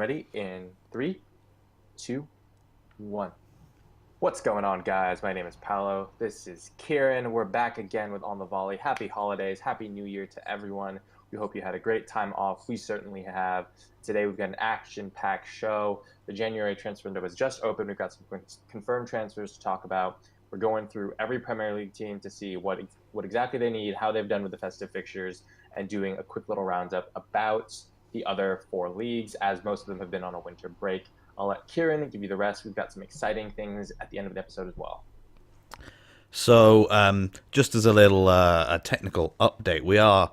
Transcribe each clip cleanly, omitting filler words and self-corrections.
ready in three, two, one. What's going on, guys? My name is Paolo. This is Kieran. We're back again with On the Volley. Happy holidays. Happy New Year to everyone. We hope you had a great time off. We certainly have. Today we've got an action-packed show. The January transfer window has just opened. We've got some confirmed transfers to talk about. We're going through every Premier League team to see what exactly they need, how they've done with the festive fixtures, and doing a quick little roundup about the other four leagues, as most of them have been on a winter break. I'll let Kieran give you the rest. We've got some exciting things at the end of the episode as well. So, just as a little a technical update, we are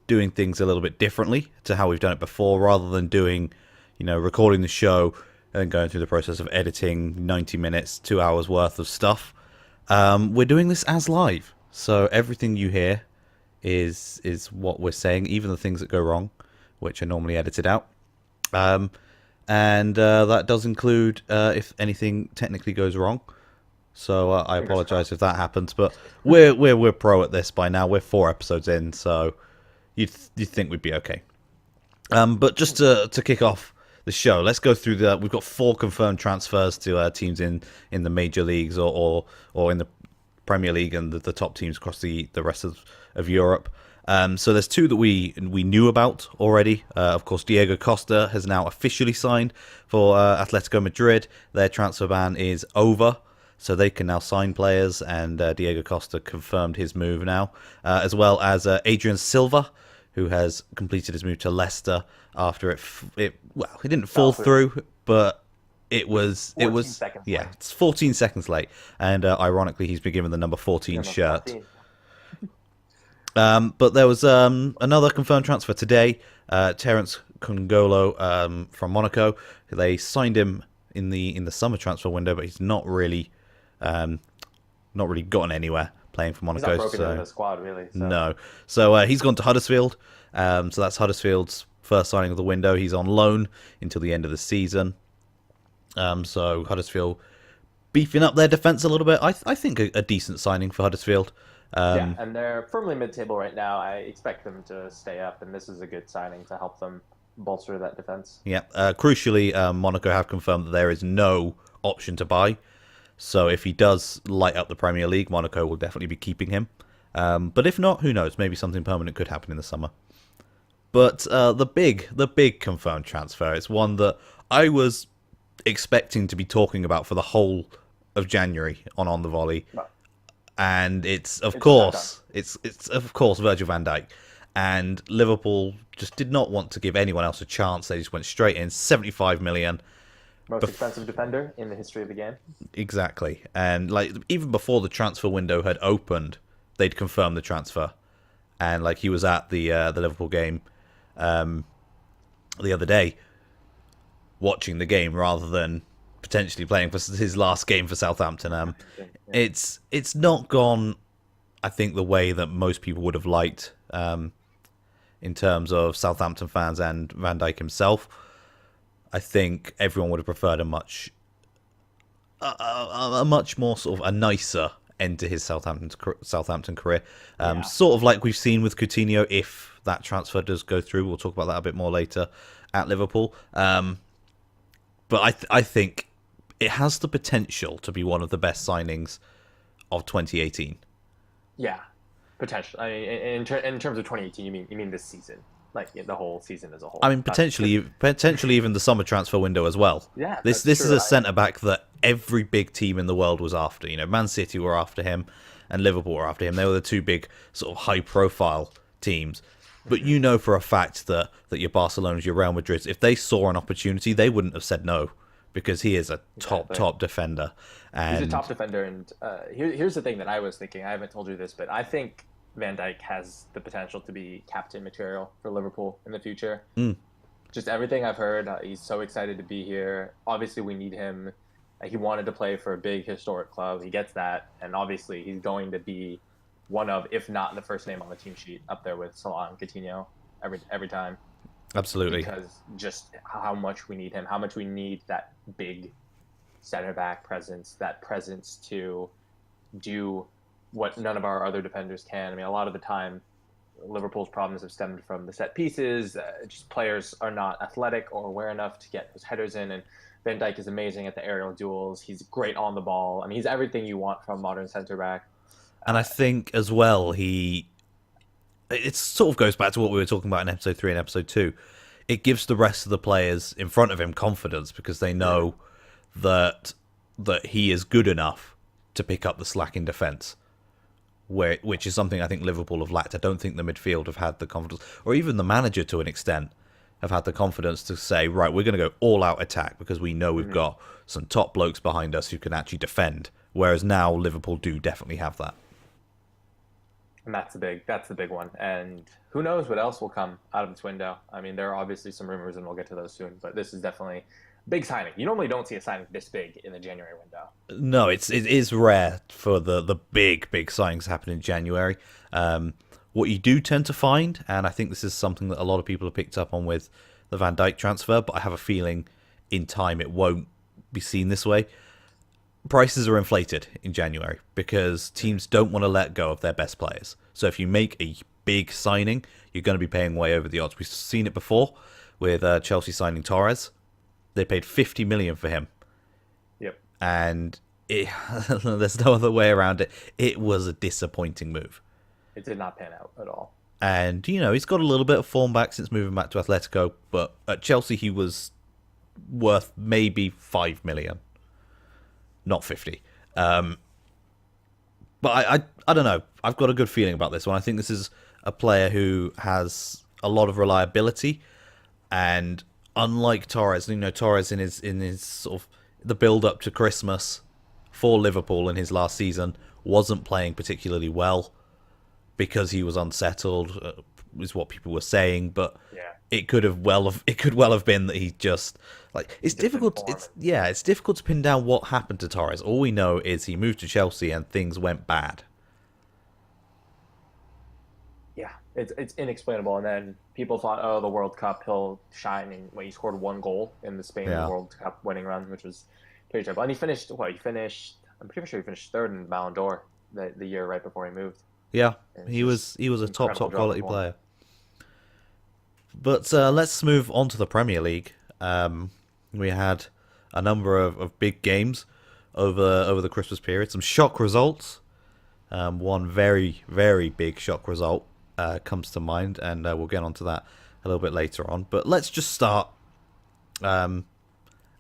doing things a little bit differently to how we've done it before. Rather than doing, recording the show and going through the process of editing 90 minutes, 2 hours worth of stuff, we're doing this as live. So everything you hear is what we're saying, even the things that go wrong, which are normally edited out. And that does include if anything technically goes wrong. So I apologise if that happens, but we're pro at this by now. We're 4 episodes in, so you'd think we'd be okay. But just to kick off the show, let's go through we've got 4 confirmed transfers to teams in the major leagues or in the Premier League and the top teams across the rest of Europe. So there's 2 that we knew about already. Of course, Diego Costa has now officially signed for Atletico Madrid. Their transfer ban is over, so they can now sign players, and Diego Costa confirmed his move now, as well as Adrian Silva, who has completed his move to Leicester after it didn't fall through, but it was it's 14 seconds late, and ironically he's been given the number 14 shirt. 14. But there was another confirmed transfer today. Terence Kongolo from Monaco. They signed him in the summer transfer window, but he's not really gotten anywhere playing for Monaco. He's not broken into the squad, really. So. No. So he's gone to Huddersfield. So that's Huddersfield's first signing of the window. He's on loan until the end of the season. So Huddersfield beefing up their defence a little bit. I think a decent signing for Huddersfield. Yeah, and they're firmly mid-table right now. I expect them to stay up, and this is a good signing to help them bolster that defense. Yeah, crucially, Monaco have confirmed that there is no option to buy. So if he does light up the Premier League, Monaco will definitely be keeping him. But if not, who knows? Maybe something permanent could happen in the summer. But the big confirmed transfer, it's one that I was expecting to be talking about for the whole of January on the Volley. Well, and it's of course Virgil van Dijk, and Liverpool just did not want to give anyone else a chance. They just went straight in, 75 million. Most expensive defender in the history of the game. Exactly, and even before the transfer window had opened, they'd confirmed the transfer, and he was at the Liverpool game the other day, watching the game rather than potentially playing for his last game for Southampton. It's not gone, I think, the way that most people would have liked in terms of Southampton fans and Van Dijk himself. I think everyone would have preferred a much more sort of a nicer end to his Southampton career. Sort of like we've seen with Coutinho, if that transfer does go through. We'll talk about that a bit more later at Liverpool. But I think it has the potential to be one of the best signings of 2018. Yeah, potentially. I mean, in terms of 2018, you mean this season, the whole season as a whole. I mean, potentially even the summer transfer window as well. Yeah, this is a centre back that every big team in the world was after. Man City were after him, and Liverpool were after him. They were the 2 big sort of high-profile teams. But for a fact that your Barcelona's, your Real Madrid's, if they saw an opportunity, they wouldn't have said no. Because he is a top defender. And he's a top defender, and here's the thing that I was thinking. I haven't told you this, but I think Van Dijk has the potential to be captain material for Liverpool in the future. Just everything I've heard, he's so excited to be here. Obviously, we need him. He wanted to play for a big historic club. He gets that, and obviously he's going to be one of, if not the first name on the team sheet, up there with Salah and Coutinho every time. Absolutely. Because just how much we need him, how much we need that big center back presence, that presence to do what none of our other defenders can. I mean, a lot of the time Liverpool's problems have stemmed from the set pieces. Just players are not athletic or aware enough to get those headers in. And Van Dijk is amazing at the aerial duels. He's great on the ball. I mean, he's everything you want from a modern center back. And I think as well, it sort of goes back to what we were talking about in episode 3 and episode 2. It gives the rest of the players in front of him confidence because they know that he is good enough to pick up the slack in defence, which is something I think Liverpool have lacked. I don't think the midfield have had the confidence, or even the manager to an extent, have had the confidence to say, right, we're going to go all-out attack because we know we've got some top blokes behind us who can actually defend, whereas now Liverpool do definitely have that. And that's the big one. And who knows what else will come out of this window. I mean, there are obviously some rumors, and we'll get to those soon, but this is definitely a big signing. You normally don't see a signing this big in the January window. No, it is rare for the big signings to happen in January. What you do tend to find, and I think this is something that a lot of people have picked up on with the Van Dijk transfer, but I have a feeling in time it won't be seen this way. Prices are inflated in January because teams don't want to let go of their best players. So if you make a big signing, you're going to be paying way over the odds. We've seen it before with Chelsea signing Torres. They paid 50 million for him. Yep. And there's no other way around it. It was a disappointing move. It did not pan out at all. And, he's got a little bit of form back since moving back to Atletico, but at Chelsea he was worth maybe 5 million. Not 50. But I don't know. I've got a good feeling about this one. I think this is a player who has a lot of reliability, and unlike Torres, Torres in his sort of the build up to Christmas for Liverpool in his last season wasn't playing particularly well because he was unsettled, is what people were saying. But it could well have been that he just it's difficult. It's difficult to pin down what happened to Torres. All we know is he moved to Chelsea and things went bad. Yeah, it's inexplainable. And then people thought, oh, the World Cup, he'll shine. And he scored 1 goal in the Spain World Cup winning run, which was pretty terrible. And he finished. I'm pretty sure he finished 3rd in Ballon d'Or the year right before he moved. Yeah, he was a top quality player. But let's move on to the Premier League. We had a number of big games over the Christmas period. Some shock results. One very, very big shock result comes to mind, and we'll get onto that a little bit later on. But let's just start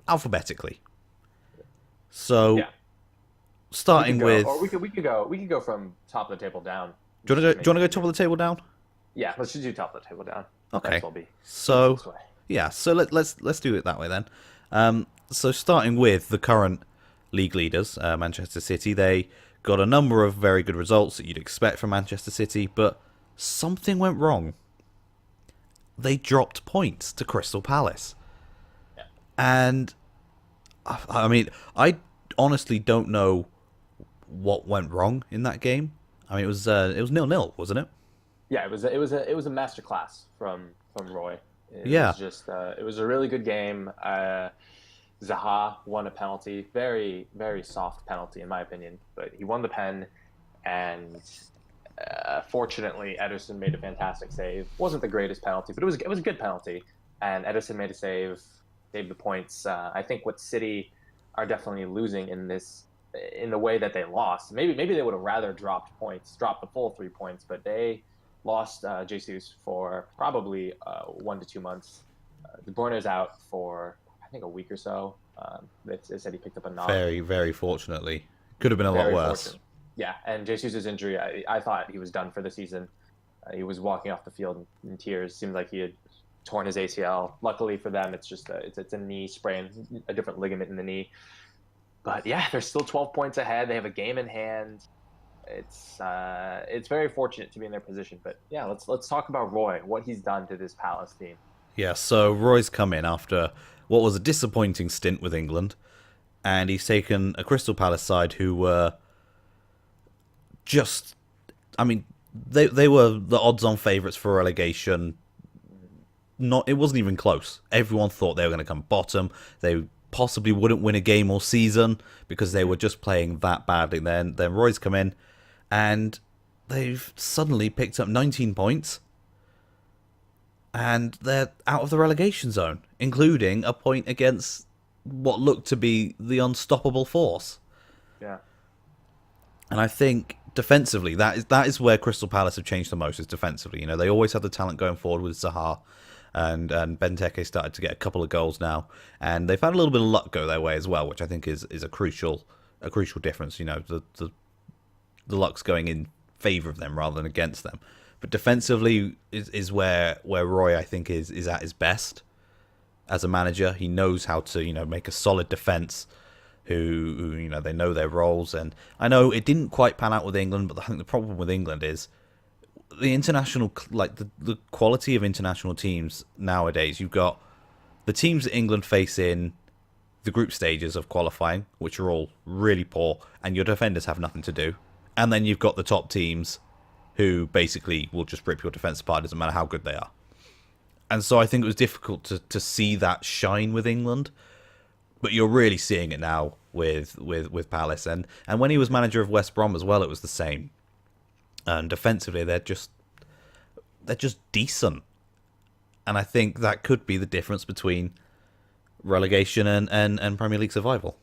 alphabetically. So, starting with, or we could go from top of the table down. Do you want to go top of the table down? Yeah, let's just do top of the table down. Okay. So let's do it that way then. So starting with the current league leaders, Manchester City, they got a number of very good results that you'd expect from Manchester City, but something went wrong. They dropped points to Crystal Palace. Yeah. And I mean, I honestly don't know what went wrong in that game. I mean, it was 0-0, wasn't it? Yeah, it was a masterclass from Roy. It was a really good game. Zaha won a penalty, very, very soft penalty in my opinion, but he won the pen, and fortunately Ederson made a fantastic save. Wasn't the greatest penalty, but it was a good penalty, and Ederson made a save, saved the points. I think what City are definitely losing in the way that they lost. Maybe they would have rather dropped the full 3 points, but they lost Jesus for probably 1 to 2 months. De Bruyne is out for I think a week or so. They said he picked up a knock. Very, very fortunately. Could have been a lot worse. Fortunate. Yeah, and Jesus' injury, I thought he was done for the season. He was walking off the field in tears. Seemed like he had torn his ACL. Luckily for them, it's just it's a knee sprain, a different ligament in the knee. But yeah, they're still 12 points ahead. They have a game in hand. It's very fortunate to be in their position. But yeah, let's talk about Roy, what he's done to this Palace team. Yeah, so Roy's come in after what was a disappointing stint with England, and he's taken a Crystal Palace side who were just, I mean, they were the odds-on favourites for relegation. It wasn't even close. Everyone thought they were going to come bottom. They possibly wouldn't win a game all season because they were just playing that badly. Then Roy's come in, and they've suddenly picked up 19 points, and they're out of the relegation zone, including a point against what looked to be the unstoppable force. Yeah. And I think defensively, that is where Crystal Palace have changed the most. Is defensively. They always had the talent going forward with Zaha, and Benteke started to get a couple of goals now, and they've had a little bit of luck go their way as well, which I think is a crucial difference. The luck's going in favour of them rather than against them. But defensively is where Roy, I think, is at his best as a manager. He knows how to make a solid defence. Who they know their roles, and I know it didn't quite pan out with England, but I think the problem with England is the international, like the quality of international teams nowadays. You've got the teams that England face in the group stages of qualifying, which are all really poor, and your defenders have nothing to do. And then you've got the top teams who basically will just rip your defence apart, doesn't matter how good they are. And so I think it was difficult to see that shine with England. But you're really seeing it now with Palace. And when he was manager of West Brom as well, it was the same. And defensively, they're just decent. And I think that could be the difference between relegation and Premier League survival.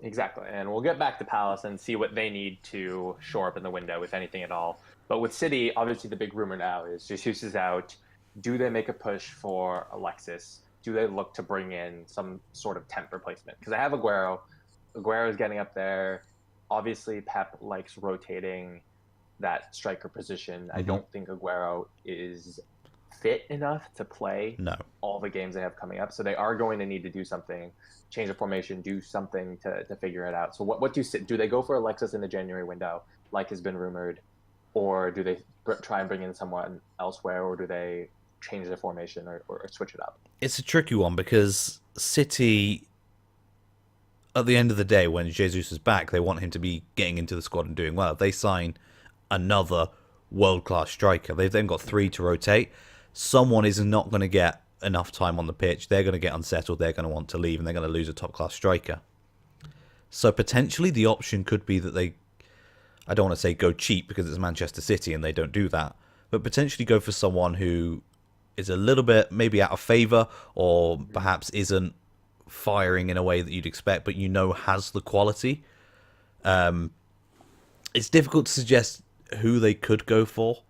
Exactly. And we'll get back to Palace and see what they need to shore up in the window, if anything at all. But with City, obviously the big rumor now is Jesus is out. Do they make a push for Alexis? Do they look to bring in some sort of temp replacement? Because I have Aguero. Aguero is getting up there. Obviously, Pep likes rotating that striker position. I don't think Aguero is fit enough to play all the games they have coming up. So they are going to need to do something, change the formation, do something to figure it out. So what do they go for Alexis in the January window, like has been rumored, or do they try and bring in someone elsewhere, or do they change their formation or switch it up? It's a tricky one because City, at the end of the day, when Jesus is back, they want him to be getting into the squad and doing well. If they sign another world-class striker, they've then got 3 to rotate. Someone is not going to get enough time on the pitch. They're going to get unsettled. They're going to want to leave, and they're going to lose a top-class striker. So potentially the option could be that they, I don't want to say go cheap because it's Manchester City and they don't do that, but potentially go for someone who is a little bit maybe out of favour or perhaps isn't firing in a way that you'd expect, but has the quality. It's difficult to suggest who they could go for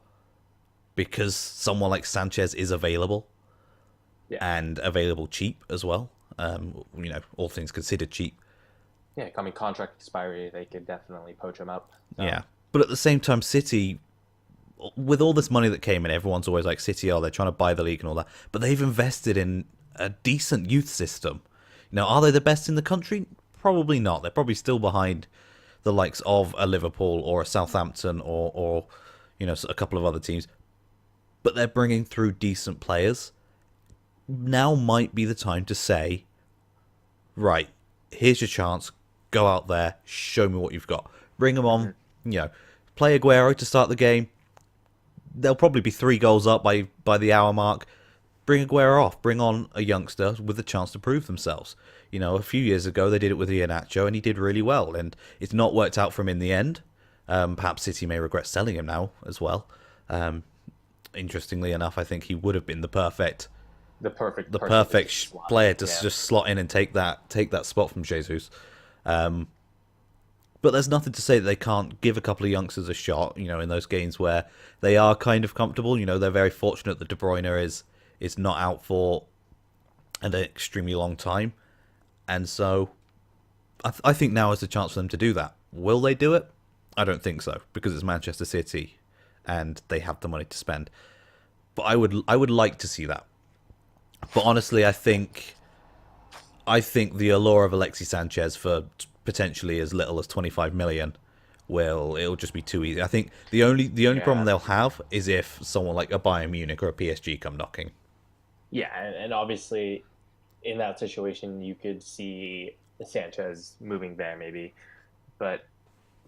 because someone like Sanchez is available and available cheap as well. All things considered cheap. Yeah, coming contract expiry, they could definitely poach him up. Yeah, but at the same time, City, with all this money that came in, everyone's always like, City, they're trying to buy the league and all that. But they've invested in a decent youth system. Are they the best in the country? Probably not. They're probably still behind the likes of a Liverpool or a Southampton or a couple of other teams. But they're bringing through decent players. Now might be the time to say, right, here's your chance. Go out there. Show me what you've got. Bring them on. Play Aguero to start the game. They'll probably be 3 goals up by the hour mark. Bring Aguero off. Bring on a youngster with a chance to prove themselves. A few years ago they did it with Iheanacho and he did really well. And it's not worked out for him in the end. Perhaps City may regret selling him now as well. Interestingly enough, I think he would have been the perfect player to just slot in and take that spot from Jesus. But there's nothing to say that they can't give a couple of youngsters a shot, in those games where they are kind of comfortable. They're very fortunate that De Bruyne is not out for an extremely long time. And so I think now is the chance for them to do that. Will they do it? I don't think so, because it's Manchester City and they have the money to spend. But I would like to see that. But honestly, I think the allure of Alexis Sanchez for potentially as little as 25 million it'll just be too easy. I think the only problem they'll have is if someone like a Bayern Munich or a PSG come knocking. Yeah, and obviously in that situation you could see Sanchez moving there maybe, but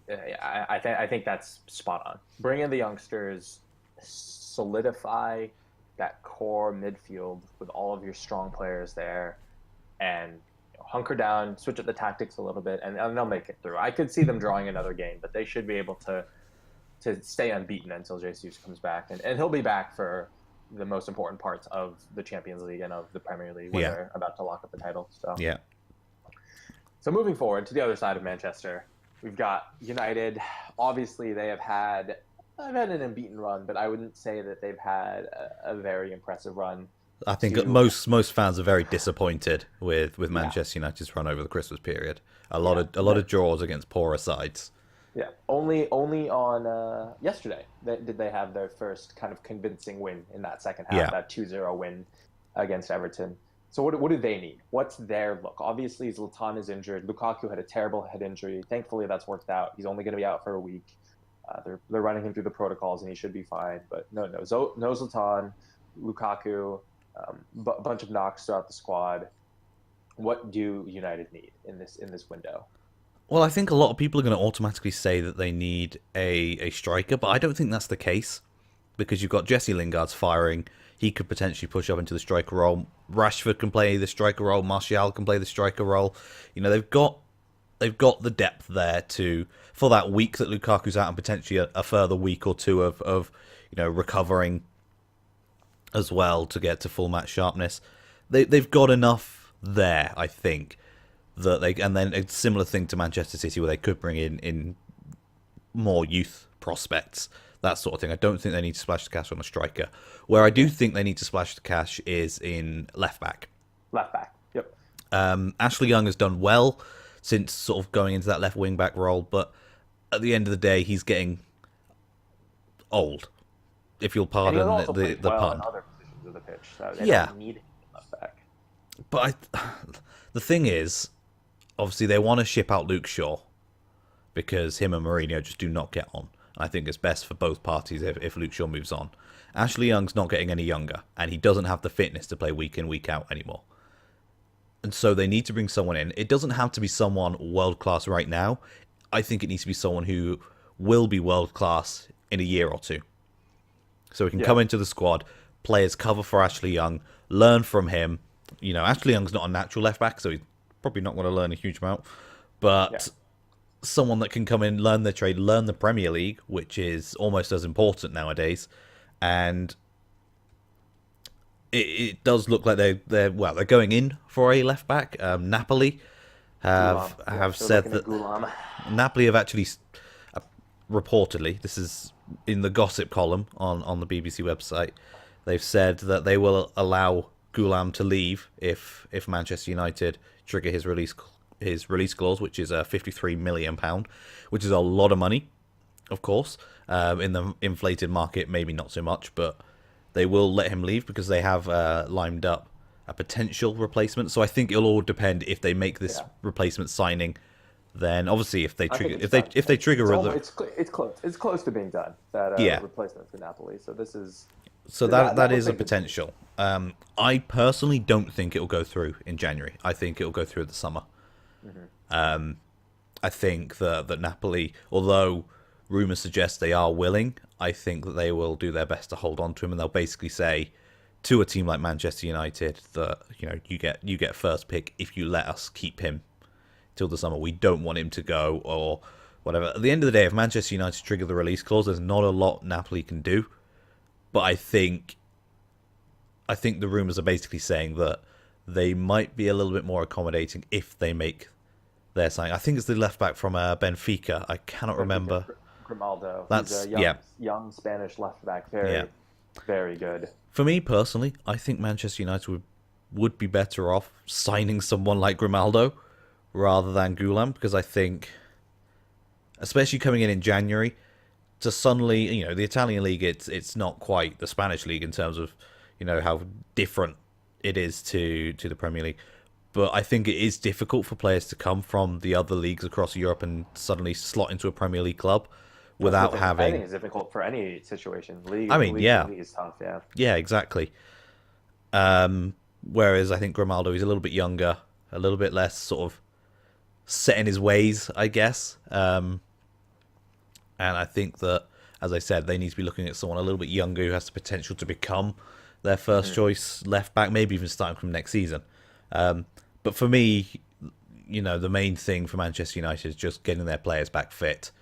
I think that's spot on. Bring in the youngsters, solidify that core midfield with all of your strong players there, and hunker down, switch up the tactics a little bit, and they'll make it through. I could see them drawing another game, but they should be able to to stay unbeaten until Jesus comes back, and he'll be back for the most important parts of the Champions League and of the Premier League when Yeah. they're about to lock up the title. So Yeah. So moving forward to the other side of Manchester, we've got United. Obviously, I've had an unbeaten run, but I wouldn't say that they've had a very impressive run. I think To most fans are very disappointed with Yeah. Manchester United's run over the Christmas period. A Yeah. lot of draws against poorer sides. Yeah, only on yesterday did they have their first kind of convincing win in that second half, Yeah. that 2-0 win against Everton. So what do they need? What's their look? Obviously, Zlatan is injured. Lukaku had a terrible head injury. Thankfully, that's worked out. He's only going to be out for a week. They're running him through the protocols, and he should be fine. But no Zlatan, Lukaku, bunch of knocks throughout the squad. What do United need in this window? Well, I think a lot of people are going to automatically say that they need a striker, but I don't think that's the case because you've got Jesse Lingard's firing. He could potentially push up into the striker role. Rashford can play the striker role. Martial can play the striker role. You know, they've got the depth there for that week that Lukaku's out and potentially a further week or two of recovering as well to get to full match sharpness. They've got enough there, I think. And then a similar thing to Manchester City where they could bring in more youth prospects, that sort of thing. I don't think they need to splash the cash on a striker. Where I do think they need to splash the cash is in left back. Left back, yep. Ashley Young has done well since sort of going into that left wing back role, but at the end of the day, he's getting old, if you'll pardon the pun. In other positions of the pitch, so they Yeah. don't need him left back. But the thing is, obviously they want to ship out Luke Shaw because him and Mourinho just do not get on. And I think it's best for both parties if Luke Shaw moves on. Ashley Young's not getting any younger, and he doesn't have the fitness to play week in, week out anymore. And so they need to bring someone in. It doesn't have to be someone world-class right now. I think it needs to be someone who will be world-class in a year or two. So he can come into the squad, play as cover for Ashley Young, learn from him. You know, Ashley Young's not a natural left-back, so he's probably not going to learn a huge amount. But someone that can come in, learn their trade, learn the Premier League, which is almost as important nowadays. And it does look like they're going in for a left back. Napoli have said that Napoli have actually reportedly, this is in the gossip column on the BBC website, they've said that they will allow Goulam to leave if Manchester United trigger his release clause, which is £53 million, which is a lot of money, of course. In the inflated market, maybe not so much, but they will let him leave because they have lined up a potential replacement. So I think it'll all depend if they make this replacement signing. Then obviously, if they trigger, it's close to being done. That replacement for Napoli. So this is that is a potential. I personally don't think it will go through in January. I think it will go through the summer. Mm-hmm. I think that Napoli, although rumours suggest they are willing, I think that they will do their best to hold on to him, and they'll basically say to a team like Manchester United that you get first pick if you let us keep him till the summer. We don't want him to go or whatever. At the end of the day, if Manchester United trigger the release clause, there's not a lot Napoli can do. But I think the rumours are basically saying that they might be a little bit more accommodating if they make their signing. I think it's the left back from Benfica. I cannot remember. Grimaldo. That's He's a young Spanish left back. Very good. For me personally, I think Manchester United would be better off signing someone like Grimaldo rather than Goulam, because I think, especially coming in January, to suddenly, the Italian league, it's not quite the Spanish league in terms of, how different it is to the Premier League. But I think it is difficult for players to come from the other leagues across Europe and suddenly slot into a Premier League club without having. I think it's difficult for any situation. League is tough. Yeah. Yeah, exactly. Whereas I think Grimaldo is a little bit younger, a little bit less sort of set in his ways, I guess. And I think that, as I said, they need to be looking at someone a little bit younger who has the potential to become their first choice left back, maybe even starting from next season. But for me, the main thing for Manchester United is just getting their players back fit.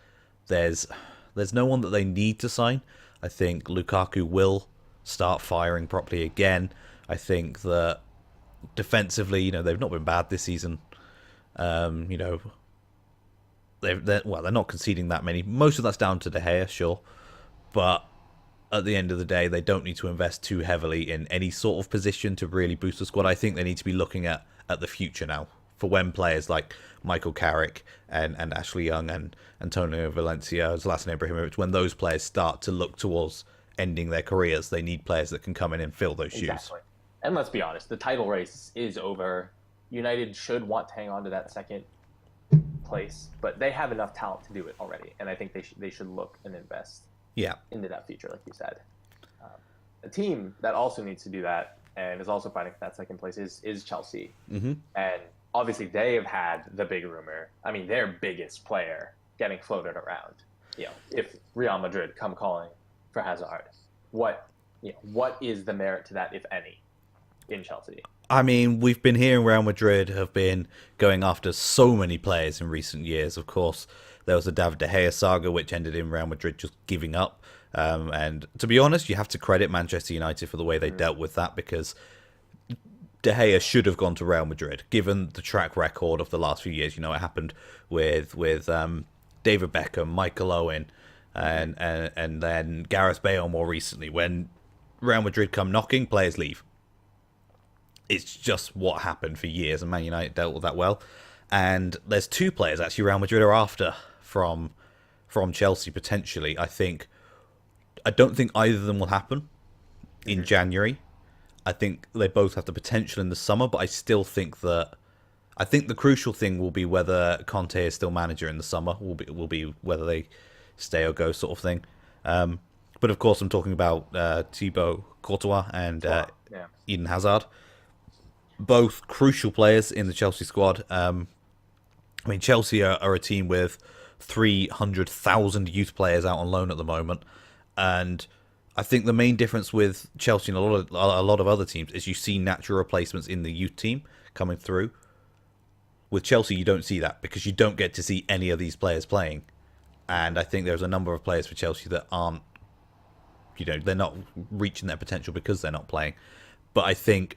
There's There's no one that they need to sign. I think Lukaku will start firing properly again. I think that defensively, they've not been bad this season. Um, you know, they're not conceding that many. Most of that's down to De Gea, sure, but at the end of the day, they don't need to invest too heavily in any sort of position to really boost the squad. I think they need to be looking at the future now for when players like Michael Carrick and Ashley Young and Antonio Valencia, Zlatan Ibrahimovic, when those players start to look towards ending their careers, they need players that can come in and fill those shoes. Exactly. And let's be honest, the title race is over. United should want to hang on to that second place, but they have enough talent to do it already, and I think they should look and invest into that future, like you said. A team that also needs to do that and is also fighting for that second place is Chelsea. Mm-hmm. And obviously they have had the big rumor. I mean, their biggest player getting floated around. If Real Madrid come calling for Hazard, what is the merit to that, if any, in Chelsea? I mean, we've been hearing Real Madrid have been going after so many players in recent years. Of course, there was the David De Gea saga, which ended in Real Madrid just giving up. And to be honest, you have to credit Manchester United for the way they dealt with that, because De Gea should have gone to Real Madrid, given the track record of the last few years. It happened with David Beckham, Michael Owen, and then Gareth Bale more recently. When Real Madrid come knocking, players leave. It's just what happened for years, and Man United dealt with that well. And there's two players actually Real Madrid are after from Chelsea potentially. I don't think either of them will happen in January. I think they both have the potential in the summer, but I still think the crucial thing will be whether Conte is still manager in the summer. Will be whether they stay or go, sort of thing. But of course, I'm talking about Thibaut Courtois and Eden Hazard. Both crucial players in the Chelsea squad. Chelsea are a team with 300,000 youth players out on loan at the moment, and I think the main difference with Chelsea and a lot of other teams is you see natural replacements in the youth team coming through. With Chelsea, you don't see that because you don't get to see any of these players playing, and I think there's a number of players for Chelsea that aren't, they're not reaching their potential because they're not playing. But I think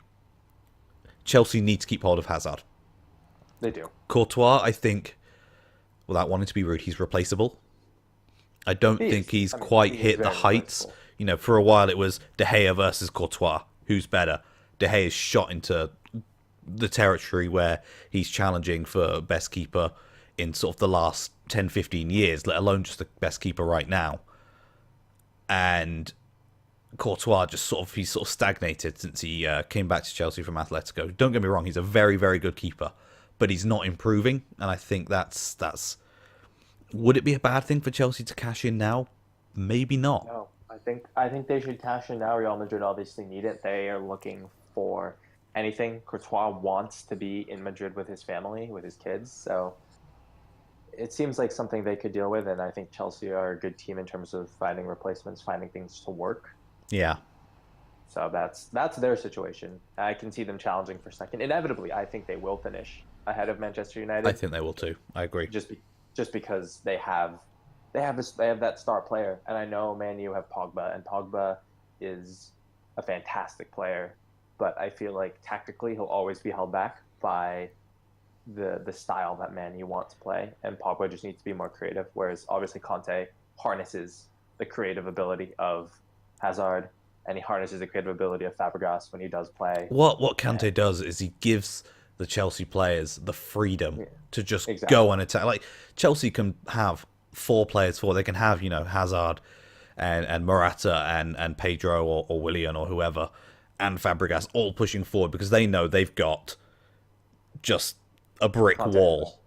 Chelsea need to keep hold of Hazard. They do. Courtois, I think, without wanting to be rude, he's replaceable. I don't think he's quite hit the heights. For a while it was De Gea versus Courtois. Who's better? De Gea's shot into the territory where he's challenging for best keeper in sort of the last 10, 15 years, let alone just the best keeper right now. And Courtois he's sort of stagnated since he came back to Chelsea from Atletico. Don't get me wrong, he's a very, very good keeper, but he's not improving, and I think that's. Would it be a bad thing for Chelsea to cash in now? Maybe not. No, I think they should cash in now. Real Madrid obviously need it. They are looking for anything. Courtois wants to be in Madrid with his family, with his kids, so it seems like something they could deal with, and I think Chelsea are a good team in terms of finding replacements, finding things to work. Yeah. So that's their situation. I can see them challenging for second. Inevitably, I think they will finish ahead of Manchester United. I think they will too. I agree. Just because they have that star player, and I know Man U have Pogba, and Pogba is a fantastic player, but I feel like tactically he'll always be held back by the style that Man U want to play, and Pogba just needs to be more creative. Whereas obviously Conte harnesses the creative ability of Hazard, and he harnesses the creative ability of Fabregas when he does play. What Conte does is he gives the Chelsea players the freedom to just go and attack. Like Chelsea can have 4 players they can have, Hazard and Morata and Pedro or Willian or whoever and Fabregas all pushing forward because they know they've got just a brick wall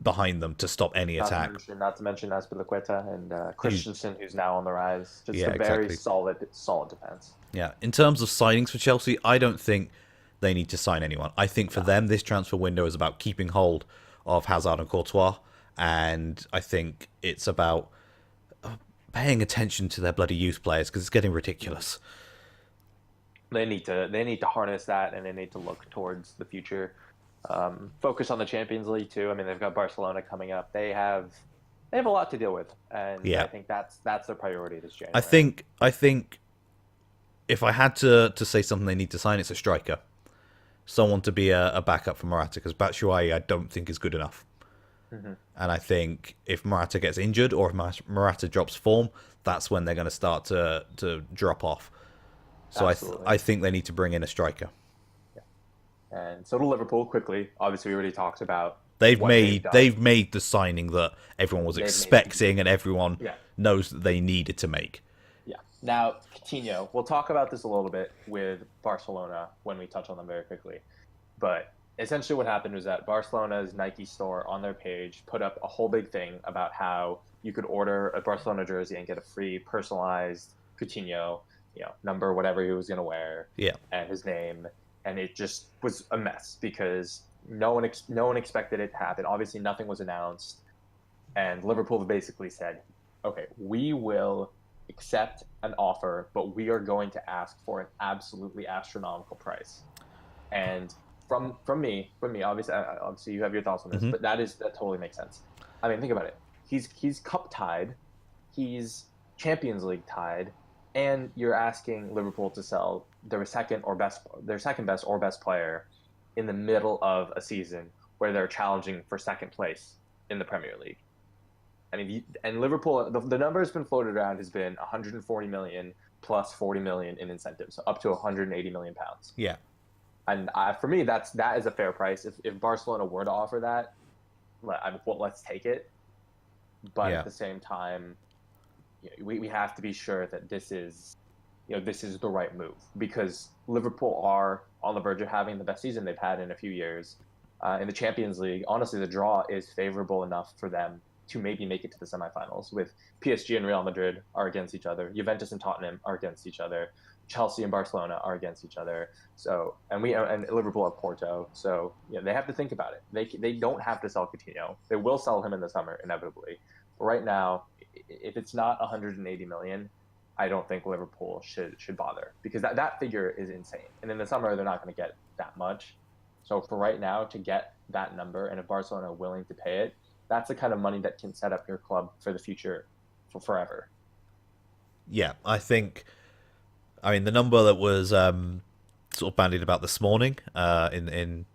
behind them to stop any attack. Not to mention Azpilicueta and Christensen, who's now on the rise. Just a very solid defense. Yeah, in terms of signings for Chelsea, I don't think they need to sign anyone. I think for them, this transfer window is about keeping hold of Hazard and Courtois, and I think it's about paying attention to their bloody youth players because it's getting ridiculous. They need to harness that, and they need to look towards the future. Focus on the Champions League too. I mean, they've got Barcelona coming up. They have they have a lot to deal with, and I Yeah, think that's their priority this I January. think I think if I had to say something they need to sign, it's a striker, someone to be a backup for Morata, because Batshuayi I don't think is good enough. Hmm. And I think if Morata gets injured or if Morata drops form, that's when they're going to start to drop off. So Absolutely. I think they need to bring in a striker. Yeah. And so to Liverpool quickly. Obviously, we already talked about They've what they've made done. they've made the signing that everyone was They've made it. expecting and everyone Yeah. knows that they needed to make. Yeah. Now, Coutinho, we'll talk about this a little bit with Barcelona when we touch on them very quickly. But essentially, what happened was that Barcelona's Nike store on their page put up a whole big thing about how you could order a Barcelona jersey and get a free personalized Coutinho, number, whatever he was going to wear, Yeah, and his name. And it just was a mess because no one expected it to happen. Obviously, nothing was announced, and Liverpool basically said, "Okay, we will accept an offer, but we are going to ask for an absolutely astronomical price." And from me, obviously you have your thoughts on this, hmm but that totally makes sense. I mean, think about it. He's cup tied, he's Champions League tied, and you're asking Liverpool to sell their second best or best player in the middle of a season where they're challenging for second place in the Premier League. I mean, and Liverpool, the number has been floated around has been 140 million plus 40 million in incentives, so up to 180 million pounds. yeah, And for me, that is a fair price. If Barcelona were to offer that, let's take it. But at yeah, the same time, we have to be sure that this is the right move because Liverpool are on the verge of having the best season they've had in a few years. In the Champions League, honestly, the draw is favorable enough for them to maybe make it to the semifinals. With PSG and Real Madrid are against each other, Juventus and Tottenham are against each other, Chelsea and Barcelona are against each other. So and Liverpool have Porto. So they have to think about it. They don't have to sell Coutinho. They will sell him in the summer inevitably. But right now, if it's not 180 million, I don't think Liverpool should bother because that figure is insane. And in the summer, they're not going to get that much. So for right now, to get that number, and if Barcelona are willing to pay it, that's the kind of money that can set up your club for the future, for forever. yeah. I mean, the number that was sort of bandied about this morning in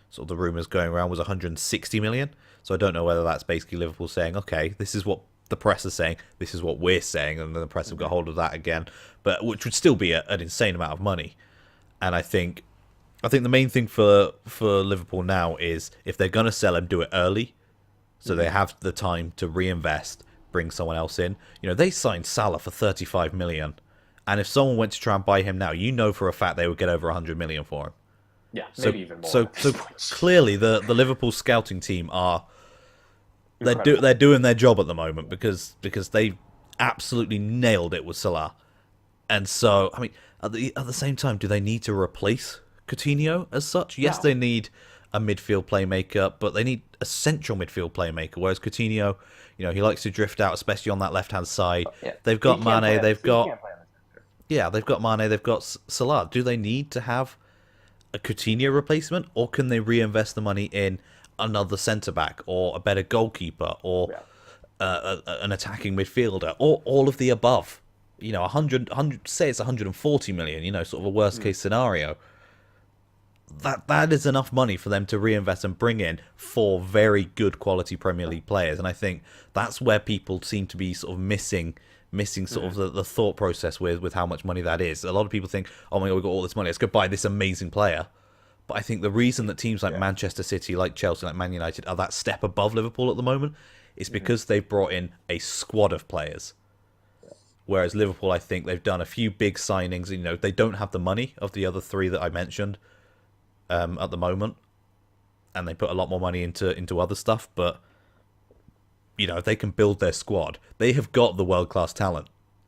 sort of the rumours going around was 160 million. So I don't know whether that's basically Liverpool saying, okay, this is what the press is saying, this is what we're saying, and then the press have got Mm-hmm. hold of that again. But which would still be an insane amount of money. And I think the main thing for Liverpool now is if they're gonna sell him, do it early, so they Mm-hmm. have the time to reinvest, bring someone else in. They signed Salah for 35 million, and if someone went to try and buy him now, for a fact they would get over 100 million for him. Yeah, So maybe even more so at this so point. clearly the Liverpool scouting team are Incredible. they're doing their job at the moment because they absolutely nailed it with Salah. And so, I mean, at the same time, do they need to replace Coutinho as such? Yes, No. they need a midfield playmaker, but they need a central midfield playmaker. Whereas Coutinho, he likes to drift out, especially on that left hand side. Yeah, They've he got can't Mane, play on they've this. He got can't play on the center. Mane, they've got Salah. Do they need to have a Coutinho replacement, or can they reinvest the money in another centre back, or a better goalkeeper, or Yeah. an attacking midfielder, or all of the above? 100, say it's 140 million. Sort of a worst Mm. case scenario. That is enough money for them to reinvest and bring in four very good quality Premier League players, and I think that's where people seem to be sort of missing sort of Mm. the thought process with how much money that is. A lot of people think, oh my god, we've got all this money, let's go buy this amazing player. But I think the reason that teams like Yeah. Manchester City, like Chelsea, like Man United are that step above Liverpool at the moment is Mm-hmm. because they've brought in a squad of players. Whereas Liverpool, I think they've done a few big signings. They don't have the money of the other three that I mentioned at the moment, and they put a lot more money into other stuff. But if they can build their squad, they have got the world class talent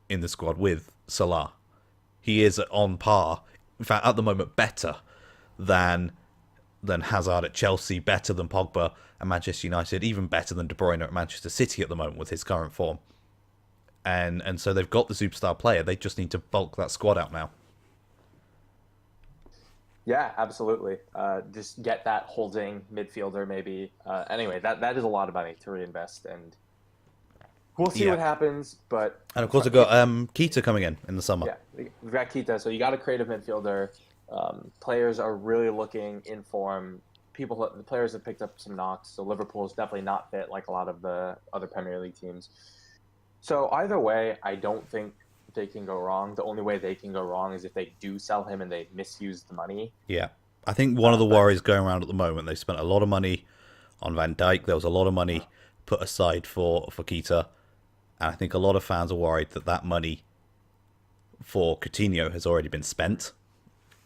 in the squad with Salah. He is on par, in fact, at the moment, better than Hazard at Chelsea, better than Pogba at Manchester United, even better than De Bruyne at Manchester City at the moment with his current form. And so they've got the superstar player. They just need to bulk that squad out now. Yeah, absolutely. Just get that holding midfielder, maybe. Anyway, that is a lot of money to reinvest, and we'll see Yeah. what happens. But And of course, we've got Keita coming in the summer. yeah, we've got Kita. So you got a creative midfielder. Players are really looking in form. The players have picked up some knocks. So Liverpool's definitely not fit like a lot of the other Premier League teams. So either way, I don't think they can go wrong. The only way they can go wrong is if they do sell him and they misuse the money. Yeah. I think one of the worries going around at the moment, they spent a lot of money on Van Dijk. There was a lot of money put aside for Keita. And I think a lot of fans are worried that that money for Coutinho has already been spent,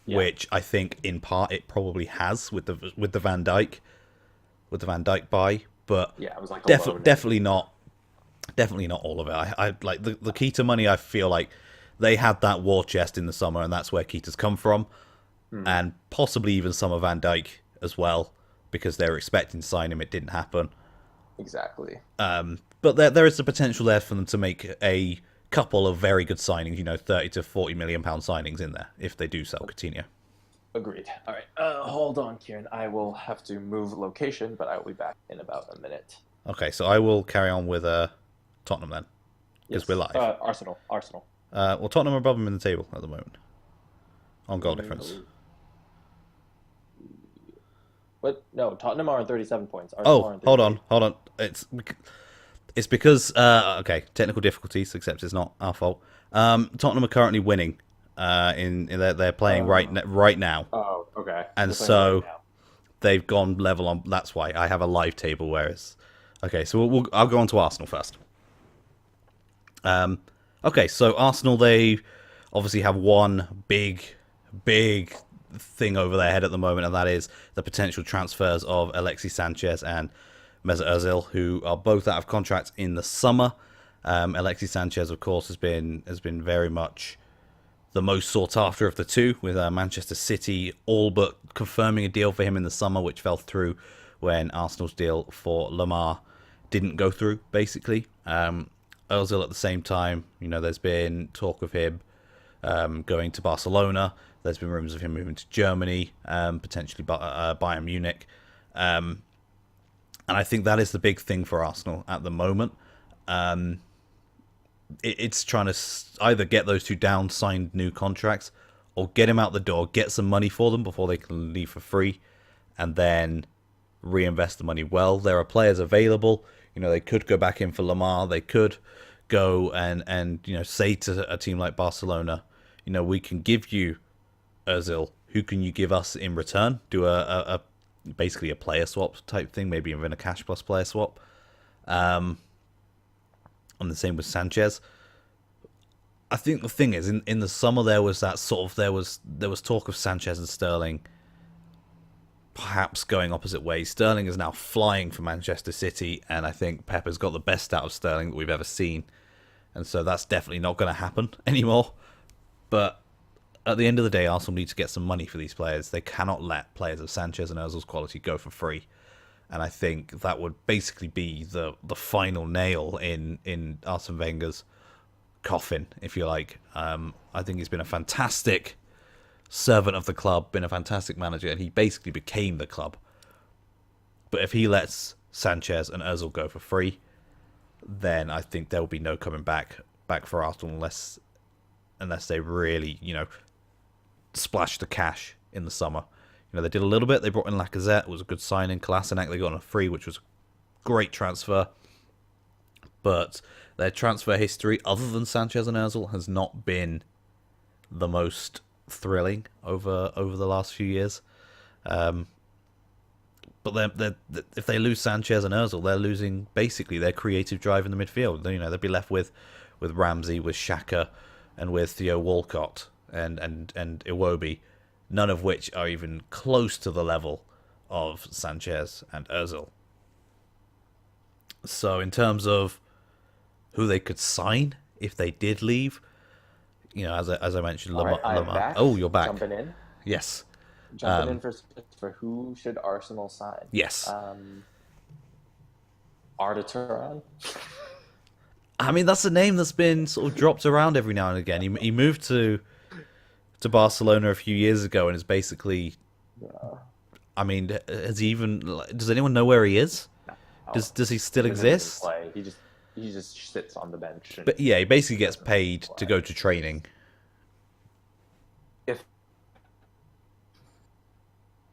which I think in part it probably has with the Van Dijk buy, but Yeah, it was like definitely not all of it. I like the Keita money. I feel like they had that war chest in the summer, and that's where Keita's come from, and possibly even some of Van Dijk as well, because they were expecting to sign him. It didn't happen. Exactly. But there is the potential there for them to make a couple of very good signings, 30 to 40 million pound signings in there if they do sell Coutinho. Agreed. All right. Hold on, Kieran. I will have to move location, but I will be back in about a minute. Okay, so I will carry on with Tottenham then, because we're live. Arsenal. Well, Tottenham are above them in the table at the moment on goal difference. But no, Tottenham are on 37 points. Arsenal are on hold on. It's because technical difficulties, except it's not our fault. Tottenham are currently winning. They're playing right now. Oh, okay. And so they've gone level on. That's why I have a live table. Whereas, okay, so I'll go on to Arsenal first. Okay, so Arsenal, they obviously have one big thing over their head at the moment, and that is the potential transfers of Alexis Sanchez and Mesut Ozil, who are both out of contract in the summer. Alexis Sanchez, of course, has been very much the most sought after of the two, with Manchester City all but confirming a deal for him in the summer, which fell through when Arsenal's deal for Lamar didn't go through, basically. Ozil at the same time, there's been talk of him going to Barcelona. There's been rumours of him moving to Germany, potentially Bayern Munich. And I think that is the big thing for Arsenal at the moment. It's trying to either get those two down, signed new contracts, or get him out the door, get some money for them before they can leave for free, and then reinvest the money well. There are players available. They could go back in for Lamar. They could go and say to a team like Barcelona, we can give you Ozil. Who can you give us in return? Do a basically a player swap type thing, maybe even a cash plus player swap. And the same with Sanchez. I think the thing is, in the summer there was talk of Sanchez and Sterling perhaps going opposite ways. Sterling is now flying for Manchester City, and I think Pep has got the best out of Sterling that we've ever seen, and so that's definitely not going to happen anymore. But at the end of the day, Arsenal need to get some money for these players. They cannot let players of Sanchez and Ozil's quality go for free. And I think that would basically be the final nail in Arsene Wenger's coffin, if you like. I think he's been a fantastic servant of the club, been a fantastic manager, and he basically became the club. But if he lets Sanchez and Ozil go for free, then I think there will be no coming back for Arsenal unless they really, splash the cash in the summer. They did a little bit. They brought in Lacazette. It was a good signing. Kolasinac, they got on a free, which was a great transfer. But their transfer history, other than Sanchez and Ozil, has not been the most thrilling over the last few years. But if they lose Sanchez and Ozil, they're losing basically their creative drive in the midfield. They'll be left with Ramsey, with Xhaka, and with Theo Walcott and Iwobi, none of which are even close to the level of Sanchez and Ozil. So in terms of who they could sign if they did leave, as I mentioned, Lamar. Back. Oh, you're back. Jumping in. Yes. Jumping in for who should Arsenal sign? Yes. Arda Turan. I mean, that's a name that's been sort of dropped around every now and again. He moved to Barcelona a few years ago and is basically. I mean, has he even? Does anyone know where he is? No. Does he still exist? He just he just sits on the bench. And But yeah, he basically gets doesn't paid to play. go to training. If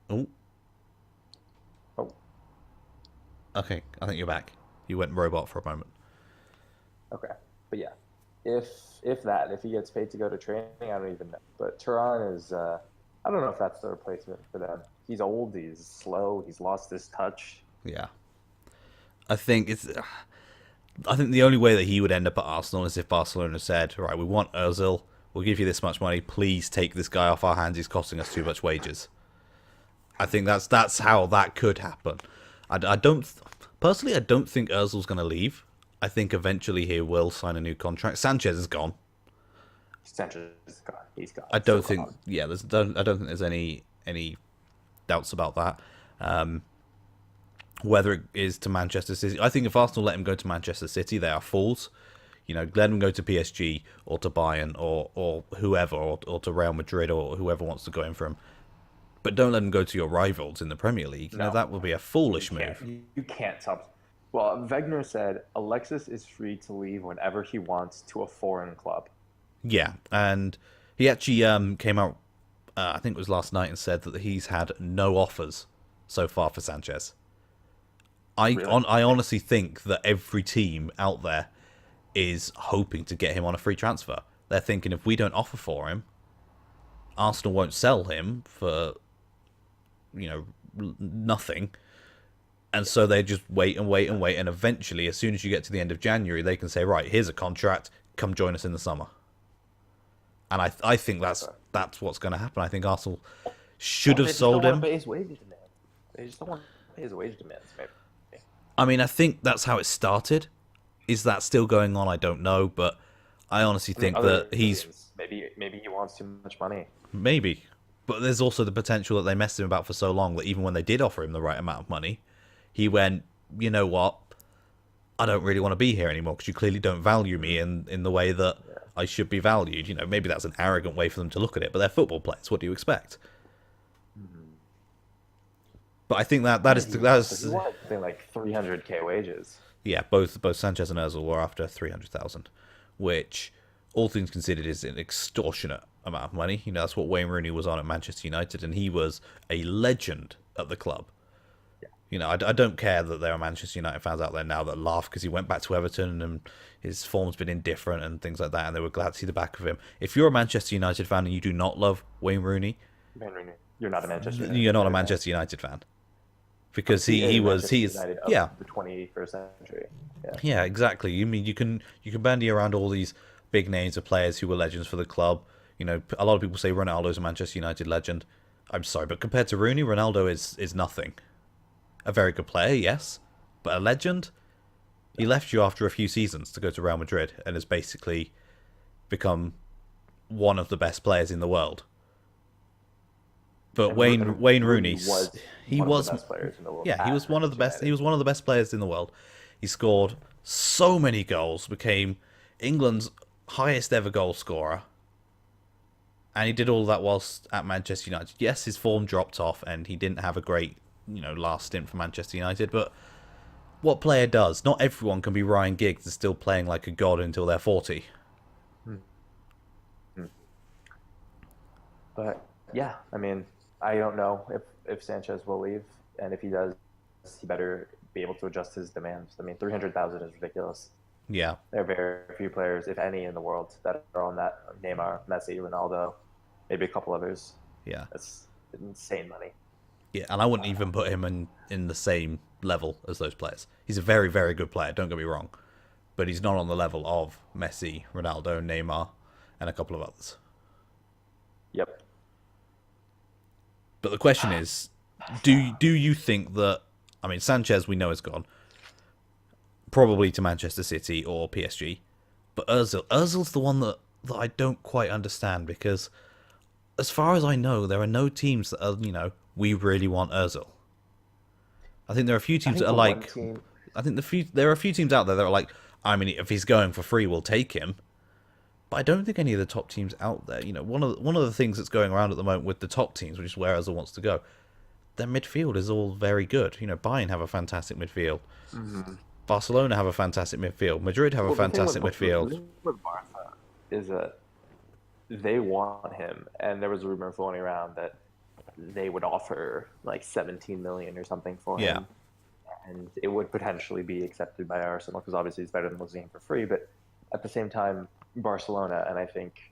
Oh, oh, okay. I think you're back. You went robot for a moment. okay, but yeah, if he gets paid to go to training, I don't even know. But Turan is I don't know if that's the replacement for them. He's old, he's slow, he's lost his touch. Yeah, I think it's. I think the only way that he would end up at Arsenal is if Barcelona said, "Right, we want Özil. We'll give you this much money. Please take this guy off our hands. He's costing us too much wages." I think that's how that could happen. I don't personally. I don't think Özil's going to leave. I think eventually he will sign a new contract. Sanchez is gone. Sanchez is gone. He's gone. I don't So think. gone. Yeah, I don't think there's any doubts about that. Whether it is to Manchester City, I think if Arsenal let him go to Manchester City, they are fools. You know, let him go to PSG or to Bayern or whoever or to Real Madrid or whoever wants to go in for him. But don't let him go to your rivals in the Premier League. You know, No. that would be a foolish move. You can't tell. Well, Wegener said Alexis is free to leave whenever he wants to a foreign club. Yeah, and he actually came out, I think it was last night, and said that he's had no offers so far for Sanchez. Really? I honestly think that every team out there is hoping to get him on a free transfer. They're thinking if we don't offer for him, Arsenal won't sell him for, nothing. And so they just wait and wait and wait, and eventually, as soon as you get to the end of January, they can say, right, here's a contract, come join us in the summer. And I think that's what's going to happen. I think Arsenal should have sold him. They just don't want to pay his wage demands. They just don't want to pay his wage demands, maybe. I mean, I think that's how it started. Is that still going on? I don't know, but I honestly think Other that he's reasons. Maybe he wants too much money. maybe. But there's also the potential that they messed him about for so long that even when they did offer him the right amount of money, he went, you know what? I don't really want to be here anymore because you clearly don't value me in the way that I should be valued. You know, maybe that's an arrogant way for them to look at it, but they're football players. What do you expect? But I think that is He wanted something like 300K wages. yeah. Both Sanchez and Özil were after 300,000, which, all things considered, is an extortionate amount of money. You know, that's what Wayne Rooney was on at Manchester United, and he was a legend at the club. You know, I don't care that there are Manchester United fans out there now that laugh because he went back to Everton and his form's been indifferent and things like that, and they were glad to see the back of him. If you're a Manchester United fan and you do not love Wayne Rooney, You're not a Manchester United you're not a fan. Manchester United fan because He is he Manchester is United of yeah the 21st century. Yeah. yeah exactly. You mean you can bandy around all these big names of players who were legends for the club. You know, a lot of people say Ronaldo's a Manchester United legend. I'm sorry, but compared to Rooney, Ronaldo is nothing. A very good player, yes, but a legend? He left you after a few seasons to go to Real Madrid and has basically become one of the best players in the world. But And Wayne Rooney, he was one of the best players in the world. yeah, he was at one of the best. United. He was one of the best players in the world. He scored so many goals, became England's highest ever goal scorer, and he did all that whilst at Manchester United. Yes, his form dropped off, and he didn't have a great, last stint for Manchester United. But what player does? Not everyone can be Ryan Giggs and still playing like a god until they're 40. But yeah, I mean, I don't know if Sanchez will leave, and if he does, he better be able to adjust his demands. I mean, 300,000 is ridiculous. Yeah, There are very few players, if any, in the world that are on that. Neymar, Messi, Ronaldo, maybe a couple others. yeah, That's insane money. yeah. And I wouldn't even put him in the same level as those players. He's a very, very good player. Don't get me wrong, but he's not on the level of Messi, Ronaldo, Neymar, and a couple of others. Yep. But the question is, do you think that? I mean, Sanchez we know is gone, probably to Manchester City or PSG. But Özil's the one that I don't quite understand because, as far as I know, there are no teams that are we really want Özil. I think there are a few teams that are like. I think there are a few teams out there that are like, I mean, if he's going for free, we'll take him. But I don't think any of the top teams out there. One of the things that's going around at the moment with the top teams, which is where Özil wants to go, their midfield is all very good. Bayern have a fantastic midfield. Barcelona have a fantastic midfield. Madrid have a Well, the thing fantastic the midfield. thing with Barca is that they want him, and there was a rumor floating around that they would offer like 17 million or something for Yeah, him, and it would potentially be accepted by Arsenal because obviously it's better than losing him for free. But at the same time, Barcelona, and I think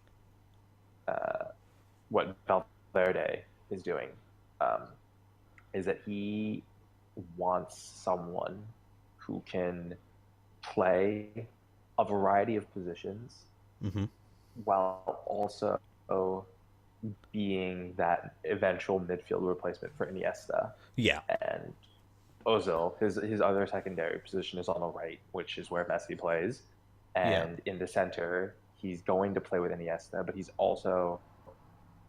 what Valverde is doing um, is that he wants someone who can play a variety of positions hmm, while also being that eventual midfield replacement for Iniesta. yeah, And Ozil, his other secondary position is on the right, which is where Messi plays. yeah, And in the center, he's going to play with Iniesta, but he's also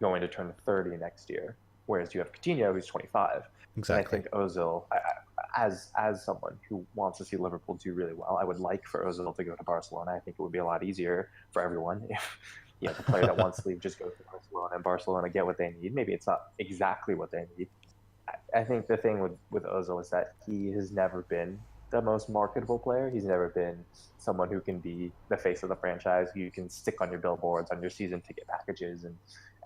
going to turn 30 next year. Whereas you have Coutinho, who's 25. And I exactly. think Ozil, as someone who wants to see Liverpool do really well, I would like for Ozil to go to Barcelona. I think it would be a lot easier for everyone if the player that wants to leave just goes to Barcelona and Barcelona get what they need. Maybe it's not exactly what they need. I think the thing with Ozil is that he has never been the most marketable player. He's never been someone who can be the face of the franchise, who you can stick on your billboards, on your season ticket packages, and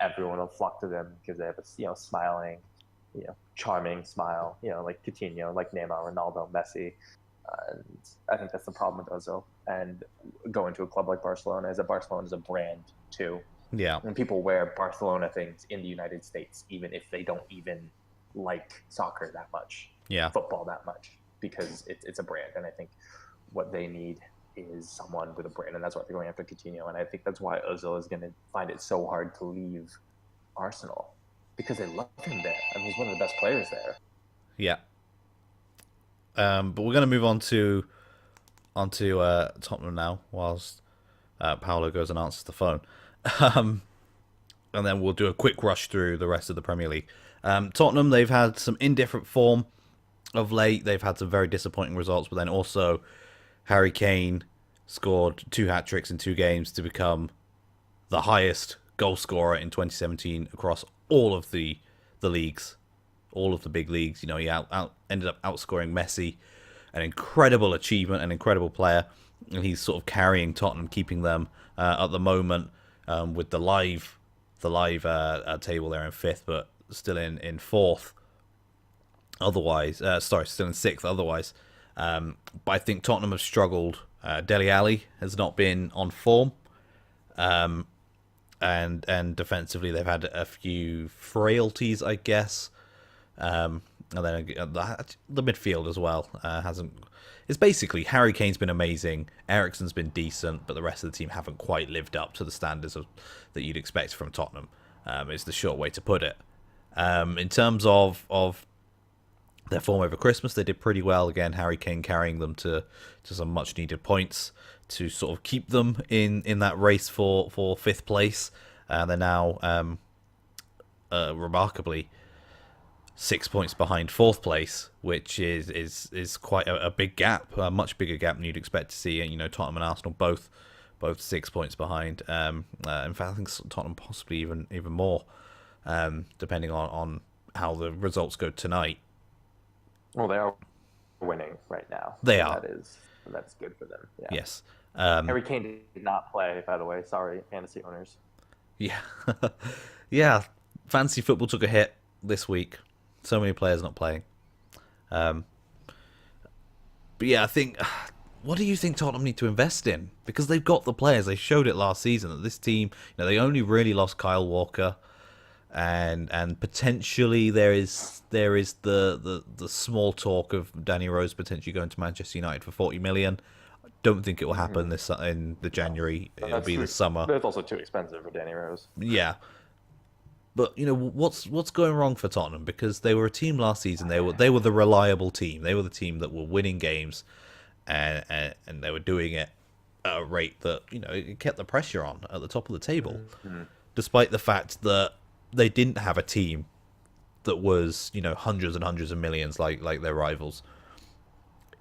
everyone will flock to them because they have a smiling, charming smile, like Coutinho, like Neymar, Ronaldo, Messi. And I think that's the problem with Ozil. And going to a club like Barcelona is that Barcelona is a brand too. Yeah, And people wear Barcelona things in the United States, even if they don't even like soccer that much, yeah, football that much, because it's a brand. And I think what they need is someone with a brand, and that's why they're going after Coutinho. And I think that's why Ozil is going to find it so hard to leave Arsenal because they love him there. I mean, he's one of the best players there. yeah. But we're going to move on to Tottenham now, whilst Paolo goes and answers the phone. Um, and then we'll do a quick rush through the rest of the Premier League. Tottenham, they've had some indifferent form of late. They've had some very disappointing results, but then also Harry Kane scored 2 hat-tricks in 2 games to become the highest goal scorer in 2017 across all of the leagues, all of the big leagues. He ended up outscoring Messi, an incredible achievement, an incredible player, and he's sort of carrying Tottenham, keeping them at the moment with the live table. They're in fifth, but still in fourth. Otherwise, still in sixth. Otherwise, but I think Tottenham have struggled. Dele Alli has not been on form, and defensively they've had a few frailties, I guess. And then the midfield as well hasn't. It's basically Harry Kane's been amazing, Eriksen's been decent, but the rest of the team haven't quite lived up to the standards that you'd expect from Tottenham. Is the short way to put it. In terms of their form over Christmas, they did pretty well. Again, Harry Kane carrying them to some much needed points to sort of keep them in that race for fifth place. They're now remarkably 6 points behind fourth place, which is quite a big gap, a much bigger gap than you'd expect to see. Tottenham and Arsenal both 6 points behind. In fact, I think Tottenham possibly even more, depending on how the results go tonight. Well, they are winning right now. They so are. That's good for them. Yeah. Yes. Harry Kane did not play, by the way. Sorry, fantasy owners. Yeah. Yeah. Fantasy football took a hit this week. So many players not playing. But yeah, I think. What do you think Tottenham need to invest in? Because they've got the players. They showed it last season that this team, they only really lost Kyle Walker, and potentially there is the small talk of Danny Rose potentially going to Manchester United for 40 million. I don't think it will happen this in the January. It'll be the summer. But it's also too expensive for Danny Rose. Yeah. But what's going wrong for Tottenham? Because they were a team last season. They were the reliable team. They were the team that were winning games, and they were doing it at a rate that it kept the pressure on at the top of the table, despite the fact that they didn't have a team that was hundreds and hundreds of millions like their rivals.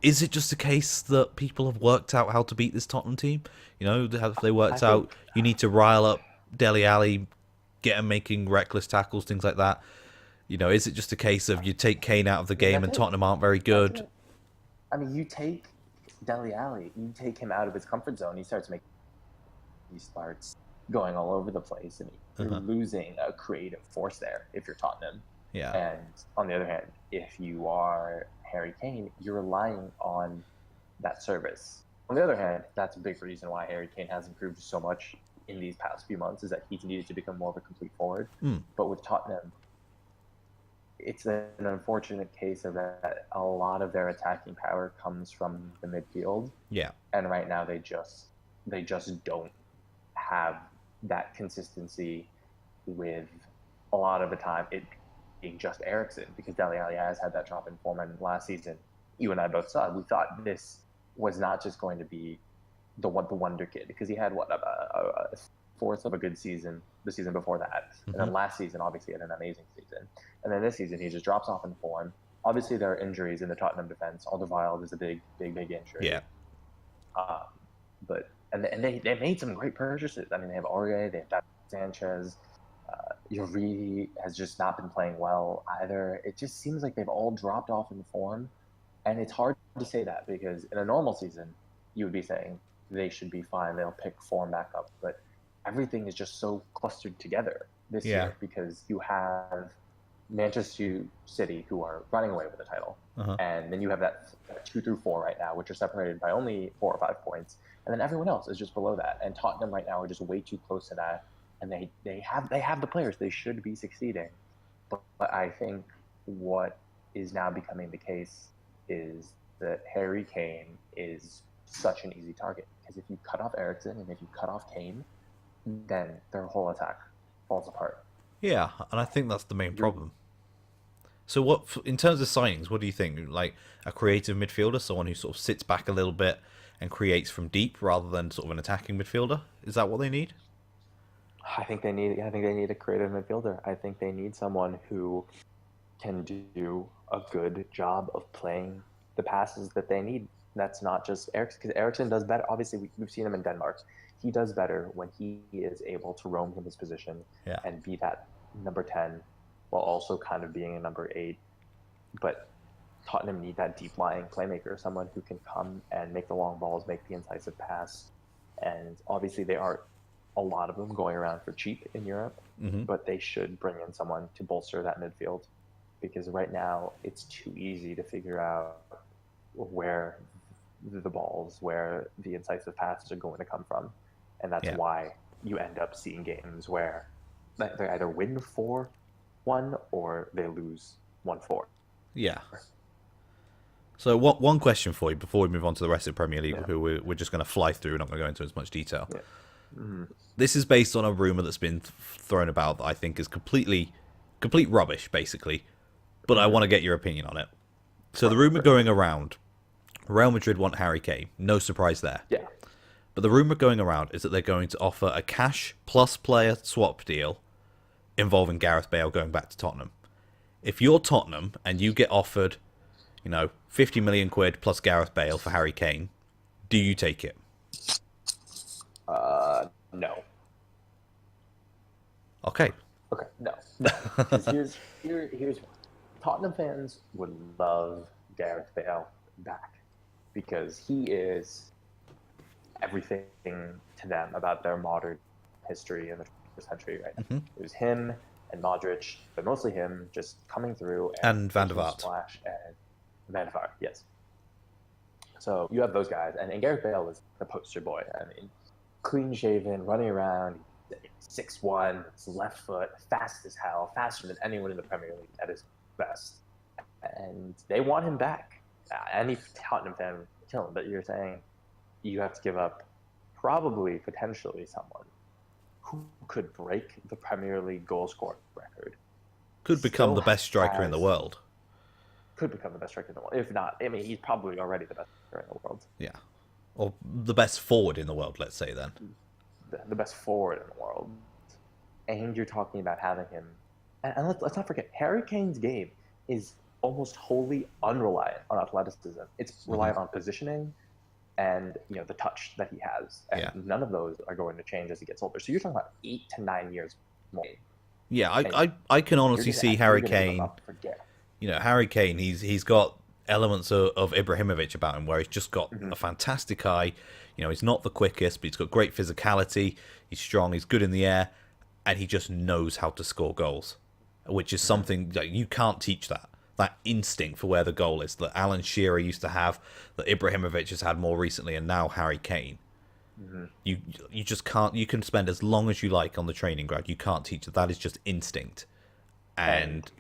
Is it just a case that people have worked out how to beat this Tottenham team? Have they worked out you need to rile up Dele Alli, get him making reckless tackles, things like that? Is it just a case of you take Kane out of the game and Tottenham aren't very good? I mean, you take Dele Alli, you take him out of his comfort zone, he starts going all over the place, and you're losing a creative force there if you're Tottenham. Yeah. And on the other hand, if you are Harry Kane, you're relying on that service. On the other hand, that's a big reason why Harry Kane has improved so much in these past few months, is that he's needed to become more of a complete forward. But with Tottenham, it's an unfortunate case of that a lot of their attacking power comes from the midfield. Yeah. And right now they just don't have that consistency, with a lot of the time it being just Eriksen, because Dele Alli has had that drop in form. And last season, you and I both saw it. We thought this was not just going to be the wonder kid, because he had a fourth of a good season the season before that, and then last season obviously had an amazing season, and then this season he just drops off in form. Obviously there are injuries in the Tottenham defense. Alderweireld is a big injury. Yeah. But they made some great purchases. I mean, they have Aurier, they have David Sanchez. Yuri has just not been playing well either. It just seems like they've all dropped off in form, and it's hard to say that, because in a normal season you would be saying they should be fine, they'll pick form back up, but everything is just so clustered together this year, because you have Manchester City, who are running away with the title, and then you have that 2 through 4 right now, which are separated by only 4 or 5 points, and then everyone else is just below that. And Tottenham right now are just way too close to that, and they have the players, they should be succeeding. But I think what is now becoming the case is that Harry Kane is such an easy target, because if you cut off Eriksen and if you cut off Kane, then their whole attack falls apart. Yeah, and I think that's the main problem. So what, in terms of signings, what do you think? Like a creative midfielder, someone who sort of sits back a little bit and creates from deep rather than sort of an attacking midfielder? Is that what they need? I think they need a creative midfielder. I think they need someone who can do a good job of playing the passes that they need. That's not just Eriksen, because Eriksen does better. Obviously, we've seen him in Denmark. He does better when he is able to roam from his position and be that number 10, while also kind of being a number 8. But Tottenham need that deep-lying playmaker, someone who can come and make the long balls, make the incisive pass. And obviously, there aren't a lot of them going around for cheap in Europe, but they should bring in someone to bolster that midfield, because right now it's too easy to figure out where the balls, where the incisive passes are going to come from. And that's why you end up seeing games where they either win 4-1 or they lose 1-4. Yeah. So one question for you before we move on to the rest of the Premier League, who we're just going to fly through. We're not going to go into as much detail. This is based on a rumour that's been thrown about that I think is complete rubbish, basically. But I want to get your opinion on it. So the rumour going around, Real Madrid want Harry Kane. No surprise there. Yeah. But the rumour going around is that they're going to offer a cash plus player swap deal involving Gareth Bale going back to Tottenham. If you're Tottenham and you get offered, 50 million quid plus Gareth Bale for Harry Kane, do you take it? No. Okay, no. Because here's Tottenham fans would love Gareth Bale back, because he is everything to them about their modern history in the 21st century, right? It was him and Modric, but mostly him, just coming through, and Van der Vaart. Splash and Van der Vaart, yes. So you have those guys, and Gareth Bale was the poster boy. I mean, clean-shaven, running around, 6'1", his left foot, fast as hell, faster than anyone in the Premier League at his best. And they want him back. Any Tottenham fan would kill him, but you're saying you have to give up potentially someone who could break the Premier League goal scoring record. Could become the best striker in the world. Could become the best striker in the world. If not, I mean, he's probably already the best striker in the world. Yeah. Or the best forward in the world, let's say then. The best forward in the world. And you're talking about having him. And let's not forget, Harry Kane's game is almost wholly unreliant on athleticism. It's reliant on positioning and the touch that he has. And none of those are going to change as he gets older. So you're talking about 8 to 9 years more. Yeah, I can honestly see Harry Kane. Harry Kane, he's got elements of Ibrahimovic about him, where he's just got Hmm. a fantastic eye. He's not the quickest, but he's got great physicality. He's strong. He's good in the air, and he just knows how to score goals, which is Hmm. something that you can't teach. That instinct for where the goal is that Alan Shearer used to have, that Ibrahimovic has had more recently, and now Harry Kane. Hmm. You just can't. You can spend as long as you like on the training ground. You can't teach it. That is just instinct. And And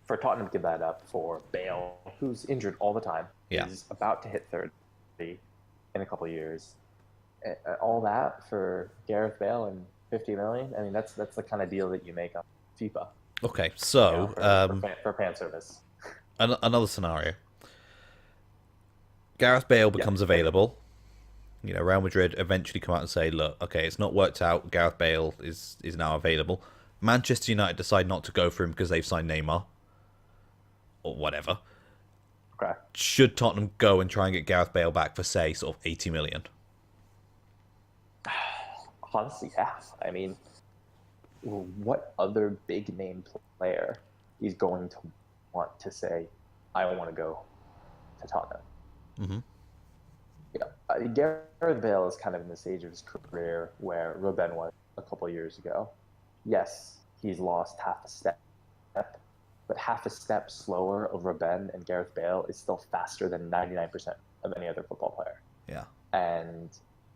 for Tottenham to give that up for Bale, who's injured all the time, yeah, is about to hit 30 in a couple of years. All that for Gareth Bale and 50 million. I mean, that's the kind of deal that you make on FIFA, okay. you know, So for fan service. another scenario: Gareth Bale Yeah. becomes available. Real Madrid eventually come out and say, "Look, okay, it's not worked out. Gareth Bale is now available." Manchester United decide not to go for him because they've signed Neymar or whatever. Okay. Should Tottenham go and try and get Gareth Bale back for, say, sort of 80 million? Honestly, yeah. I mean, what other big name player is going to want to say, I want to go to Tottenham? Mm-hmm. Yeah, Gareth Bale is kind of in the stage of his career where Robben was a couple of years ago. Yes, he's lost half a step, but half a step slower of Robben and Gareth Bale is still faster than 99% of any other football player. Yeah. And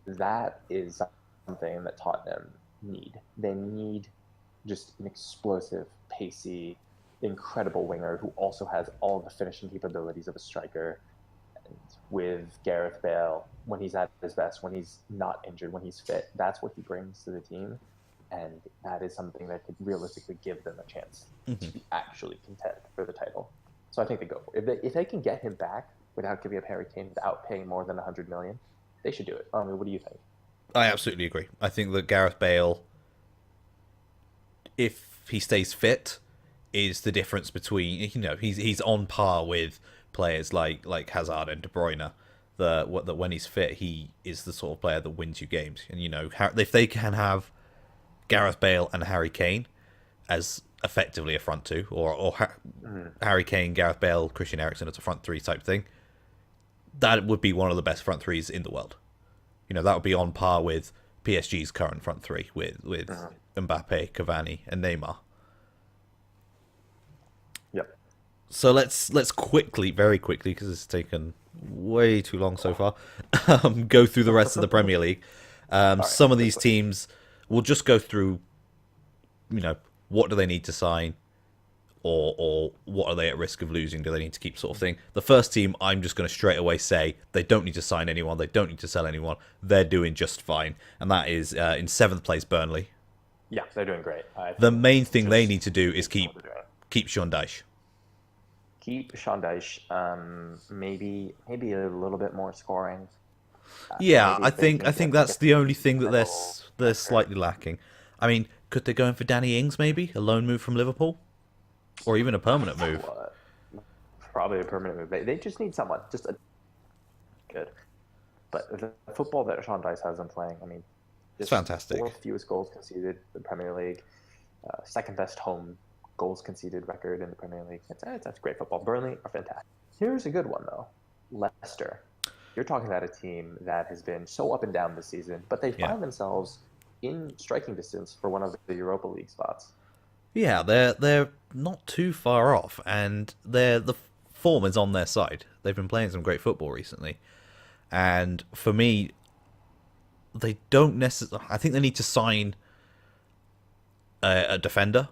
that is something that Tottenham need. They need just an explosive, pacey, incredible winger who also has all the finishing capabilities of a striker. And with Gareth Bale, when he's at his best, when he's not injured, when he's fit, that's what he brings to the team. And that is something that could realistically give them a chance Mm-hmm. to actually contend for the title. So I think they go for it. If they can get him back without giving up Harry Kane, without paying more than 100 million, they should do it. I mean, what do you think? I absolutely agree. I think that Gareth Bale, if he stays fit, is the difference between he's on par with players like Hazard and De Bruyne. That when he's fit, he is the sort of player that wins you games. And if they can have Gareth Bale and Harry Kane as effectively a front two, or Mm-hmm. Harry Kane, Gareth Bale, Christian Eriksen as a front three type thing, that would be one of the best front threes in the world. That would be on par with PSG's current front three with Mbappe, Cavani, and Neymar. Yep. So let's quickly, very quickly, because it's taken way too long so far, go through the rest of the Premier League. Right, Some of these teams, we'll just go through, what do they need to sign, or what are they at risk of losing? Do they need to keep, sort of thing? The first team, I'm just going to straight away say they don't need to sign anyone. They don't need to sell anyone. They're doing just fine. And that is in 7th place, Burnley. Yeah, they're doing great. The main thing they need to do is keep Sean Dyche. Keep Sean Dyche. Maybe a little bit more scoring. Yeah, Maybe I think that's the only thing that they're slightly lacking. I mean, could they go in for Danny Ings maybe? A loan move from Liverpool? Or even a permanent move? Probably a permanent move. They just need someone. Just a good. But the football that Sean Dyche has been playing, I mean, It's fantastic. 4th fewest goals conceded in the Premier League, 2nd best home goals conceded record in the Premier League. That's great football. Burnley are fantastic. Here's a good one though, Leicester. You're talking about a team that has been so up and down this season, but they find themselves in striking distance for one of the Europa League spots. Yeah, they're not too far off, and the form is on their side. They've been playing some great football recently, and for me, they don't necessarily. I think they need to sign a defender.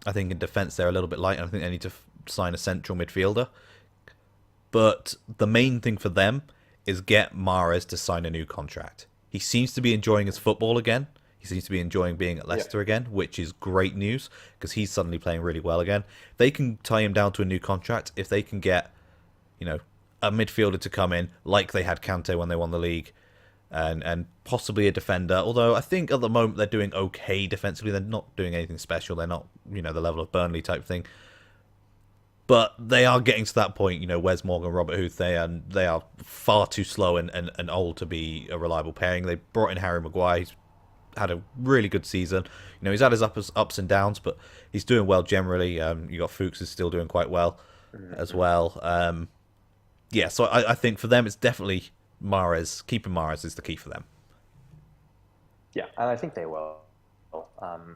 I think in defence they're a little bit light, and I think they need to sign a central midfielder. But the main thing for them is get Mahrez to sign a new contract. He seems to be enjoying his football again. He seems to be enjoying being at Leicester again, which is great news because he's suddenly playing really well again. If they can tie him down to a new contract, if they can get, a midfielder to come in like they had Kante when they won the league, and possibly a defender. Although I think at the moment they're doing okay defensively. They're not doing anything special. They're not, the level of Burnley type thing. But they are getting to that point, Wes Morgan, Robert Huth, they are far too slow and old to be a reliable pairing. They brought in Harry Maguire. He's had a really good season. He's had his ups and downs, but he's doing well generally. You got Fuchs is still doing quite well. as Mm-hmm. well. Yeah, so I think for them it's definitely Mahrez. Keeping Mahrez is the key for them. Yeah, and I think they will.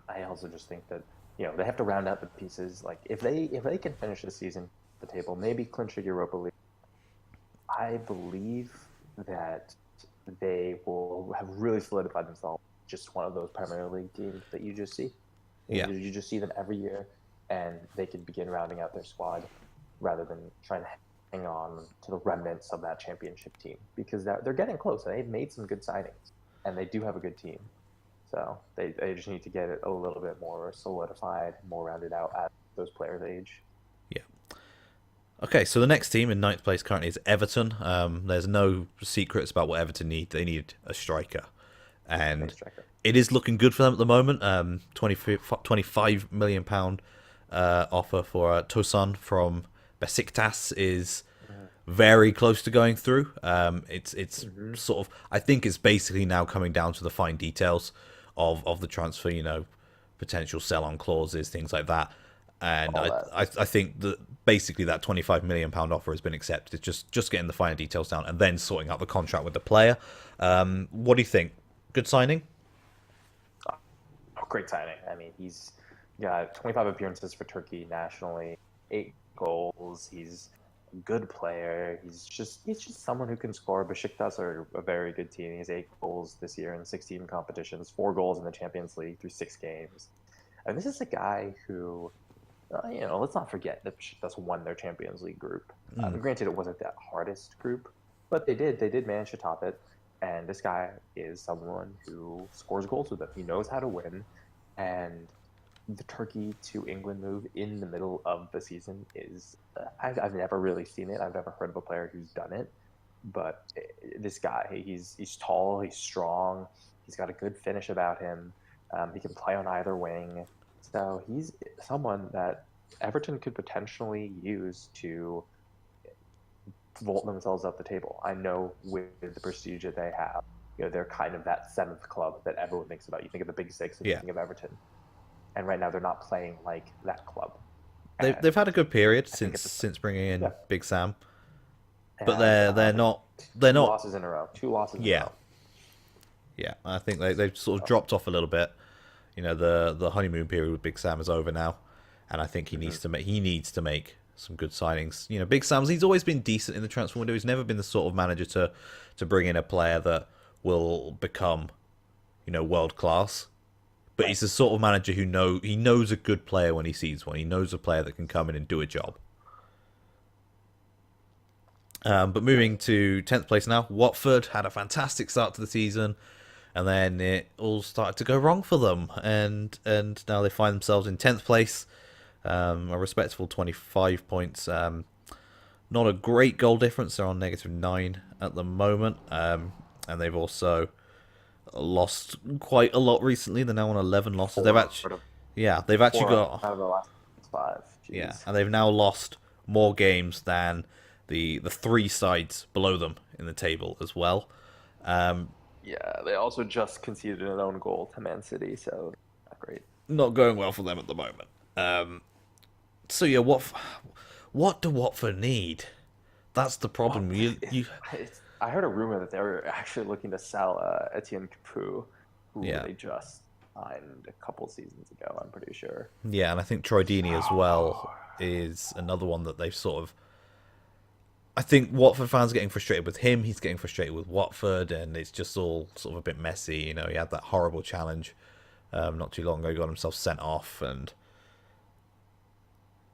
I also just think that they have to round out the pieces. Like if they can finish the season at the table, maybe clinch a Europa League. I believe that they will have really solidified themselves. Just one of those Premier League teams that you just see. Yeah, You just see them every year, and they can begin rounding out their squad rather than trying to hang on to the remnants of that championship team because they're getting close. They've made some good signings, and they do have a good team. So they just need to get it a little bit more solidified, more rounded out as those players age. yeah. Okay, so the next team in ninth place currently is Everton. There's no secrets about what Everton need. They need a striker, Nice and striker. it is looking good for them at the moment. 25 million pound offer for Tosun from Besiktas is very close to going through. It's Mm-hmm. sort of, I think it's basically now coming down to the fine details of the transfer. Potential sell on clauses, things like that. And All I, that. I, I think that basically that 25 million pound offer has been accepted. It's just getting the finer details down and then sorting out the contract with the player. What do you think? Good signing? Oh, great signing. I mean, he's got 25 appearances for Turkey nationally, 8 goals. He's a good player. He's just someone who can score. Besiktas are a very good team. He has 8 goals this year in 16 competitions, 4 goals in the Champions League through 6 games. And this is a guy who, let's not forget that Besiktas won their Champions League group. Granted, it wasn't that hardest group, but they did manage to top it. And this guy is someone who scores goals with them. He knows how to win, and the Turkey to England move in the middle of the season is I've never really seen it. I've never heard of a player who's done it, but this guy, he's tall, he's strong, he's got a good finish about him. He can play on either wing, so he's someone that Everton could potentially use to vault themselves up the table. I know with the prestige that they have, they're kind of that seventh club that everyone thinks about. You think of the Big Six and you Yeah. think of Everton, and right now they're not playing like that club. They've had a And good period I think since bringing yeah, in Big Sam, but and they're two not. losses in a row. Two losses in a Yeah, row. yeah. I think they've sort of So, dropped off a little bit. The honeymoon period with Big Sam is over now, and I think mm-hmm. he needs to make some good signings. Big Sam's he's always been decent in the transfer window. He's never been the sort of manager to bring in a player that will become world class. But Right. he's the sort of manager he knows a good player when he sees one. He knows a player that can come in and do a job. But Yeah. moving to 10th place now, Watford had a fantastic start to the season, and then it all started to go wrong for them, and now they find themselves in 10th place, a respectable 25 points. Not a great goal difference; they're on -9 at the moment, and they've also lost quite a lot recently. They're now on 11 losses. They've Four actually, out of yeah, they've actually four got out of the last five. yeah, Jeez. and they've now lost more games than the three sides below them in the table as well. Um, Yeah, they also just conceded an own goal to Man City, so not great. Not going well for them at the moment. So yeah, what do Watford need? That's the Well, problem. You I heard a rumor that they were actually looking to sell Etienne Capoue, who yeah, they just signed a couple seasons ago. I'm pretty sure. yeah, and I think Troy Deeney as well Oh, is another one that they've sort of. I think Watford fans are getting frustrated with him. He's getting frustrated with Watford, and it's just all sort of a bit messy. He had that horrible challenge not too long ago. He got himself sent off, and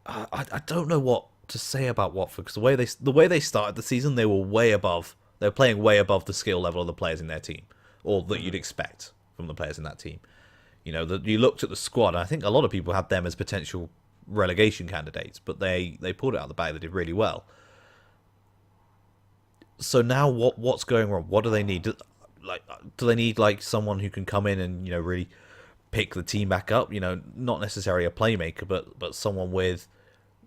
I don't know what to say about Watford because the way they started the season, they were way above. They were playing way above the skill level of the players in their team, or that you'd mhm. expect from the players in that team. You looked at the squad, and I think a lot of people had them as potential relegation candidates, but they pulled it out of the bag. They did really well. So now what's going wrong? What do they need? Do they need like someone who can come in and really pick the team back up? Not necessarily a playmaker, but someone with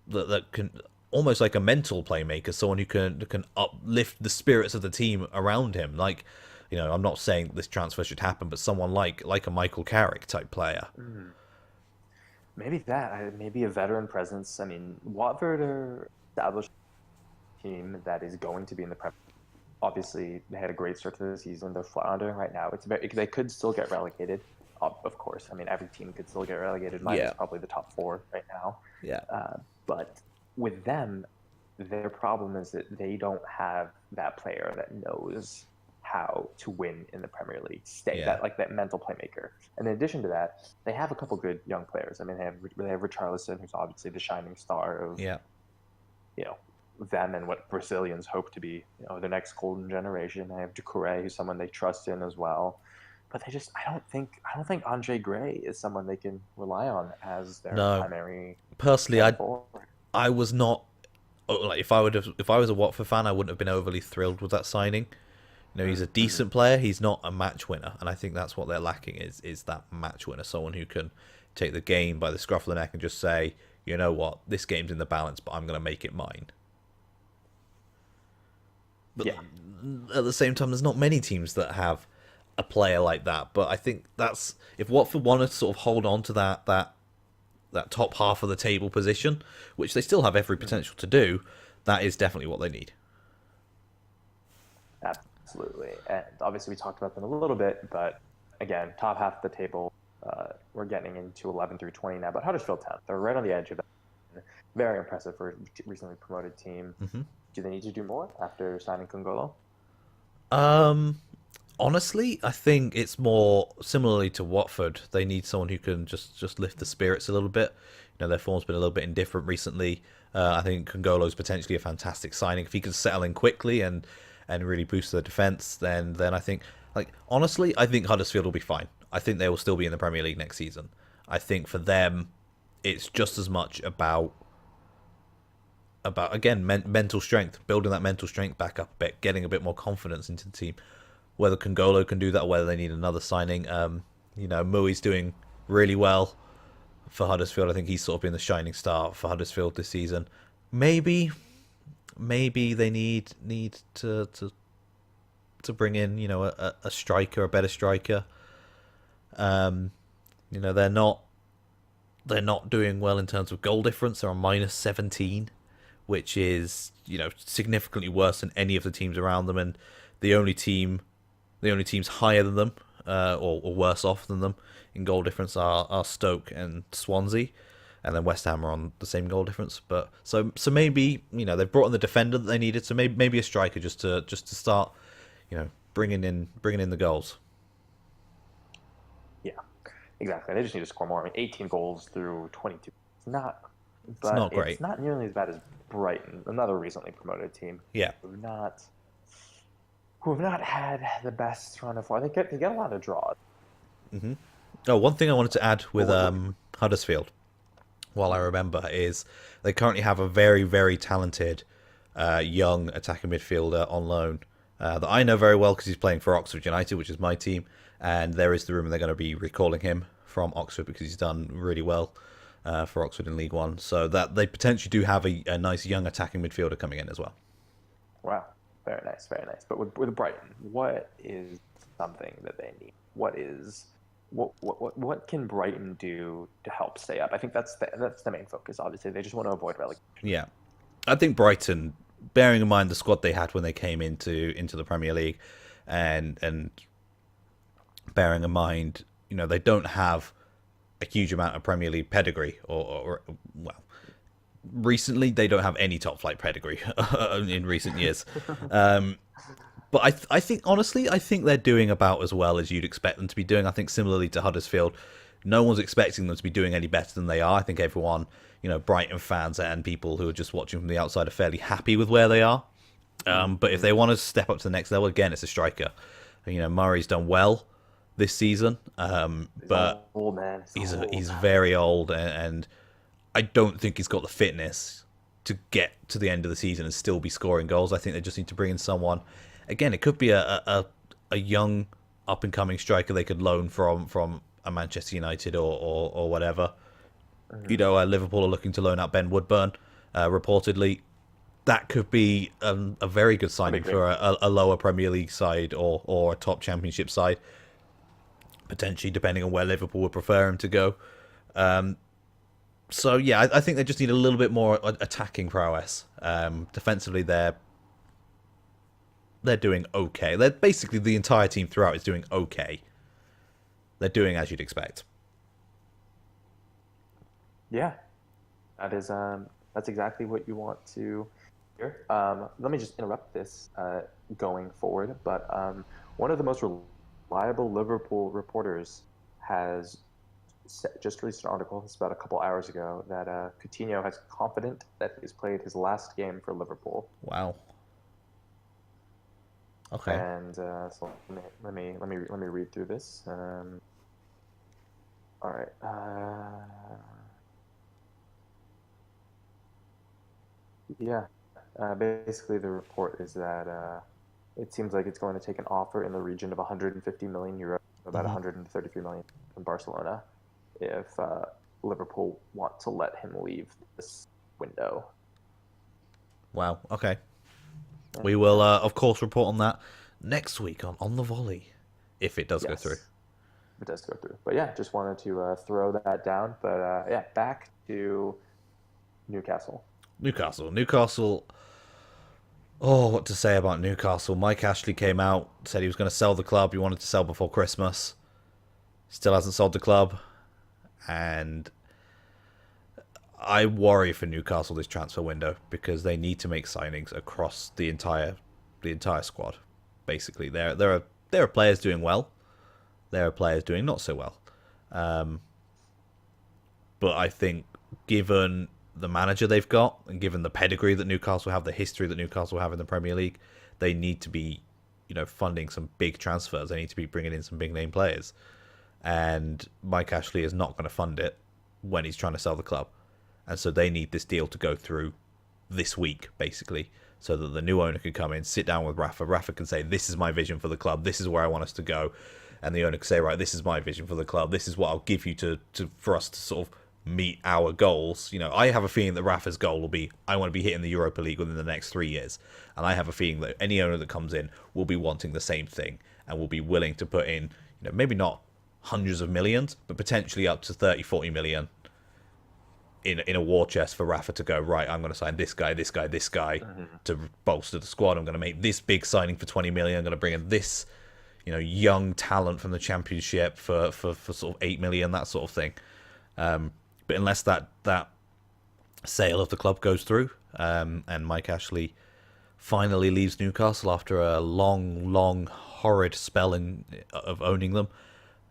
that can almost like a mental playmaker, someone who can uplift the spirits of the team around him. Like, I'm not saying this transfer should happen, but someone like a Michael Carrick type player. Maybe that. Maybe a veteran presence. I mean, Watford are. established team that is going to be in the Premier. Obviously, they had a great start to the season. They're floundering right now. It's very they could still get relegated. Of course, I mean every team could still get relegated. Minus Yeah. probably the top four right now. Yeah. But with them, their problem is that they don't have that player that knows how to win in the Premier League. Yeah. That mental playmaker. And in addition to that, they have a couple good young players. I mean, they have Richarlison, who's obviously the shining star of Yeah. you know them and what Brazilians hope to be, the next golden generation. They have Doucouré, who's someone they trust in as well. But I don't think Andre Gray is someone they can rely on as their No. primary Personally, forward. I was not like if I was a Watford fan, I wouldn't have been overly thrilled with that signing. He's a decent player. He's not a match winner, and I think that's what they're lacking is that match winner, someone who can take the game by the scruff of the neck and just say, you know what, this game's in the balance, but I'm going to make it mine. But Yeah. at the same time, there's not many teams that have a player like that. But I think that's if Watford want to sort of hold on to that top half of the table position, which they still have every potential to do, that is definitely what they need. Absolutely. And obviously we talked about them a little bit, but again, top half of the table, we're getting into 11 through 20 now, but Huddersfield 10th. They're right on the edge of it. Very impressive for a recently promoted team. Mm-hmm. Do they need to do more after signing Kungolo? Honestly, I think it's more similarly to Watford. They need someone who can just lift the spirits a little bit. Their form's been a little bit indifferent recently. I think Kungolo's potentially a fantastic signing. If he can settle in quickly and really boost their defence, then I think, honestly, I think Huddersfield will be fine. I think they will still be in the Premier League next season. I think for them, it's just as much about again mental strength, building that mental strength back up a bit, getting a bit more confidence into the team. Whether Kungolo can do that or whether they need another signing. Mui's doing really well for Huddersfield. I think he's sort of been the shining star for Huddersfield this season. Maybe they need to bring in a striker, a better striker. They're not doing well in terms of goal difference. They're on -17, which is significantly worse than any of the teams around them, and the only teams higher than them or worse off than them in goal difference are Stoke and Swansea, and then West Ham are on the same goal difference. But so maybe they've brought in the defender that they needed, so maybe a striker just to start bringing in the goals. Yeah, exactly. They just need to score more. I mean, 18 goals through 22. It's not great. It's not nearly as bad as Brighton, another recently promoted team. Yeah, who have not had the best run of form. They get a lot of draws. Mm-hmm. Oh, one thing I wanted to add with Huddersfield, while I remember, is they currently have a very, very talented young attacking midfielder on loan that I know very well because he's playing for Oxford United, which is my team, and there is the rumour they're going to be recalling him from Oxford because he's done really well for Oxford in League One. So that they potentially do have a nice young attacking midfielder coming in as well. Wow. Very nice, very nice. But with Brighton, what is something that they need? What can Brighton do to help stay up? I think that's the main focus. Obviously, they just want to avoid relegation. Yeah, I think Brighton, bearing in mind the squad they had when they came into the Premier League, and bearing in mind they don't have a huge amount of Premier League pedigree, or recently they don't have any top flight pedigree in recent years. But I think honestly, I think they're doing about as well as you'd expect them to be doing. I think similarly to Huddersfield, no one's expecting them to be doing any better than they are. I think everyone, Brighton fans and people who are just watching from the outside are fairly happy with where they are. But if they want to step up to the next level, again, it's a striker. Murray's done well this season, but old, man. He's very old, and I don't think he's got the fitness to get to the end of the season and still be scoring goals. I think they just need to bring in someone. Again, it could be a young up and coming striker they could loan from a Manchester United or whatever. Liverpool are looking to loan out Ben Woodburn, reportedly. That could be a very good signing for a lower Premier League side or a top Championship side, potentially, depending on where Liverpool would prefer him to go. So yeah, I think they just need a little bit more attacking prowess. Defensively, they're doing okay. They're basically the entire team throughout is doing okay. They're doing as you'd expect. Yeah, that is that's exactly what you want to hear. Let me just interrupt this going forward, but one of the most reliable Liverpool reporters has just released an article. It's about a couple hours ago that Coutinho has confident that he's played his last game for Liverpool. Wow. Okay. And so let me read through this. All right. Yeah. Basically, the report is that it seems like it's going to take an offer in the region of 150 million euros, about 133 million from Barcelona, if Liverpool want to let him leave this window. Wow. Okay. We will, of course, report on that next week on the volley, if it does go through. It does go through. But yeah, just wanted to throw that down. But yeah, back to Newcastle. Newcastle. Oh, what to say about Newcastle? Mike Ashley came out, said he was going to sell the club. He wanted to sell before Christmas. Still hasn't sold the club. And I worry for Newcastle this transfer window because they need to make signings across the entire squad. Basically, there are players doing well. There are players doing not so well. But I think given the manager they've got and given the pedigree that Newcastle have, the history that Newcastle have in the Premier League, they need to be, funding some big transfers. They need to be bringing in some big name players. And Mike Ashley is not going to fund it when he's trying to sell the club. And so they need this deal to go through this week, basically, so that the new owner can come in, sit down with Rafa. Rafa can say, this is my vision for the club. This is where I want us to go. And the owner can say, right, this is my vision for the club. This is what I'll give you for us to sort of meet our goals. I have a feeling that Rafa's goal will be, I want to be hitting the Europa League within the next 3 years. And I have a feeling that any owner that comes in will be wanting the same thing and will be willing to put in, maybe not hundreds of millions, but potentially up to 30, 40 million in a war chest for Rafa to go, right, I'm going to sign this guy to bolster the squad. I'm going to make this big signing for 20 million. I'm going to bring in this, young talent from the Championship for sort of 8 million, that sort of thing. But unless that sale of the club goes through, and Mike Ashley finally leaves Newcastle after a long, horrid spell of owning them,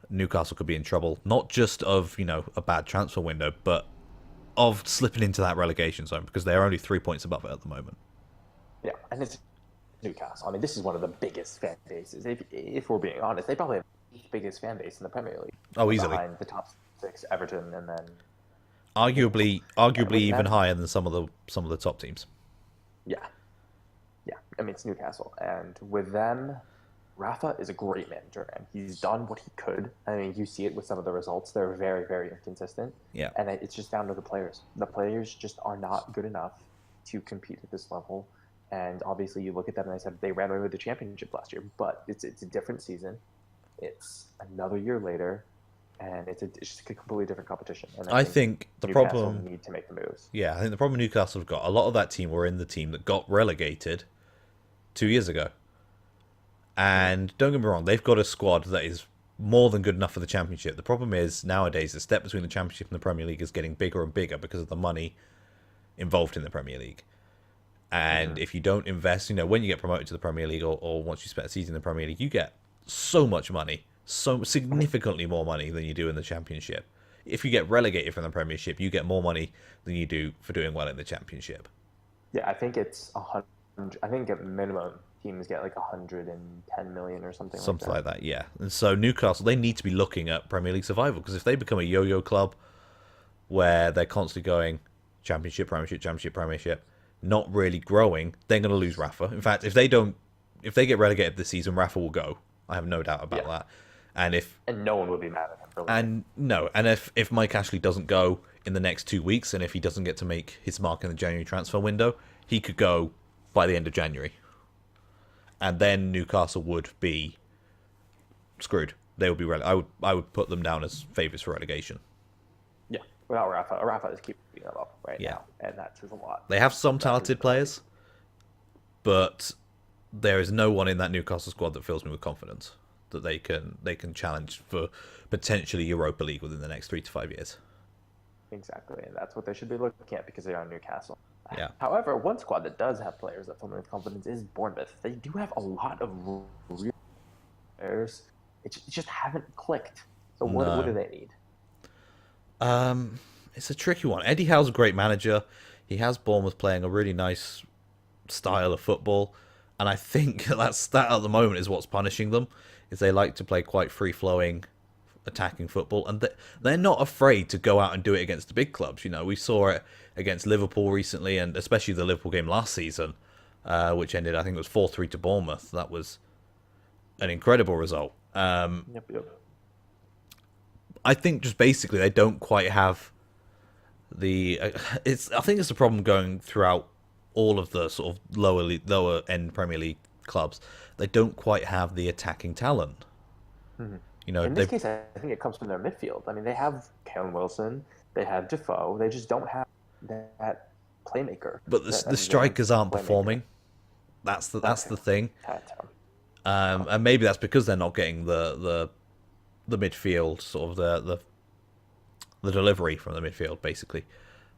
Newcastle could be in trouble. Not just of, a bad transfer window, but of slipping into that relegation zone because they're only 3 points above it at the moment. Yeah, and it's Newcastle. I mean, this is one of the biggest fan bases. If we're being honest, they probably have the biggest fan base in the Premier League. Oh, easily. Behind the top 6, Everton, and then arguably even higher than some of the top teams. Yeah. I mean, it's Newcastle, and with them, Rafa is a great manager, and he's done what he could. I mean, you see it with some of the results; they're very, very inconsistent. Yeah, and it's just down to the players. The players just are not good enough to compete at this level. And obviously, you look at them and I said they ran away with the championship last year, but it's a different season. It's another year later, and it's just a completely different competition. And I think the Newcastle problem need to make the moves. Yeah, I think the problem Newcastle have got, a lot of that team were in the team that got relegated 2 years ago. And don't get me wrong, they've got a squad that is more than good enough for the Championship. The problem is, nowadays, the step between the Championship and the Premier League is getting bigger and bigger because of the money involved in the Premier League. And if you don't invest, when you get promoted to the Premier League or once you spend a season in the Premier League, you get so much money, so significantly more money than you do in the Championship. If you get relegated from the Premiership, you get more money than you do for doing well in the Championship. Yeah, I think it's 100. I think at minimum teams get like 110 million or something. Something like that, yeah. And so Newcastle, they need to be looking at Premier League survival because if they become a yo-yo club where they're constantly going Championship, Premiership, not really growing, they're going to lose Rafa. In fact, if they get relegated this season, Rafa will go. I have no doubt about that. And no one will be mad at him for that. And if Mike Ashley doesn't go in the next 2 weeks, and if he doesn't get to make his mark in the January transfer window, he could go by the end of January. And then Newcastle would be screwed. They would be I would put them down as favourites for relegation. Yeah, without Rafa. Rafa is keeping them up right Yeah. now, and that says a lot. They have some That is talented players, but there is no one in that Newcastle squad that fills me with confidence that they can challenge for potentially Europa League within the next 3 to 5 years. Exactly, and that's what they should be looking at because they are Newcastle. Yeah. However, one squad that does have players that fill me with confidence is Bournemouth. They do have a lot of real players. It just haven't clicked. So what do they need? It's a tricky one. Eddie Howe's a great manager. He has Bournemouth playing a really nice style of football, and I think that at the moment is what's punishing them. Is they like to play quite free flowing, attacking football, and they're not afraid to go out and do it against the big clubs. You know, we saw it against Liverpool recently, and especially the Liverpool game last season, which ended, I think it was 4-3 to Bournemouth. That was an incredible result. Yep. I think just basically they don't quite have the. I think it's a problem going throughout all of the sort of lower end Premier League clubs. They don't quite have the attacking talent. Mm-hmm. You know, in this case, I think it comes from their midfield. I mean, they have Kalen Wilson, they have Defoe. They just don't have that playmaker. But the strikers aren't performing. That's the thing. And maybe that's because they're not getting the midfield, sort of the delivery from the midfield, basically.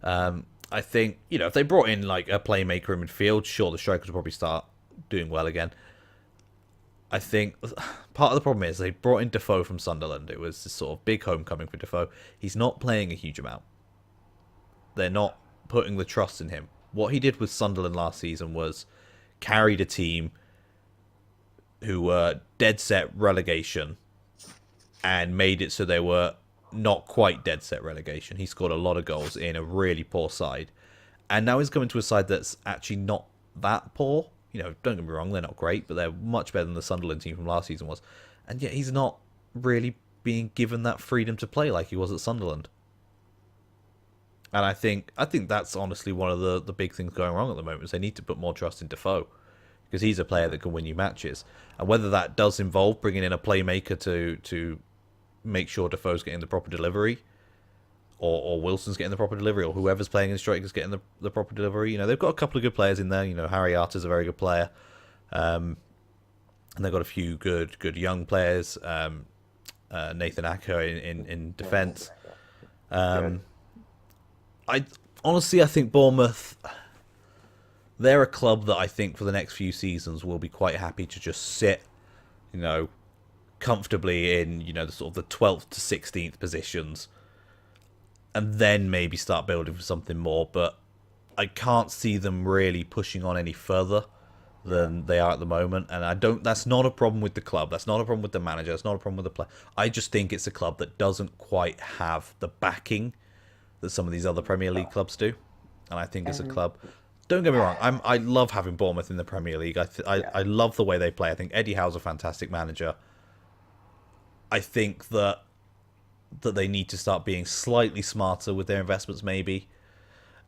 I think, you know, if they brought in like a playmaker in midfield, sure, the strikers would probably start doing well again. I think part of the problem is they brought in Defoe from Sunderland. It was this sort of big homecoming for Defoe. He's not playing a huge amount. They're not putting the trust in him. What he did with Sunderland last season was carried a team who were dead set relegation and made it so they were not quite dead set relegation. He scored a lot of goals in a really poor side. And now he's coming to a side that's actually not that poor. You know, don't get me wrong, they're not great, but they're much better than the Sunderland team from last season was. And yet he's not really being given that freedom to play like he was at Sunderland. And I think that's honestly one of the big things going wrong at the moment is they need to put more trust in Defoe. Because he's a player that can win you matches. And whether that does involve bringing in a playmaker to make sure Defoe's getting the proper delivery, or Wilson's getting the proper delivery, or whoever's playing in strikers getting the proper delivery. You know, they've got a couple of good players in there. You know, Harry Arter's a very good player. And they've got a few good young players. Nathan Acker in defence. I think Bournemouth, they're a club that I think for the next few seasons will be quite happy to just sit, you know, comfortably in, you know, the sort of the 12th to 16th positions, and then maybe start building for something more. But I can't see them really pushing on any further than they are at the moment. And I don't. That's not a problem with the club. That's not a problem with the manager. That's not a problem with the player. I just think it's a club that doesn't quite have the backing that some of these other Premier League clubs do. And I think as a club, don't get me wrong, I love having Bournemouth in the Premier League. I love the way they play. I think Eddie Howe's a fantastic manager. I think that they need to start being slightly smarter with their investments, maybe.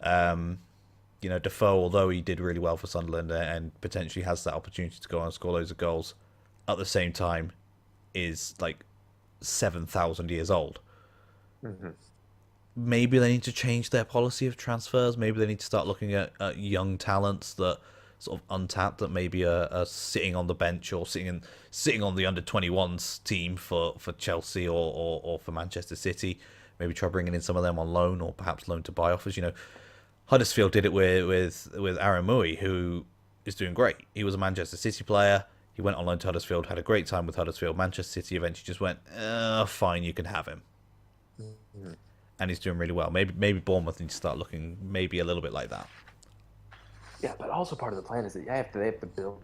You know, Defoe, although he did really well for Sunderland and potentially has that opportunity to go on and score loads of goals, at the same time is like 7,000 years old. Mm-hmm. Maybe they need to change their policy of transfers. Maybe they need to start looking at young talents that sort of untapped, that maybe are sitting on the bench or sitting on the under-21s team for Chelsea or for Manchester City. Maybe try bringing in some of them on loan or perhaps loan to buy offers. You know, Huddersfield did it with Aaron Mui, who is doing great. He was a Manchester City player. He went on loan to Huddersfield, had a great time with Huddersfield. Manchester City eventually just went, fine, you can have him. Mm-hmm. And he's doing really well. Maybe Bournemouth need to start looking maybe a little bit like that. Yeah, but also part of the plan is that they have to build.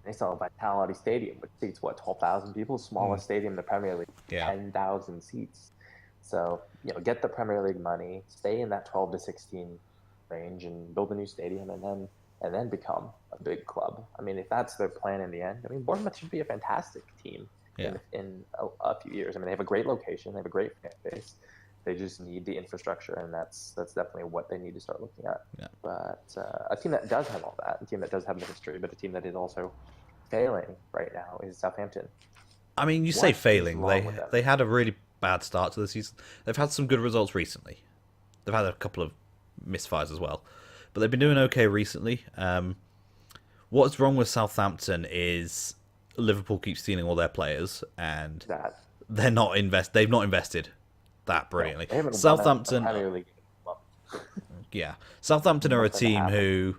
They sell a Vitality Stadium, which seats 12,000 people, smallest stadium in the Premier League, 10,000 seats. So get the Premier League money, stay in that 12 to 16 range, and build a new stadium, and then become a big club. I mean, if that's their plan in the end, I mean, Bournemouth should be a fantastic team in a few years. I mean, they have a great location, they have a great fan base. They just need the infrastructure, and that's definitely what they need to start looking at. Yeah. But a team that does have all that, a team that does have the history, but a team that is also failing right now is Southampton. I mean, you say failing. They had a really bad start to the season. They've had some good results recently. they've had a couple of misfires as well, but they've been doing okay recently. What's wrong with Southampton is Liverpool keeps stealing all their players, and That they're not They've not invested that brilliantly. they haven't won a Southampton, Premier League. yeah, Southampton are a Month and a team half. who.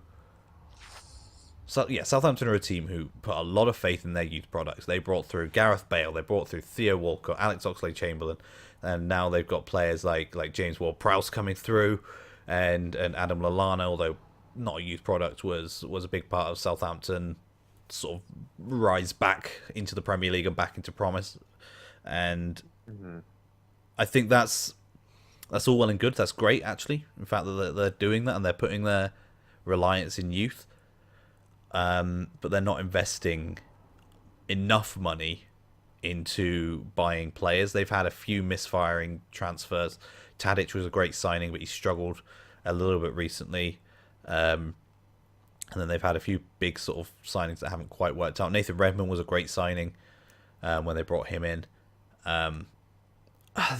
So yeah, Southampton are a team who put a lot of faith in their youth products. They brought through Gareth Bale, they brought through Theo Walcott, Alex Oxlade-Chamberlain, and now they've got players like James Ward-Prowse coming through, and Adam Lallana, although not a youth product, was a big part of Southampton sort of rise back into the Premier League and back into promise. And I think that's all well and good. That's great, actually. In fact, that they're doing that and they're putting their reliance in youth. But they're not investing enough money into buying players. They've had a few misfiring transfers. Tadic was a great signing, but he struggled a little bit recently. And then they've had a few big sort of signings that haven't quite worked out. Nathan Redmond was a great signing when they brought him in.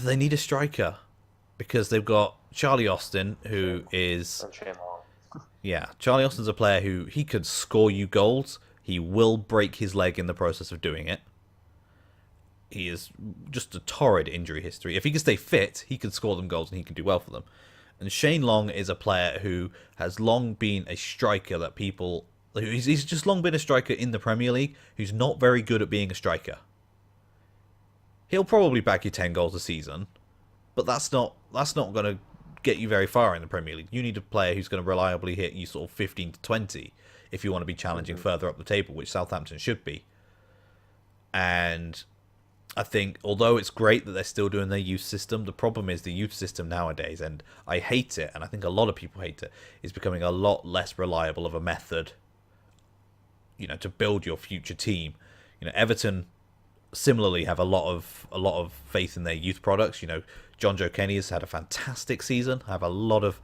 They need a striker because they've got Charlie Austin, who is... Yeah, Charlie Austin's a player who he could score you goals. He will break his leg in the process of doing it. He is just a torrid injury history. If he can stay fit, he can score them goals and he can do well for them. And Shane Long is a player who has long been a striker that people... He's just long been a striker in the Premier League who's not very good at being a striker. He'll probably back you 10 goals a season, but that's not going to get you very far in the Premier League. You need a player who's going to reliably hit you sort of 15 to 20 if you want to be challenging further up the table, which Southampton should be. And I think, although it's great that they're still doing their youth system, the problem is the youth system nowadays, and I hate it, and I think a lot of people hate it, is becoming a lot less reliable of a method, to build your future team. Everton similarly have a lot of faith in their youth products. John Joe Kenny has had a fantastic season. I have a lot of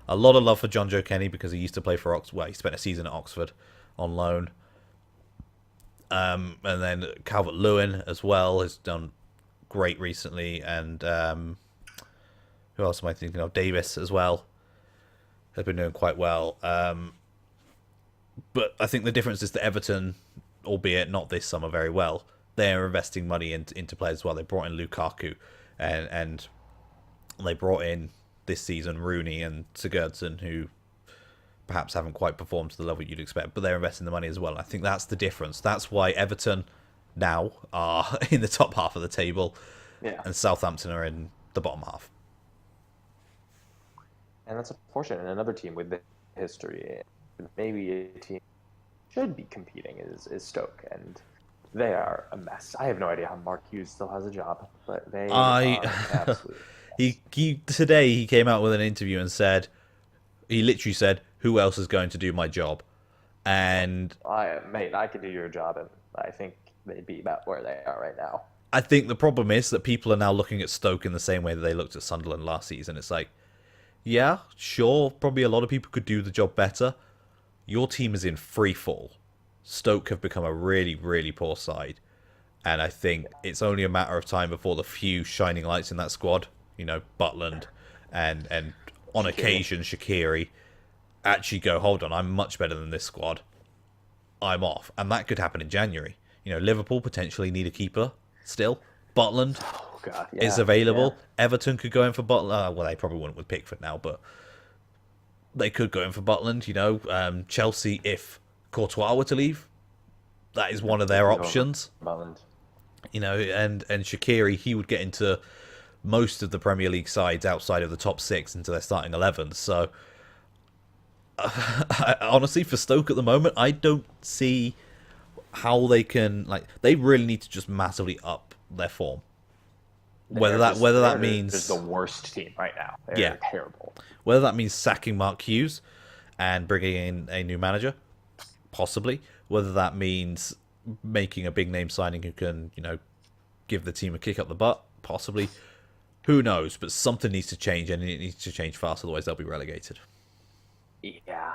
love for John Joe Kenny because he used to play for Oxford. Well, he spent a season at Oxford on loan. And then Calvert-Lewin as well has done great recently. And who else am I thinking of? Davis as well has been doing quite well. But I think the difference is that Everton, albeit not this summer very well, they're investing money into players as well. They brought in Lukaku and they brought in this season Rooney and Sigurdsson, who perhaps haven't quite performed to the level you'd expect, but they're investing the money as well. And I think that's the difference. That's why Everton now are in the top half of the table, and Southampton are in the bottom half. And that's unfortunate. And another team with the history, maybe a team should be competing, is Stoke, and they are a mess. I have no idea how Mark Hughes still has a job, but they are absolutely. Today he came out with an interview and he literally said, "Who else is going to do my job?" And I could do your job, and I think they'd be about where they are right now. I think the problem is that people are now looking at Stoke in the same way that they looked at Sunderland last season. It's like, yeah, sure, probably a lot of people could do the job better. Your team is in free fall. Stoke have become a really, really poor side. And I think it's only a matter of time before the few shining lights in that squad, Butland and on occasion Shaqiri, actually go, hold on, I'm much better than this squad. I'm off. And that could happen in January. Liverpool potentially need a keeper still. Butland is available. Yeah. Everton could go in for Butland. Well, they probably wouldn't with Pickford now, but they could go in for Butland. Chelsea, if Courtois were to leave, that is one of their options. Butland. And Shaqiri, he would get into most of the Premier League sides outside of the top 6 into their starting 11. So, honestly, for Stoke at the moment, I don't see how they can, they really need to just massively up their form. Whether that means just the worst team right now. They're terrible. Whether that means sacking Mark Hughes and bringing in a new manager, possibly. Whether that means making a big name signing who can, give the team a kick up the butt, possibly. Who knows? But something needs to change, and it needs to change fast, otherwise they'll be relegated. Yeah.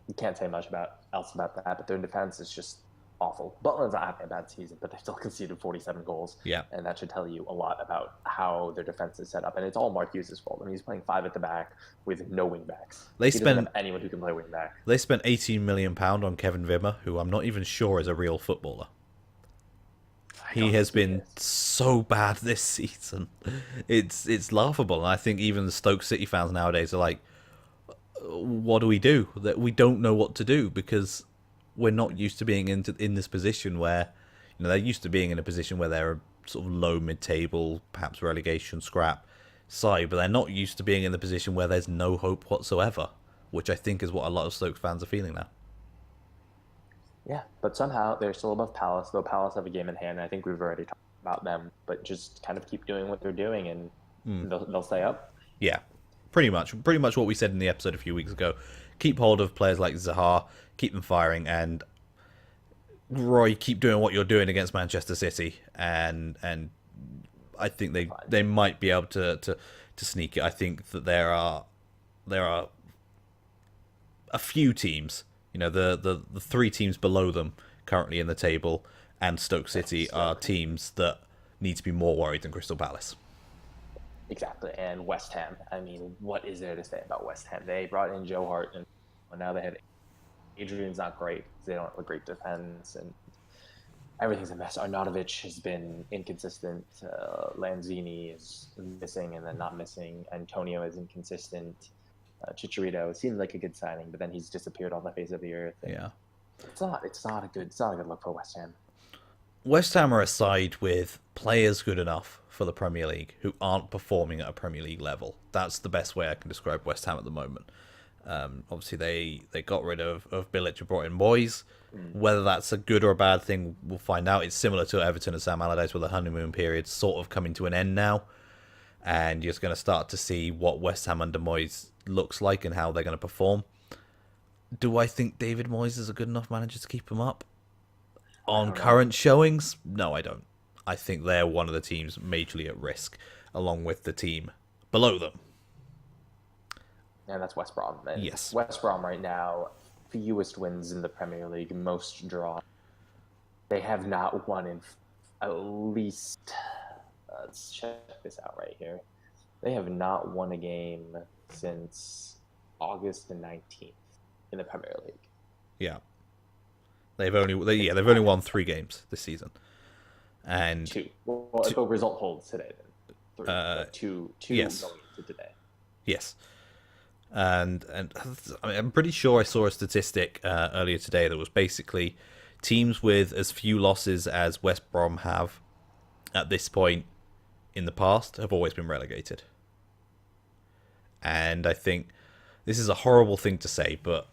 You can't say much else about that, but their defense is just awful. Butland's not having a bad season, but they still conceded 47 goals. Yeah. And that should tell you a lot about how their defense is set up. And it's all Mark Hughes' fault. I mean, he's playing 5 at the back with no wing backs. He doesn't have anyone who can play wing back. They spent £18 million on Kevin Wimmer, who I'm not even sure is a real footballer. He has been so bad this season. It's laughable. And I think even the Stoke City fans nowadays are like, what do? That we don't know what to do, because we're not used to being in this position where, they're used to being in a position where they're a sort of low mid-table, perhaps relegation scrap side, but they're not used to being in the position where there's no hope whatsoever, which I think is what a lot of Stoke fans are feeling now. Yeah, but somehow they're still above Palace, though Palace have a game in hand. I think we've already talked about them, but just kind of keep doing what they're doing, and they'll stay up. Yeah, pretty much what we said in the episode a few weeks ago. Keep hold of players like Zaha, keep them firing, and Roy, keep doing what you're doing against Manchester City, and I think they might be able to sneak it. I think that there are a few teams. The 3 teams below them currently in the table and Stoke City are teams that need to be more worried than Crystal Palace. Exactly. And West Ham. I mean, what is there to say about West Ham? They brought in Joe Hart, and now they have Adrian's not great. They don't have a great defense, and everything's a mess. Arnautovic has been inconsistent. Lanzini is missing and then not missing. Antonio is inconsistent. Chicharito seemed like a good signing, but then he's disappeared on the face of the earth. Yeah, it's not a good look for West Ham. West Ham are a side with players good enough for the Premier League who aren't performing at a Premier League level. That's the best way I can describe West Ham at the moment. Obviously, they got rid of Bilic and brought in Moyes. Whether that's a good or a bad thing, we'll find out. It's similar to Everton and Sam Allardyce, with the honeymoon period sort of coming to an end now. And you're just going to start to see what West Ham under Moyes looks like and how they're going to perform. Do I think David Moyes is a good enough manager to keep them up? On current showings, no, I don't. I think they're one of the teams majorly at risk, along with the team below them. And that's West Brom. And yes. West Brom right now, fewest wins in the Premier League, most draws. They have not won in at least... let's check this out right here. They have not won a game since August the 19th in the Premier League. Yeah. They've only won 3 games this season. And 2. Well, if a result holds today, then 3. Two yes. going into today. Yes. And I mean, I'm pretty sure I saw a statistic earlier today that was basically teams with as few losses as West Brom have at this point in the past have always been relegated. And I think this is a horrible thing to say, but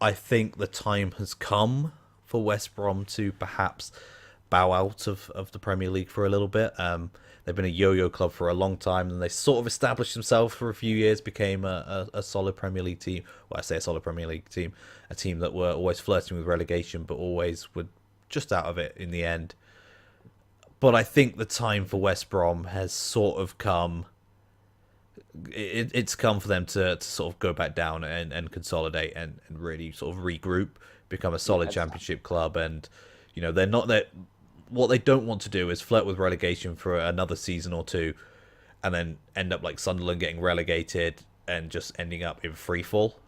I think the time has come for West Brom to perhaps bow out of the Premier League for a little bit. They've been a yo-yo club for a long time, and they sort of established themselves for a few years, became a solid Premier League team. Well, I say a solid Premier League team, a team that were always flirting with relegation, but always were just out of it in the end. But I think the time for West Brom has sort of come. It's come for them to sort of go back down and consolidate and really sort of regroup, become a solid championship club. And, they're not that. What they don't want to do is flirt with relegation for another season or two and then end up like Sunderland getting relegated and just ending up in free fall.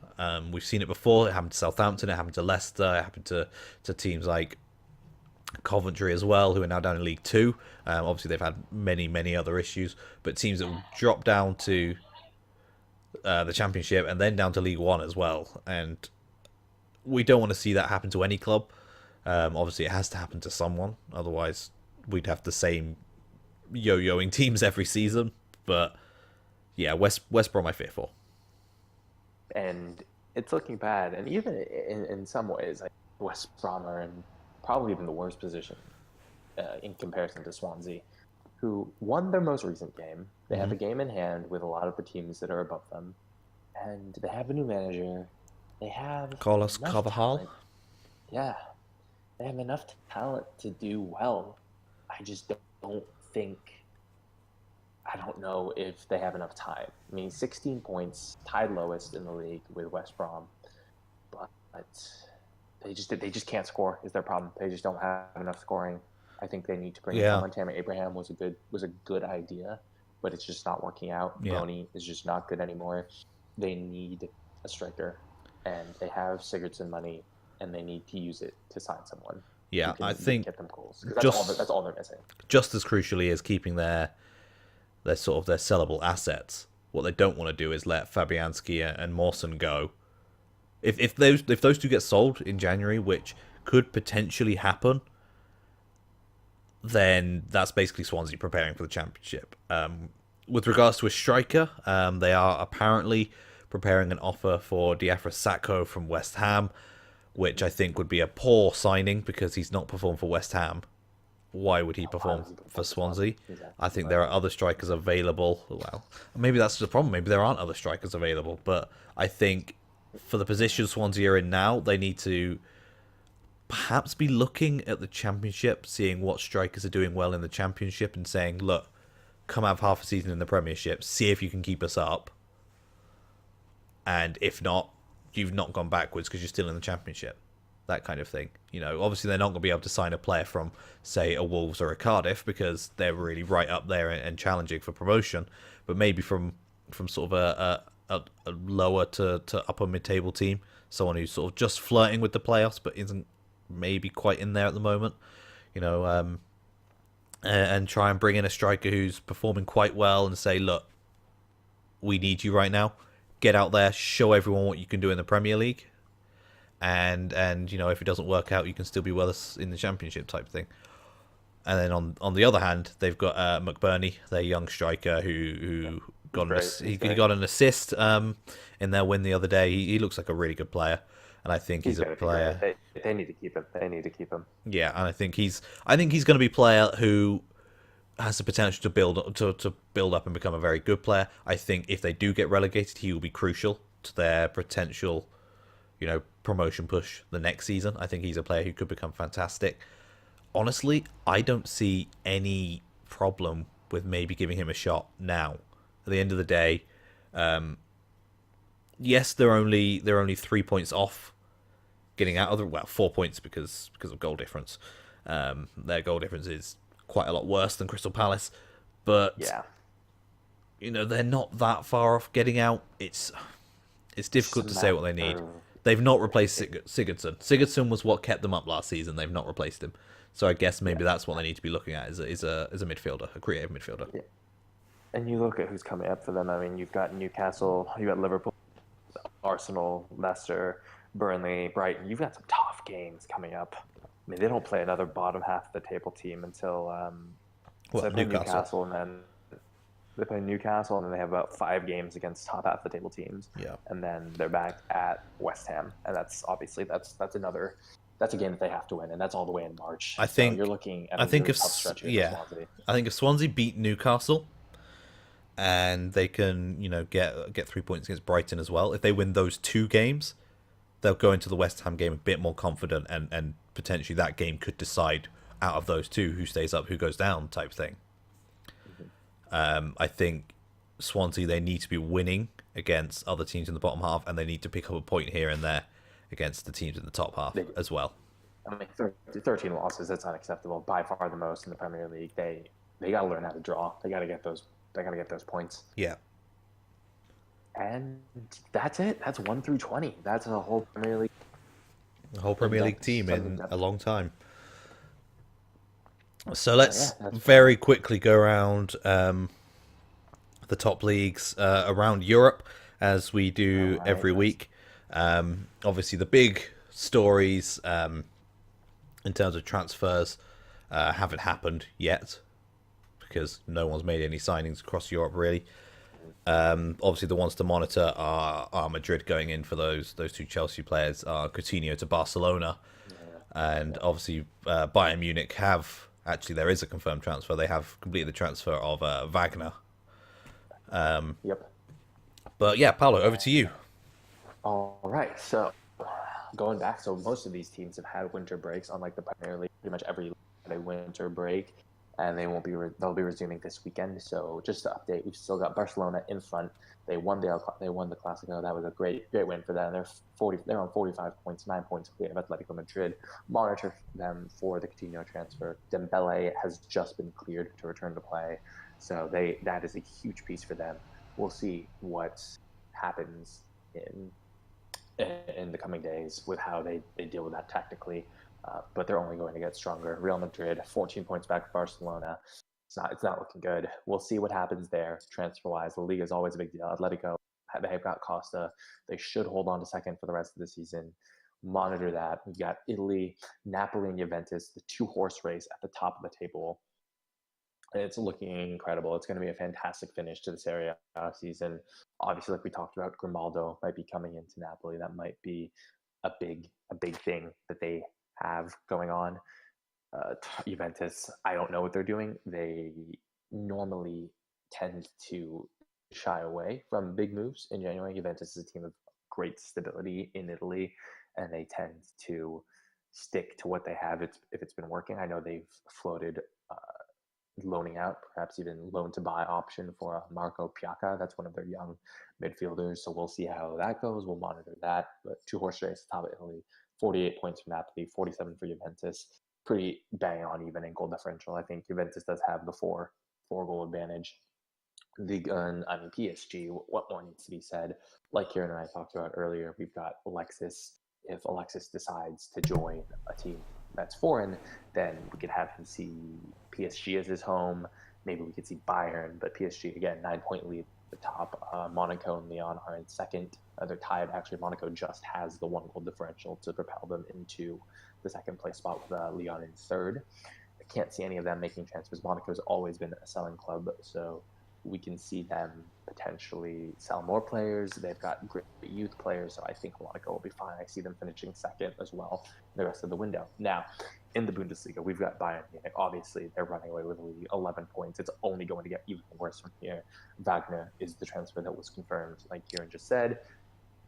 We've seen it before. It happened to Southampton. It happened to Leicester. It happened to teams like Coventry as well, who are now down in League 2. Obviously, they've had many other issues, but teams that will drop down to the Championship and then down to League 1 as well. And we don't want to see that happen to any club. Obviously, it has to happen to someone. Otherwise, we'd have the same yo-yoing teams every season. But yeah, West Brom I fear for. And it's looking bad. And even in some ways, West Brom are in probably even the worst position in comparison to Swansea, who won their most recent game. They have a game in hand with a lot of the teams that are above them. And they have a new manager. They have Carlos Carvajal. Yeah. They have enough talent to do well. I just don't know if they have enough time. I mean, 16 points, tied lowest in the league with West Brom. But they just can't score is their problem. They just don't have enough scoring. I think they need to bring in Yeah, someone. Tammy Abraham was a good idea, but it's just not working out. yeah, Boney is just not good anymore. They need a striker, and they have Sigurdsson money, and they need to use it to sign someone who yeah. I can think get them goals because that's just all they're missing. just as crucially as keeping their sort of their sellable assets. What they don't want to do is let Fabianski and Mawson go. If those two get sold in January, which could potentially happen, then that's basically Swansea preparing for the championship. With regards to a striker, they are apparently preparing an offer for Diafra Sakho from West Ham, which I think would be a poor signing because he's not performed for West Ham. Why would he perform for Swansea? I think there are other strikers available. Well, maybe that's the problem. Maybe there aren't other strikers available. But I think for the position Swansea are in now, they need to perhaps be looking at the Championship, seeing what strikers are doing well in the Championship, and saying, look, come have half a season in the Premiership, see if you can keep us up. And if not, you've not gone backwards because you're still in the Championship. That kind of thing. Obviously they're not going to be able to sign a player from, say, a Wolves or a Cardiff because they're really right up there and challenging for promotion. But maybe from sort of a lower to upper mid-table team, someone who's sort of just flirting with the playoffs but isn't maybe quite in there at the moment. And try and bring in a striker who's performing quite well and say, look, we need you right now. Get out there, show everyone what you can do in the Premier League. And if it doesn't work out, you can still be with us in the Championship type thing. And then on the other hand, they've got McBurney, their young striker who got he got an assist in their win the other day. He looks like a really good player, and I think he's a player. They need to keep him. They need to keep him. Yeah, and I think he's going to be a player who has the potential to build up and become a very good player. I think if they do get relegated, he will be crucial to their potential promotion push the next season. I think he's a player who could become fantastic. Honestly, I don't see any problem with maybe giving him a shot now. At the end of the day, yes, they're only 3 points off getting out of 4 points because of goal difference. Their goal difference is quite a lot worse than Crystal Palace, but yeah, they're not that far off getting out. It's difficult to say what they need. They've not replaced Sigurdsson. Sigurdsson was what kept them up last season. They've not replaced him. So I guess maybe that's what they need to be looking at is a midfielder, a creative midfielder. Yeah. And you look at who's coming up for them. I mean, you've got Newcastle, you've got Liverpool, Arsenal, Leicester, Burnley, Brighton. You've got some tough games coming up. I mean, they don't play another bottom half of the table team until Newcastle, and then they play Newcastle, and then they have about 5 games against top half of the table teams. Yeah. And then they're back at West Ham, and that's a game that they have to win, and that's all the way in March. I think you're looking at I think really tough stretch for Swansea. I think if Swansea beat Newcastle, and they can get 3 points against Brighton as well, if they win those 2 games, they'll go into the West Ham game a bit more confident, and potentially that game could decide out of those 2 who stays up, who goes down type thing. I think Swansea, they need to be winning against other teams in the bottom half, and they need to pick up a point here and there against the teams in the top half as well. I mean, 13 losses, that's unacceptable. By far the most in the Premier League. They got to learn how to draw. They got to get those points. Yeah. And that's it. That's 1 through 20. That's the whole Premier League. The whole Premier League team in a long time. So let's very quickly go around the top leagues around Europe, as we do every week. Obviously, the big stories in terms of transfers haven't happened yet because no one's made any signings across Europe, really. Obviously, the ones to monitor are Madrid going in for those 2 Chelsea players, Coutinho to Barcelona, and obviously Bayern Munich have... Actually, there is a confirmed transfer. They have completed the transfer of Wagner. Yep. But yeah, Paolo, over to you. All right. So going back, most of these teams have had winter breaks, unlike the Premier League. Pretty much every league had a winter break. and they'll be resuming this weekend. So just to update, we've still got Barcelona in front. They won the Clasico. That was a great win for them. They're on 45 points, 9 points clear of Atletico Madrid. Monitor them for the Coutinho transfer. Dembele has just been cleared to return to play, so that is a huge piece for them. We'll see what happens in the coming days with how they deal with that tactically. But they're only going to get stronger. Real Madrid, 14 points back of Barcelona. It's not looking good. We'll see what happens there transfer wise. The league is always a big deal. Atletico, they've got Costa. They should hold on to second for the rest of the season. Monitor that. We've got Italy, Napoli, and Juventus, the two-horse race at the top of the table. It's looking incredible. It's going to be a fantastic finish to the Serie A season. Obviously, like we talked about, Grimaldo might be coming into Napoli. That might be a big thing that they have going on. Juventus, I don't know what they're doing. They normally tend to shy away from big moves in January. Juventus is a team of great stability in Italy, and they tend to stick to what they have if it's been working. I know they've floated loaning out, perhaps even loan to buy option for Marco Piacca. That's one of their young midfielders. So we'll see how that goes. We'll monitor that. But two-horse race, top of Italy, 48 points for Napoli, 47 for Juventus. Pretty bang on even in goal differential. I think Juventus does have the four goal advantage. PSG, what more needs to be said? Like Kieran and I talked about earlier, we've got Alexis. If Alexis decides to join a team that's foreign, then we could have him see PSG as his home. Maybe we could see Bayern, but PSG, again, 9-point lead at the top. Monaco and Lyon are in second. They're tied. Actually, Monaco just has the one goal differential to propel them into the second place spot with Lyon in third. I can't see any of them making transfers. Monaco's always been a selling club, so we can see them potentially sell more players. They've got great youth players, so I think Monaco will be fine. I see them finishing second as well the rest of the window. Now, in the Bundesliga, we've got Bayern Munich. Obviously, they're running away with 11 points. It's only going to get even worse from here. Wagner is the transfer that was confirmed, like Kieran just said.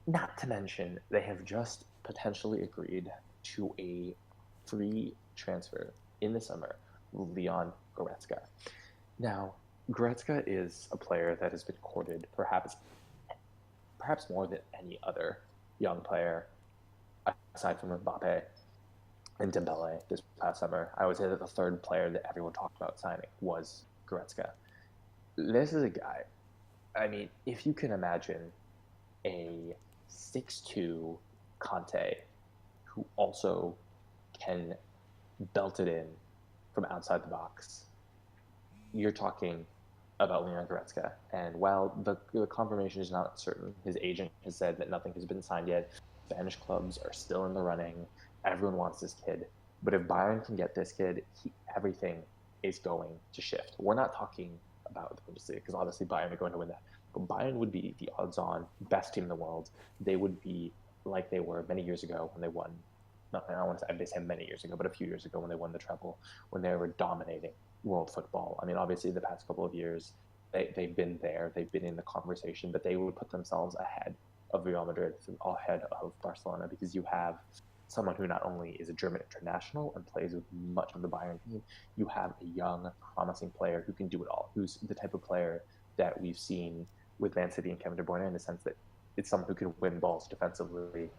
Not to mention, they have just potentially agreed to a free transfer in the summer, Leon Goretzka. Now, Goretzka is a player that has been courted perhaps more than any other young player aside from Mbappe and Dembele this past summer. I would say that the third player that everyone talked about signing was Goretzka. This is a guy, I mean, if you can imagine a 6'2" Conte who also can belt it in from outside the box, you're talking about Leon Goretzka. And while the confirmation is not certain, his agent has said that nothing has been signed yet. Spanish clubs are still in the running. Everyone wants this kid. But if Bayern can get this kid, everything is going to shift. We're not talking about the Bundesliga, because obviously Bayern are going to win that. But Bayern would be the odds-on best team in the world. They would be like they were many years ago when they won. I don't want to say many years ago, but a few years ago when they won the treble, when they were dominating world football. I mean, obviously the past couple of years, they've been there. They've been in the conversation, but they would put themselves ahead of Real Madrid, ahead of Barcelona, because you have someone who not only is a German international and plays with much of the Bayern team, you have a young, promising player who can do it all, who's the type of player that we've seen with Man City and Kevin De Bruyne, in the sense that it's someone who can win balls defensively,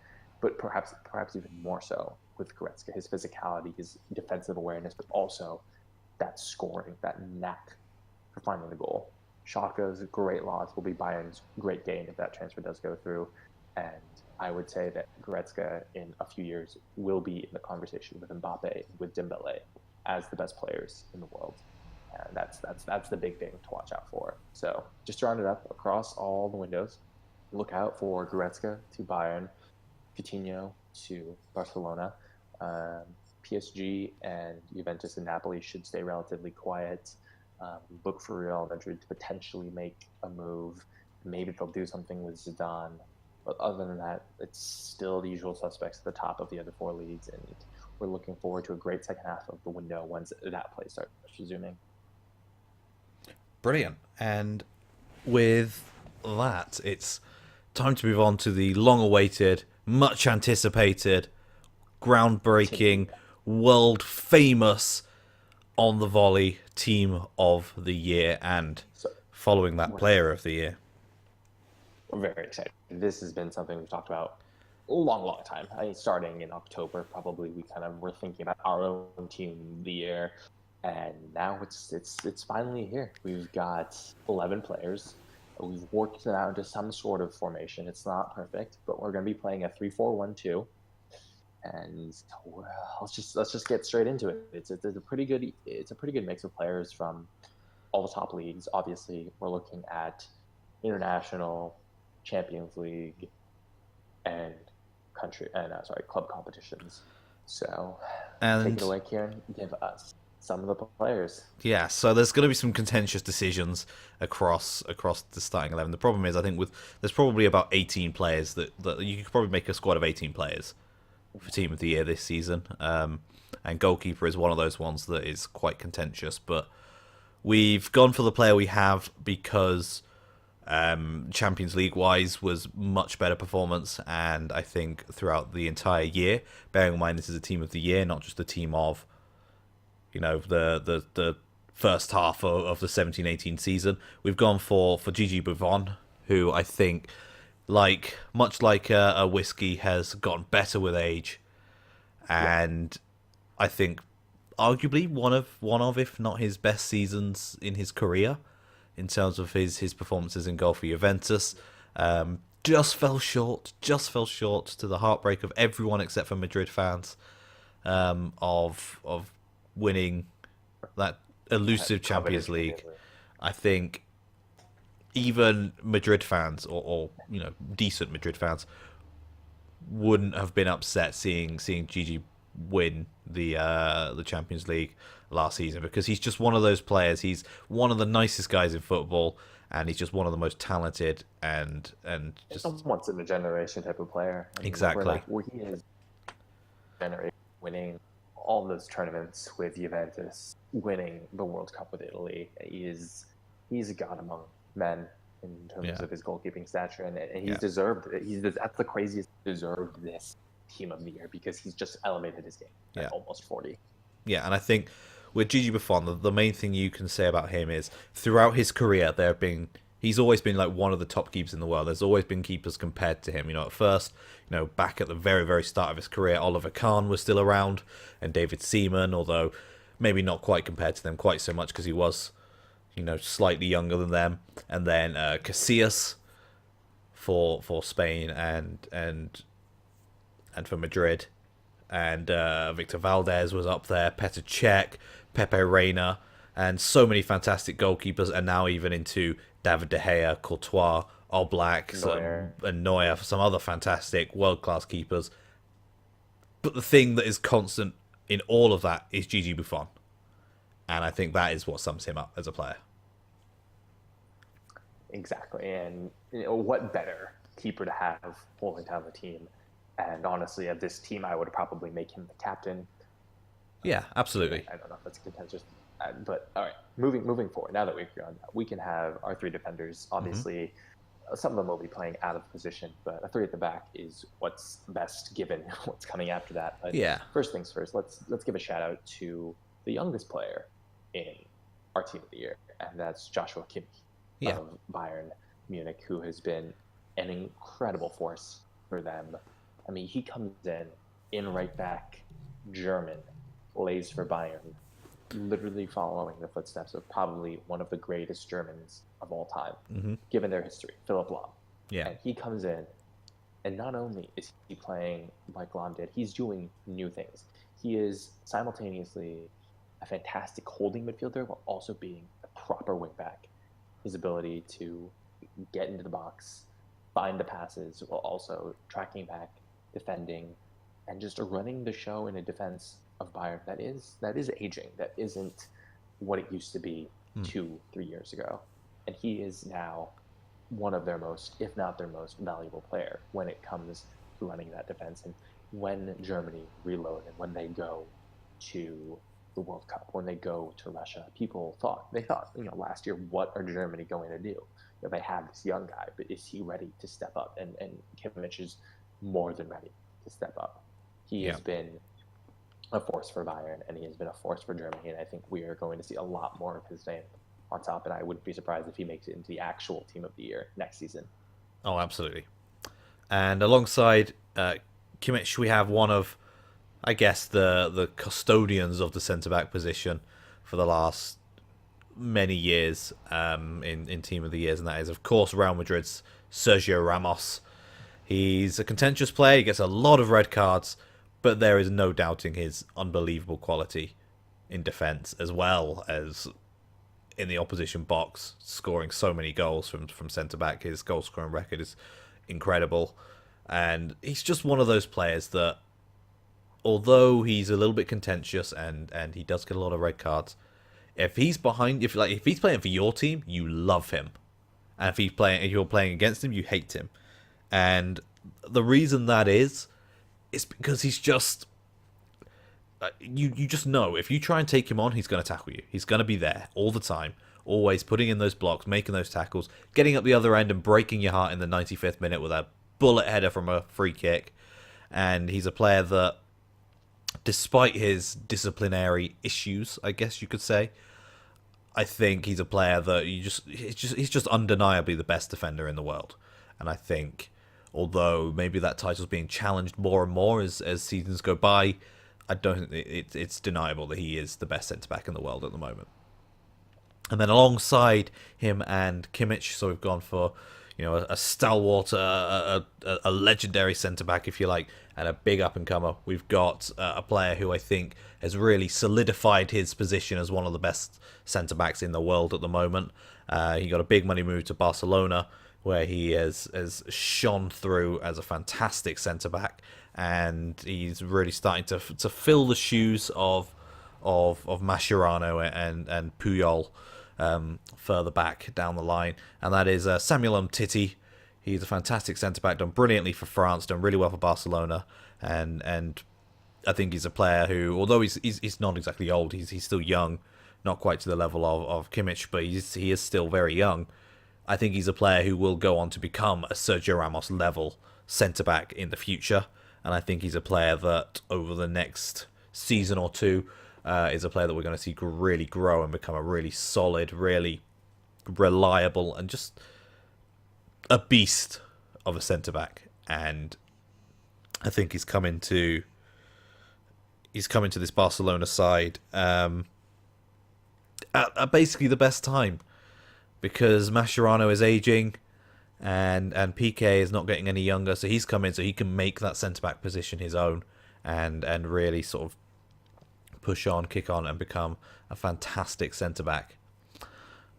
but perhaps even more so with Goretzka, his physicality, his defensive awareness, but also that scoring, that knack for finding the goal. Schalke's great loss will be Bayern's great gain if that transfer does go through. And I would say that Goretzka in a few years will be in the conversation with Mbappe, with Dembele, as the best players in the world. And that's the big thing to watch out for. So just to round it up across all the windows, look out for Goretzka to Bayern, Coutinho to Barcelona. PSG and Juventus and Napoli should stay relatively quiet. Look for Real Madrid to potentially make a move. Maybe they'll do something with Zidane. But other than that, it's still the usual suspects at the top of the other four leagues, and we're looking forward to a great second half of the window once that play starts resuming. Brilliant. And with that, it's time to move on to the long-awaited, much-anticipated, groundbreaking, world-famous on the Volley Team of the Year and So following that we're, Player of the Year. we're very excited. This has been something we've talked about a long, long time. I mean, starting in October, probably we kind of were thinking about our own team of the year, and now it's finally here. We've got 11 players. We've worked it out into some sort of formation. It's not perfect, but we're going to be playing a 3-4-1-2. And let's just get straight into it. It's a pretty good mix of players from all the top leagues. Obviously, we're looking at international, Champions League, and club competitions. So, take it And away, Kieran. Give us some of the players. yeah, so there's going to be some contentious decisions across the starting 11. The problem is, I think there's probably about 18 players that you could probably make a squad of 18 players for Team of the Year this season. And goalkeeper is one of those ones that is quite contentious. But we've gone for the player we have because Champions League wise was much better performance, and I think throughout the entire year, bearing in mind this is a Team of the Year, not just a team of the first half of the 17-18 season, we've gone for Gigi Buffon, who I think, much like a whiskey, has gotten better with age, and I think arguably one of if not his best seasons in his career in terms of his performances in goal for Juventus. Just fell short to the heartbreak of everyone except for Madrid fans, of winning that elusive Champions League. I think even Madrid fans, or decent Madrid fans, wouldn't have been upset seeing Gigi win the Champions League last season, because he's just one of those players. He's one of the nicest guys in football, and he's just one of the most talented and just a once in a generation type of player. I mean, exactly. he is generation winning all those tournaments with Juventus, winning the World Cup with Italy. He's a god among men in terms of his goalkeeping stature, and he's deserved it. That's the craziest. Deserved this Team of the Year because he's just elevated his game at almost 40. Yeah, and I think with Gigi Buffon, the main thing you can say about him is throughout his career, he's always been like one of the top keepers in the world. There's always been keepers compared to him. At first, back at the very, very start of his career, Oliver Kahn was still around, and David Seaman, although maybe not quite compared to them quite so much because he was, slightly younger than them. And then Casillas for Spain and for Madrid. And Victor Valdez was up there, Petr Cech, Pepe Reina, and so many fantastic goalkeepers, and now even into David De Gea, Courtois, Oblak, and Neuer, for some other fantastic world-class keepers. But the thing that is constant in all of that is Gigi Buffon. And I think that is what sums him up as a player. Exactly, and what better keeper to have holding down the team? And honestly, of this team, I would probably make him the captain. Yeah, absolutely. I don't know if that's contentious, but all right. Moving forward, now that we've gone, we can have our three defenders. Obviously, some of them will be playing out of position, but a three at the back is what's best given what's coming after that. But first things first, let's give a shout out to the youngest player in our Team of the Year, and that's Joshua Kimmich of Bayern Munich, who has been an incredible force for them. I mean, he comes in right back, German, plays for Bayern, literally following the footsteps of probably one of the greatest Germans of all time, given their history, Philipp Lahm. Yeah. And he comes in, and not only is he playing like Lahm did, he's doing new things. He is simultaneously a fantastic holding midfielder while also being a proper wing back. His ability to get into the box, find the passes, while also tracking back, defending, and just running the show in a defense of Bayern that is aging. That isn't what it used to be 2-3 years ago. And he is now one of their most, if not their most valuable player when it comes to running that defense. And when Germany reload and when they go to the World Cup, when they go to Russia, people thought, last year, what are Germany going to do? They have this young guy, but is he ready to step up? And Kimmich is more than ready to step up. He has been a force for Bayern, and he has been a force for Germany. And I think we are going to see a lot more of his name on top. And I wouldn't be surprised if he makes it into the actual team of the year next season. Oh, absolutely. And alongside Kimmich, we have one of, I guess, the custodians of the centre back position for the last many years in Team of the Years, and that is, of course, Real Madrid's Sergio Ramos. He's a contentious player. He gets a lot of red cards, but there is no doubting his unbelievable quality in defence as well as in the opposition box, scoring so many goals from centre back. His goal scoring record is incredible, and he's just one of those players that, although he's a little bit contentious and he does get a lot of red cards, if he's playing for your team, you love him, and if you're playing against him, you hate him. And the reason that is because he's just you just know if you try and take him on, he's going to tackle you. He's going to be there all the time, always putting in those blocks, making those tackles, getting up the other end and breaking your heart in the 95th minute with a bullet header from a free kick. And he's a player that, despite his disciplinary issues, I guess you could say, I think he's a player that he's just undeniably the best defender in the world. And I think, although maybe that title's being challenged more and more as seasons go by, I don't think it's deniable that he is the best centre-back in the world at the moment. And then alongside him and Kimmich, so we've gone for, a stalwart, a legendary centre-back, if you like, and a big up-and-comer. We've got a player who I think has really solidified his position as one of the best centre-backs in the world at the moment. He got a big money move to Barcelona, where he has shone through as a fantastic centre-back, and he's really starting to fill the shoes of Mascherano and Puyol further back down the line, and that is Samuel Umtiti. He's a fantastic centre-back, done brilliantly for France, done really well for Barcelona, and I think he's a player who, although he's not exactly old, he's still young, not quite to the level of Kimmich, but he is still very young. I think he's a player who will go on to become a Sergio Ramos level centre-back in the future, and I think he's a player that over the next season or two is a player that we're going to see really grow and become a really solid, really reliable, and just a beast of a centre-back. And I think he's come into this Barcelona side at basically the best time, because Mascherano is aging and Piqué is not getting any younger, so he's come in so he can make that centre-back position his own and really sort of push on, kick on, and become a fantastic centre-back.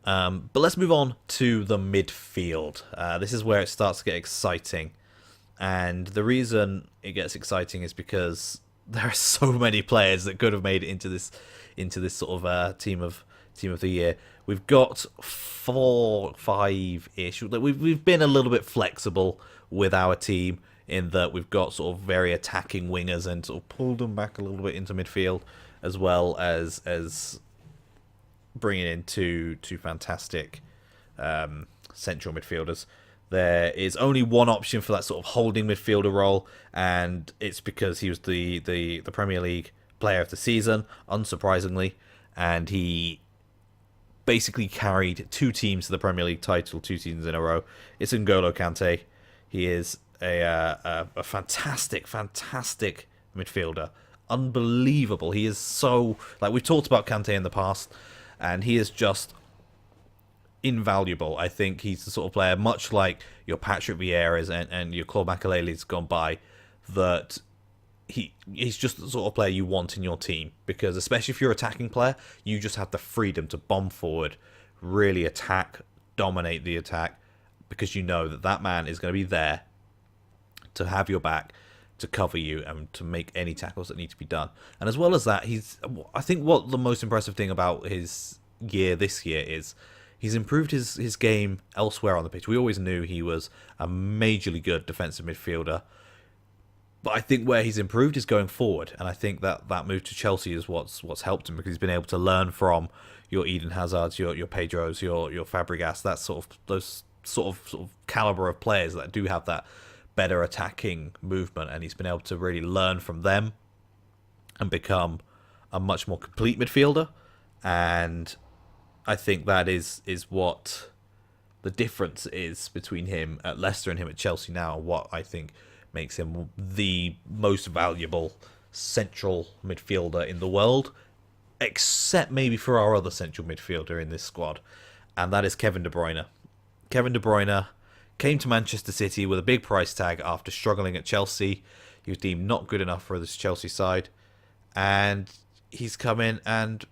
But let's move on to the midfield. This is where it starts to get exciting, and the reason it gets exciting is because there are so many players that could have made it into this sort of team of the year. We've got 4, 5-ish. We've been a little bit flexible with our team in that we've got sort of very attacking wingers and sort of pulled them back a little bit into midfield, as well as bringing in two fantastic central midfielders. There is only one option for that sort of holding midfielder role, and it's because he was the Premier League Player of the Season, unsurprisingly, and he basically carried 2 teams to the Premier League title 2 seasons in a row. It's N'Golo Kante. He is a fantastic midfielder. Unbelievable. He is so, like, we've talked about Kante in the past, and he is just invaluable. I think he's the sort of player, much like your Patrick Vieira's and your Claude Makelele's gone by, that he's just the sort of player you want in your team, because especially if you're an attacking player, you just have the freedom to bomb forward, really attack, dominate the attack, because you know that man is going to be there to have your back, to cover you, and to make any tackles that need to be done. And as well as that, I think what the most impressive thing about his year this year is he's improved his game elsewhere on the pitch. We always knew he was a majorly good defensive midfielder, but I think where he's improved is going forward, and I think that move to Chelsea is what's helped him, because he's been able to learn from your Eden Hazards, your Pedros, your Fabregas, those sort of caliber of players that do have that better attacking movement, and he's been able to really learn from them and become a much more complete midfielder. And I think that is what the difference is between him at Leicester and him at Chelsea now, what I think makes him the most valuable central midfielder in the world, except maybe for our other central midfielder in this squad, and that is Kevin De Bruyne. Kevin De Bruyne came to Manchester City with a big price tag after struggling at Chelsea. He was deemed not good enough for this Chelsea side, and he's come in and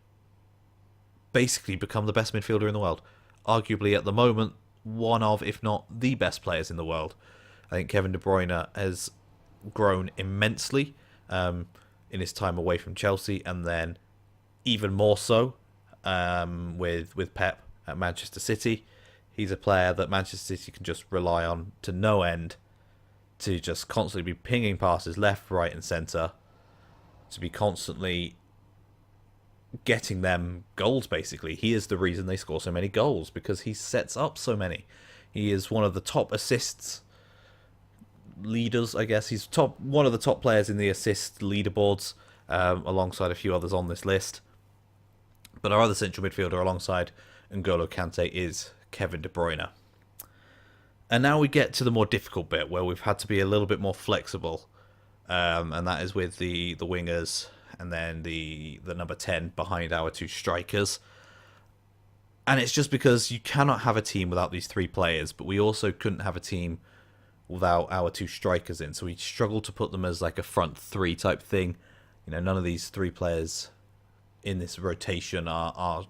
basically become the best midfielder in the world. Arguably, at the moment, one of, if not the best players in the world. I think Kevin De Bruyne has grown immensely in his time away from Chelsea, and then even more so with Pep at Manchester City. He's a player that Manchester City can just rely on to no end, to just constantly be pinging passes left, right, and centre, to be constantly getting them goals, basically. He is the reason they score so many goals, because he sets up so many. He is one of the top assists leaders, I guess. He's one of the top players in the assist leaderboards, alongside a few others on this list. But our other central midfielder alongside N'Golo Kante is Kevin De Bruyne. And now we get to the more difficult bit, where we've had to be a little bit more flexible, and that is with the wingers, and then the number 10 behind our two strikers. And it's just because you cannot have a team without these three players, but we also couldn't have a team without our two strikers in. So we struggled to put them as like a front three type thing. You know, none of these three players in this rotation are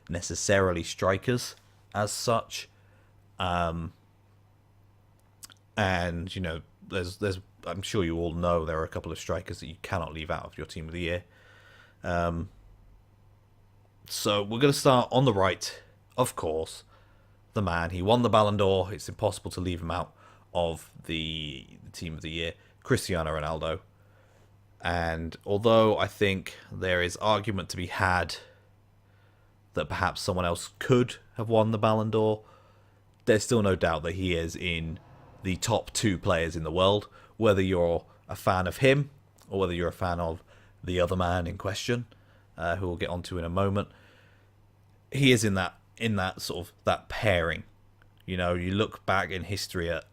necessarily strikers as such. And, you know, there's I'm sure you all know there are a couple of strikers that you cannot leave out of your team of the year. So we're going to start on the right, of course, the man. He won the Ballon d'Or. It's impossible to leave him out of the team of the year, Cristiano Ronaldo. And although I think there is argument to be had that perhaps someone else could have won the Ballon d'Or, there's still no doubt that he is in the top two players in the world, whether you're a fan of him or whether you're a fan of the other man in question, who we'll get onto in a moment. He is in that sort of that pairing. You know, you look back in history at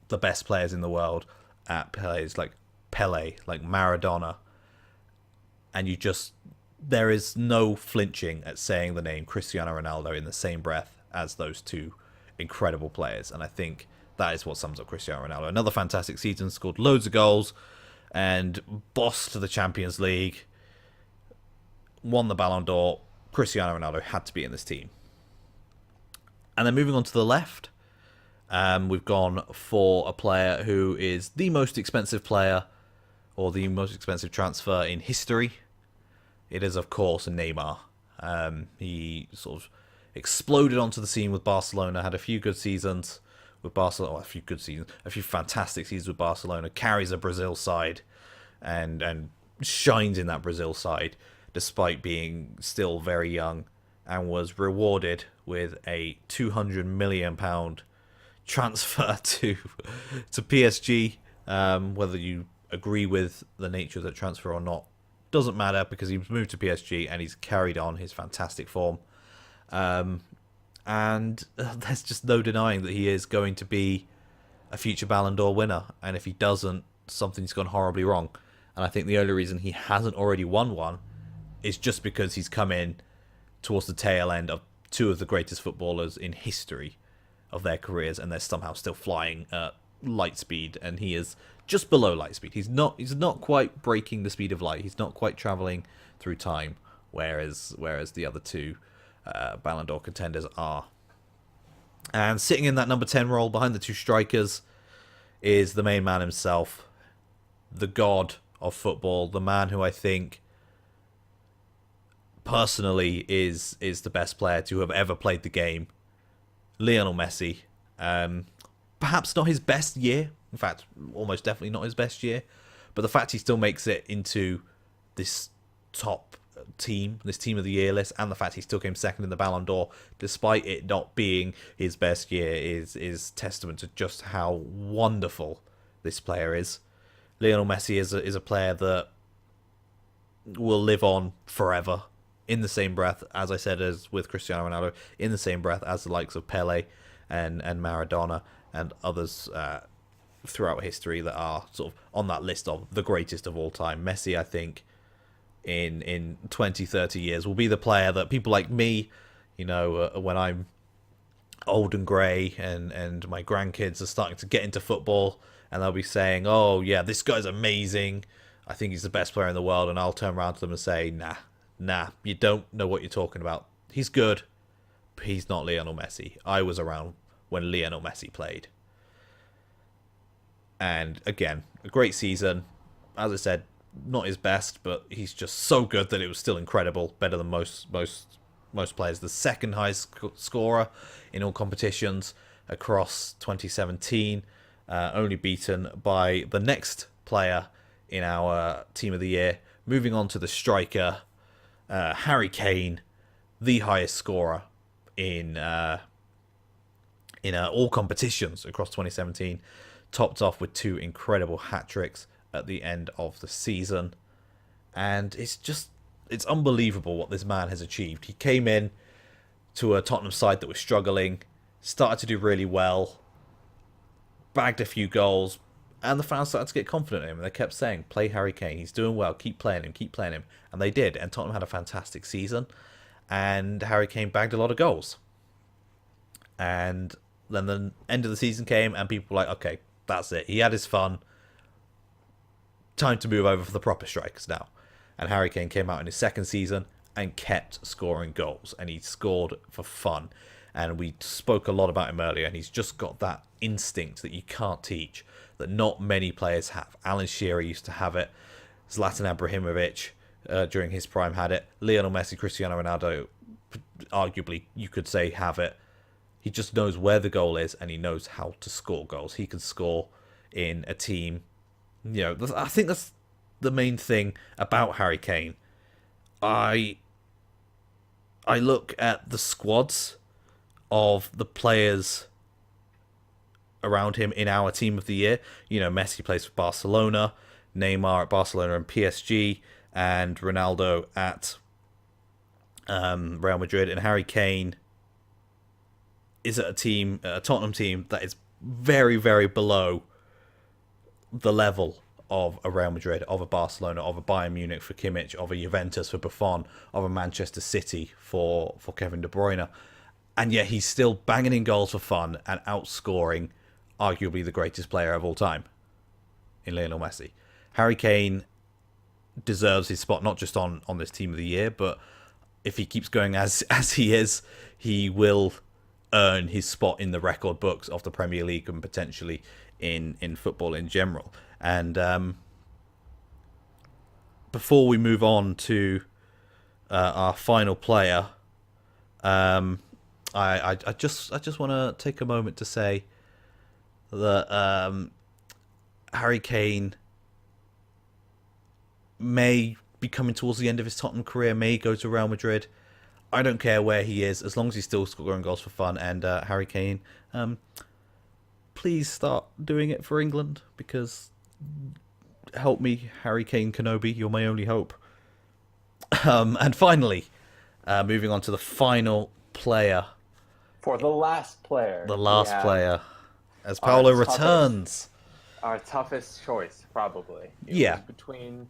the best players in the world, at players like Pele, like Maradona, and there is no flinching at saying the name Cristiano Ronaldo in the same breath as those two incredible players. And I think that is what sums up Cristiano Ronaldo. Another fantastic season, scored loads of goals, and bossed the Champions League, won the Ballon d'Or. Cristiano Ronaldo had to be in this team. And then moving on to the left, we've gone for a player who is the most expensive player, or the most expensive transfer in history. It is, of course, Neymar. He sort of exploded onto the scene with Barcelona, had a few good seasons with Barcelona, a few fantastic seasons with Barcelona, carries a Brazil side, and shines in that Brazil side, despite being still very young, and was rewarded with a £200 million transfer to PSG. Whether you agree with the nature of that transfer or not doesn't matter, because he's moved to PSG and he's carried on his fantastic form. And there's just no denying that he is going to be a future Ballon d'Or winner. And if he doesn't, something's gone horribly wrong. And I think the only reason he hasn't already won one is just because he's come in towards the tail end of two of the greatest footballers in history of their careers, and they're somehow still flying at light speed, and he is just below light speed. He's not quite breaking the speed of light. He's not quite traveling through time, whereas the other two Ballon d'Or contenders are. And sitting in that number 10 role behind the two strikers is the main man himself, the god of football, the man who I think personally is the best player to have ever played the game, Lionel Messi. Perhaps not his best year, in fact, almost definitely not his best year, but the fact he still makes it into this top team, this team of the year list, and the fact he still came second in the Ballon d'Or, despite it not being his best year, is testament to just how wonderful this player is. Lionel Messi is a player that will live on forever. In the same breath, as I said, as with Cristiano Ronaldo, in the same breath as the likes of Pele and Maradona and others throughout history that are sort of on that list of the greatest of all time. Messi, I think, in 20, 30 years will be the player that people like me, when I'm old and grey and my grandkids are starting to get into football and they'll be saying, oh yeah, this guy's amazing, I think he's the best player in the world, and I'll turn around to them and say, nah, you don't know what you're talking about. He's good, but he's not Lionel Messi. I was around when Lionel Messi played. And again, a great season. As I said, not his best, but he's just so good that it was still incredible. Better than most players. The second highest scorer in all competitions across 2017, only beaten by the next player in our team of the year. Moving on to the striker, Harry Kane, the highest scorer in all competitions across 2017, topped off with 2 incredible hat-tricks at the end of the season. And it's unbelievable what this man has achieved. He came in to a Tottenham side that was struggling, started to do really well, bagged a few goals, and the fans started to get confident in him. And they kept saying, play Harry Kane, he's doing well, keep playing him. And they did, and Tottenham had a fantastic season, and Harry Kane bagged a lot of goals. And then the end of the season came, and people were like, okay, that's it. He had his fun. Time to move over for the proper strikers now. And Harry Kane came out in his second season and kept scoring goals. And he scored for fun. And we spoke a lot about him earlier. And he's just got that instinct that you can't teach, that not many players have. Alan Shearer used to have it. Zlatan Ibrahimovic, during his prime, had it. Lionel Messi, Cristiano Ronaldo, arguably, you could say, have it. He just knows where the goal is, and he knows how to score goals. He can score in a team. I think that's the main thing about Harry Kane. I look at the squads of the players around him in our team of the year. Messi plays for Barcelona, Neymar at Barcelona and PSG, and Ronaldo at Real Madrid, and Harry Kane is at a Tottenham team that is very, very below the level of a Real Madrid, of a Barcelona, of a Bayern Munich for Kimmich, of a Juventus for Buffon, of a Manchester City for Kevin De Bruyne. And yet he's still banging in goals for fun and outscoring arguably the greatest player of all time in Lionel Messi. Harry Kane deserves his spot, not just on this team of the year, but if he keeps going as he is, he will earn his spot in the record books of the Premier League and potentially in football in general. And before we move on to our final player, I just want to take a moment to say that Harry Kane may be coming towards the end of his Tottenham career, may go to Real Madrid. I don't care where he is, as long as he's still scoring goals for fun. And Harry Kane, please start doing it for England, because help me, Harry Kane Kenobi, you're my only hope. And finally, moving on to the final player. For the last player. The last player. As Paolo returns. Our toughest choice, probably. It Yeah. was between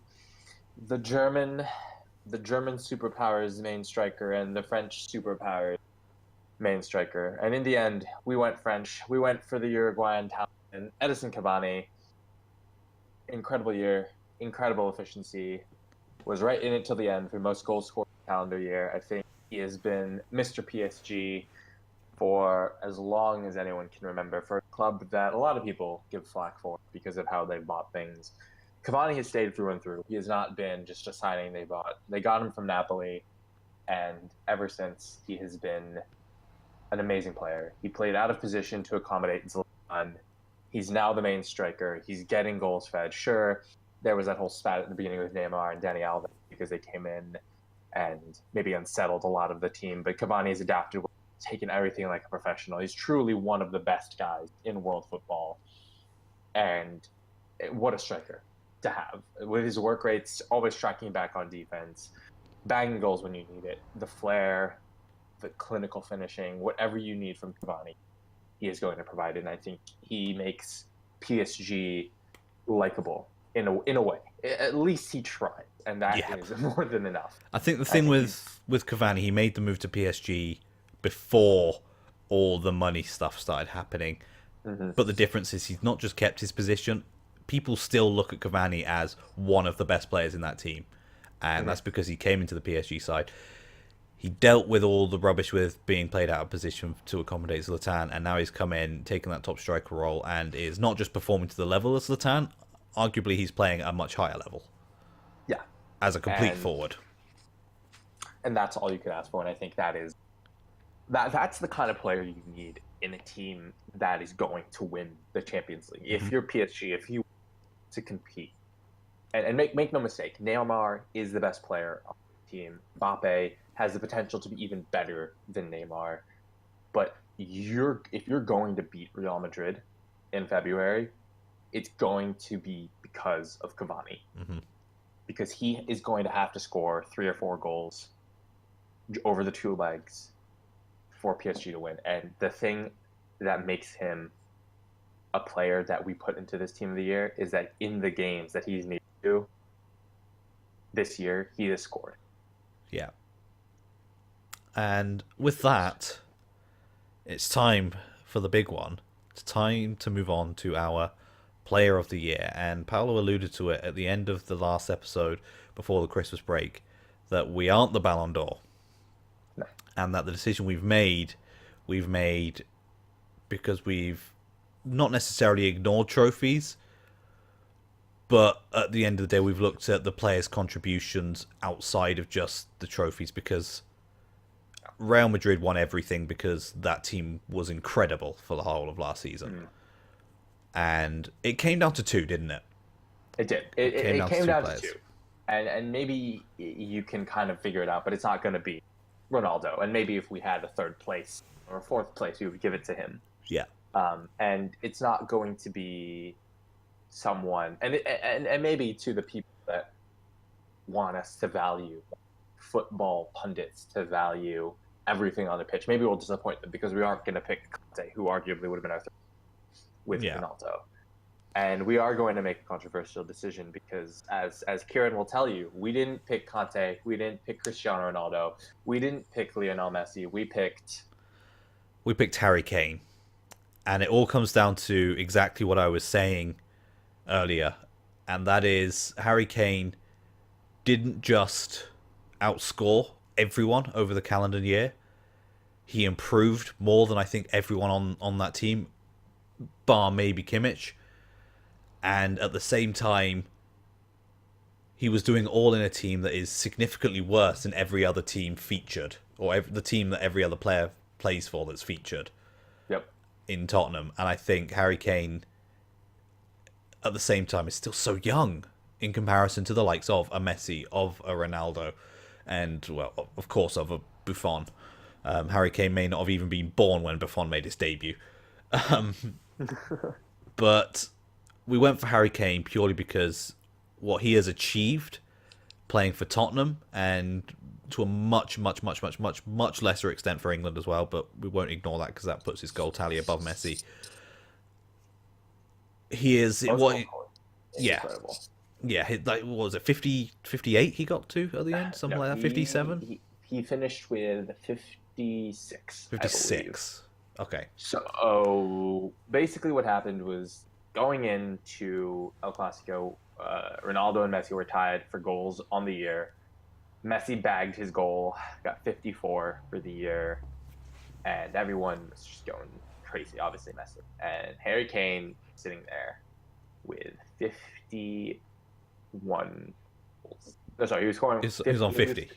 the German superpower's main striker and the French superpower's main striker. And in the end, we went French. We went for the Uruguayan talent, Edison Cavani. Incredible year, incredible efficiency. Was right in it till the end for most goals scored calendar year. I think he has been Mr. PSG for as long as anyone can remember, for a club that a lot of people give flack for because of how they've bought things. Cavani has stayed through and through. He has not been just a signing they bought. They got him from Napoli, and ever since, he has been an amazing player. He played out of position to accommodate Zlatan. He's now the main striker. He's getting goals fed. Sure, there was that whole spat at the beginning with Neymar and Dani Alves because they came in and maybe unsettled a lot of the team, but Cavani has adapted, taken everything like a professional. He's truly one of the best guys in world football. And what a striker. to have. With his work rates, always striking back on defense, bagging goals when you need it, the flair, the clinical finishing, whatever you need from Cavani, he is going to provide it. And I think he makes PSG likable in a way. At least he tried, and that is more than enough. I think the thing with Cavani, he made the move to PSG before all the money stuff started happening. Mm-hmm. But the difference is he's not just kept his position. People still look at Cavani as one of the best players in that team. And that's because he came into the PSG side. He dealt with all the rubbish with being played out of position to accommodate Zlatan, and now he's come in, taking that top striker role, and is not just performing to the level of Zlatan, arguably he's playing at a much higher level. Yeah. As a complete forward. And that's all you could ask for, and I think that's the kind of player you need in a team that is going to win the Champions League. If you're PSG, if you want to compete, and make no mistake, Neymar is the best player on the team. Mbappe has the potential to be even better than Neymar. But if you're going to beat Real Madrid in February, it's going to be because of Cavani. Mm-hmm. Because he is going to have to score 3 or 4 goals over the 2 legs for PSG to win. And the thing that makes him a player that we put into this team of the year is that in the games that he's needed to this year, he has scored. Yeah. And with that, it's time for the big one. It's time to move on to our player of the year. And Paolo alluded to it at the end of the last episode before the Christmas break that we aren't the Ballon d'Or. No. And that the decision we've made because we've not necessarily ignored trophies, but at the end of the day, we've looked at the players' contributions outside of just the trophies, because Real Madrid won everything because that team was incredible for the whole of last season. Mm. And it came down to 2, didn't it? It did. It came down to 2. And maybe you can kind of figure it out, but it's not going to be Ronaldo. And maybe if we had a 3rd place or a 4th place, we would give it to him. Yeah. And it's not going to be someone, and maybe to the people that want us to value football pundits, to value everything on the pitch, maybe we'll disappoint them because we aren't going to pick Conte, who arguably would have been our 3rd with Ronaldo. And we are going to make a controversial decision because, as Kieran will tell you, we didn't pick Conte, we didn't pick Cristiano Ronaldo, we didn't pick Lionel Messi, we picked Harry Kane. And it all comes down to exactly what I was saying earlier, and that is Harry Kane didn't just outscore everyone over the calendar year. He improved more than I think everyone on that team, bar maybe Kimmich. And at the same time, he was doing all in a team that is significantly worse than every other team featured, or the team that every other player plays for that's featured. Yep. In Tottenham. And I think Harry Kane, at the same time, is still so young in comparison to the likes of a Messi, of a Ronaldo, and, well, of course, of a Buffon. Harry Kane may not have even been born when Buffon made his debut. But we went for Harry Kane purely because what he has achieved playing for Tottenham, and to a much lesser extent for England as well, but we won't ignore that because that puts his goal tally above Messi. He is incredible. Like, what was it, 58 he got to at the end? Something like that, 57? He finished with 56. 56. Okay. So basically what happened was, going into El Clasico, Ronaldo and Messi were tied for goals on the year. Messi bagged his goal, got 54 for the year, and everyone was just going crazy, obviously Messi. And Harry Kane sitting there with 51 goals. No, sorry, he was scoring. He was on 50.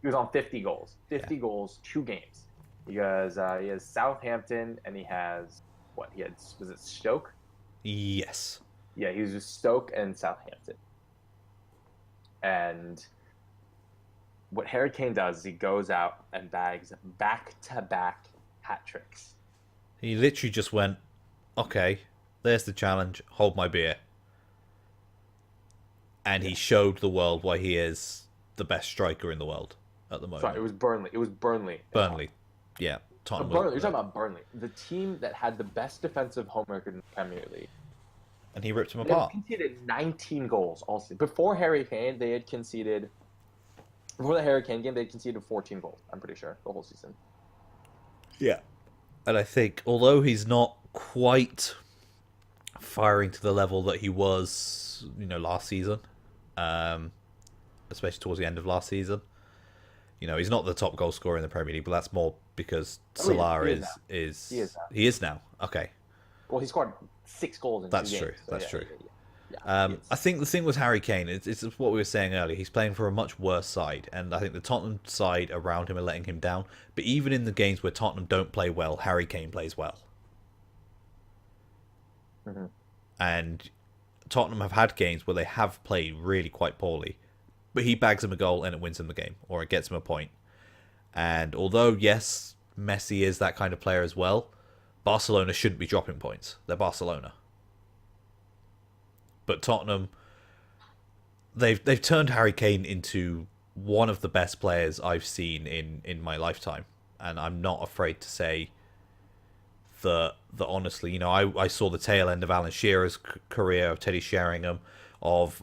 He was on 50 goals. 50 goals, 2 games. Because he has Southampton, and he has, was it Stoke? Yes. Yeah, he was with Stoke and Southampton. And what Harry Kane does is he goes out and bags back-to-back hat tricks. He literally just went, okay, there's the challenge, hold my beer. and he showed the world why he is the best striker in the world at the Sorry, it moment. was Burnley. It was Burnley. Burnley, yeah, Tottenham was, Burnley. You're talking about Burnley, the team that had the best defensive home record in the Premier League. and he ripped him They've apart. conceded 19 goals all season. Before Harry Kane, they had conceded. Before the Harry Kane game, they had conceded 14 goals. I'm pretty sure the whole season. Yeah, and I think although he's not quite firing to the level that he was, last season, um, especially towards the end of last season. He's not the top goal scorer in the Premier League, but that's more because Salah he is now. Okay, well, he scored 6 goals in that's 2 true. games. So That's true. Yeah, I think the thing with Harry Kane, it's what we were saying earlier. He's playing for a much worse side, and I think the Tottenham side around him are letting him down. But even in the games where Tottenham don't play well, Harry Kane plays well. Mm-hmm. And Tottenham have had games where they have played really quite poorly, but he bags him a goal and it wins him the game, or it gets him a point. And although, yes, Messi is that kind of player as well, Barcelona shouldn't be dropping points. They're Barcelona. But Tottenham, they've turned Harry Kane into one of the best players I've seen in my lifetime. And I'm not afraid to say that honestly, I saw the tail end of Alan Shearer's career, of Teddy Sheringham, of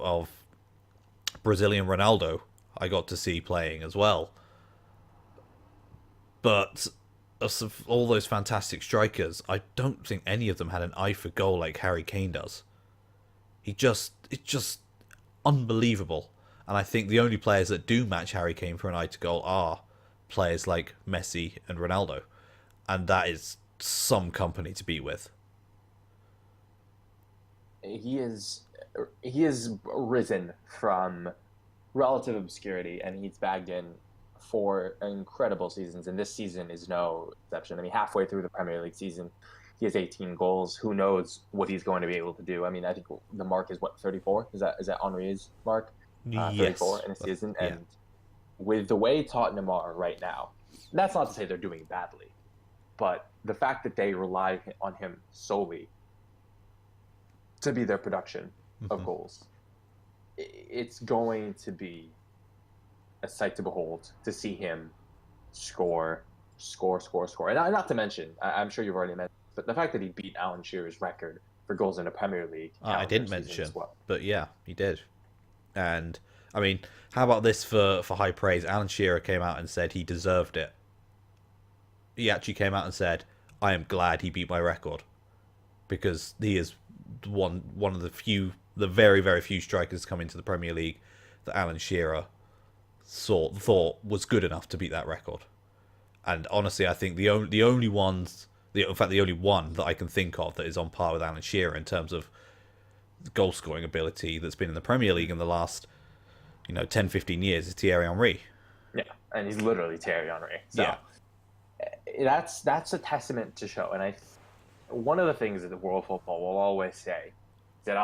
Brazilian Ronaldo I got to see playing as well. But of all those fantastic strikers, I don't think any of them had an eye for goal like Harry Kane does. It's just unbelievable. And I think the only players that do match Harry Kane for an eye to goal are players like Messi and Ronaldo. And that is some company to be with. He is risen from relative obscurity, and he's bagged in 4 incredible seasons, and this season is no exception. I mean, halfway through the Premier League season, he has 18 goals. Who knows what he's going to be able to do? I mean, I think the mark is what, 34? Is that Henry's mark? 34 in a season, yeah. And with the way Tottenham are right now, that's not to say they're doing badly, but the fact that they rely on him solely to be their production of goals, it's going to be a sight to behold to see him score. And not to mention, I'm sure you've already mentioned, but the fact that he beat Alan Shearer's record for goals in the Premier League. I didn't mention, but yeah, he did. And I mean, how about this for high praise? Alan Shearer came out and said he deserved it. He actually came out and said, "I am glad he beat my record," because he is one of the very, very few strikers coming to the Premier League that Alan Shearer thought was good enough to beat that record. And honestly, I think the only one that I can think of that is on par with Alan Shearer in terms of goal scoring ability that's been in the Premier League in the last 10, 15 years is Thierry Henry. Yeah, and he's literally Thierry Henry. So yeah. That's a testament to show. And one of the things that the world football will always say is that,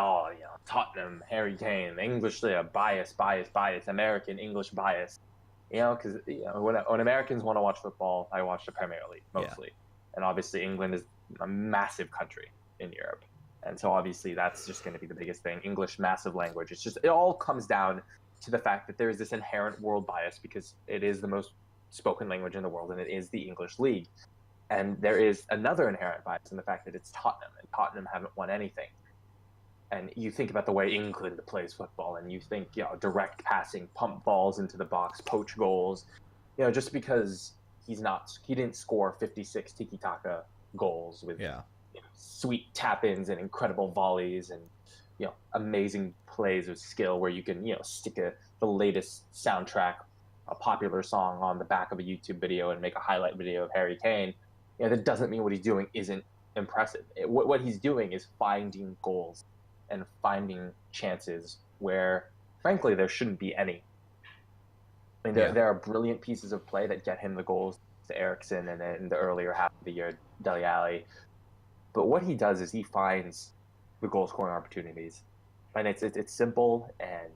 Tottenham, Harry Kane, English, bias, American English bias. Because when Americans want to watch football, I watch the Premier League mostly. Yeah. And obviously England is a massive country in Europe. And so obviously that's just going to be the biggest thing. English, massive language. It all comes down to the fact that there is this inherent world bias because it is the most spoken language in the world and it is the English league. And there is another inherent bias in the fact that it's Tottenham, and Tottenham haven't won anything. And you think about the way England plays football, and you think, direct passing, pump balls into the box, poach goals. Just because he didn't score 56 tiki-taka goals with sweet tap-ins and incredible volleys and amazing plays of skill where you can stick the latest soundtrack, a popular song on the back of a YouTube video and make a highlight video of Harry Kane. That doesn't mean what he's doing isn't impressive. What he's doing is finding goals and finding chances where, frankly, there shouldn't be any. I mean, there are brilliant pieces of play that get him the goals to Eriksen and in the earlier half of the year, Dele Alli. But what he does is he finds the goal-scoring opportunities. And it's simple and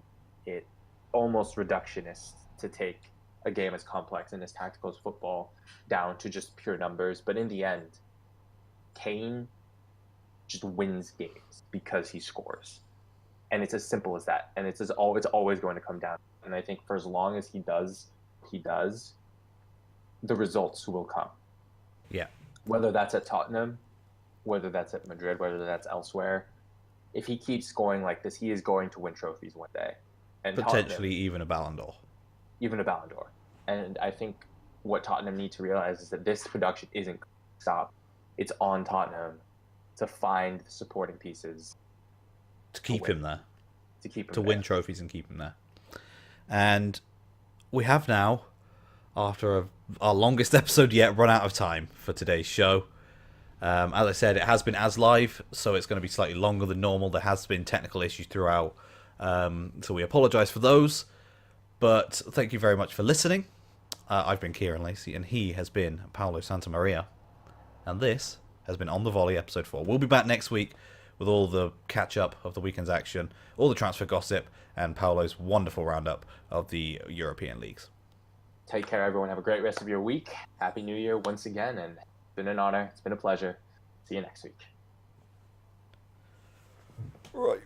it almost reductionist to take a game as complex and as tactical as football down to just pure numbers. But in the end, Kane just wins games because he scores. And it's as simple as that. And it's always going to come down. And I think for as long as he does, the results will come. Yeah. Whether that's at Tottenham, whether that's at Madrid, whether that's elsewhere, if he keeps scoring like this, he is going to win trophies one day. And Potentially Tottenham, even a Ballon d'Or. even a Ballon d'Or. And I think what Tottenham need to realize is that this production isn't going to stop. It's on Tottenham to find the supporting pieces To keep him there. To keep him to there. win trophies and keep him there. And we have now, after our longest episode yet, run out of time for today's show. As I said, it has been as live, so it's going to be slightly longer than normal. There has been technical issues throughout, so we apologise for those. But thank you very much for listening. I've been Kieran Lacey, and he has been Paolo Santamaria. And this has been On the Volley, episode 4. We'll be back next week with all the catch-up of the weekend's action, all the transfer gossip, and Paolo's wonderful roundup of the European leagues. Take care, everyone. Have a great rest of your week. Happy New Year once again, and it's been an honor. It's been a pleasure. See you next week. Right.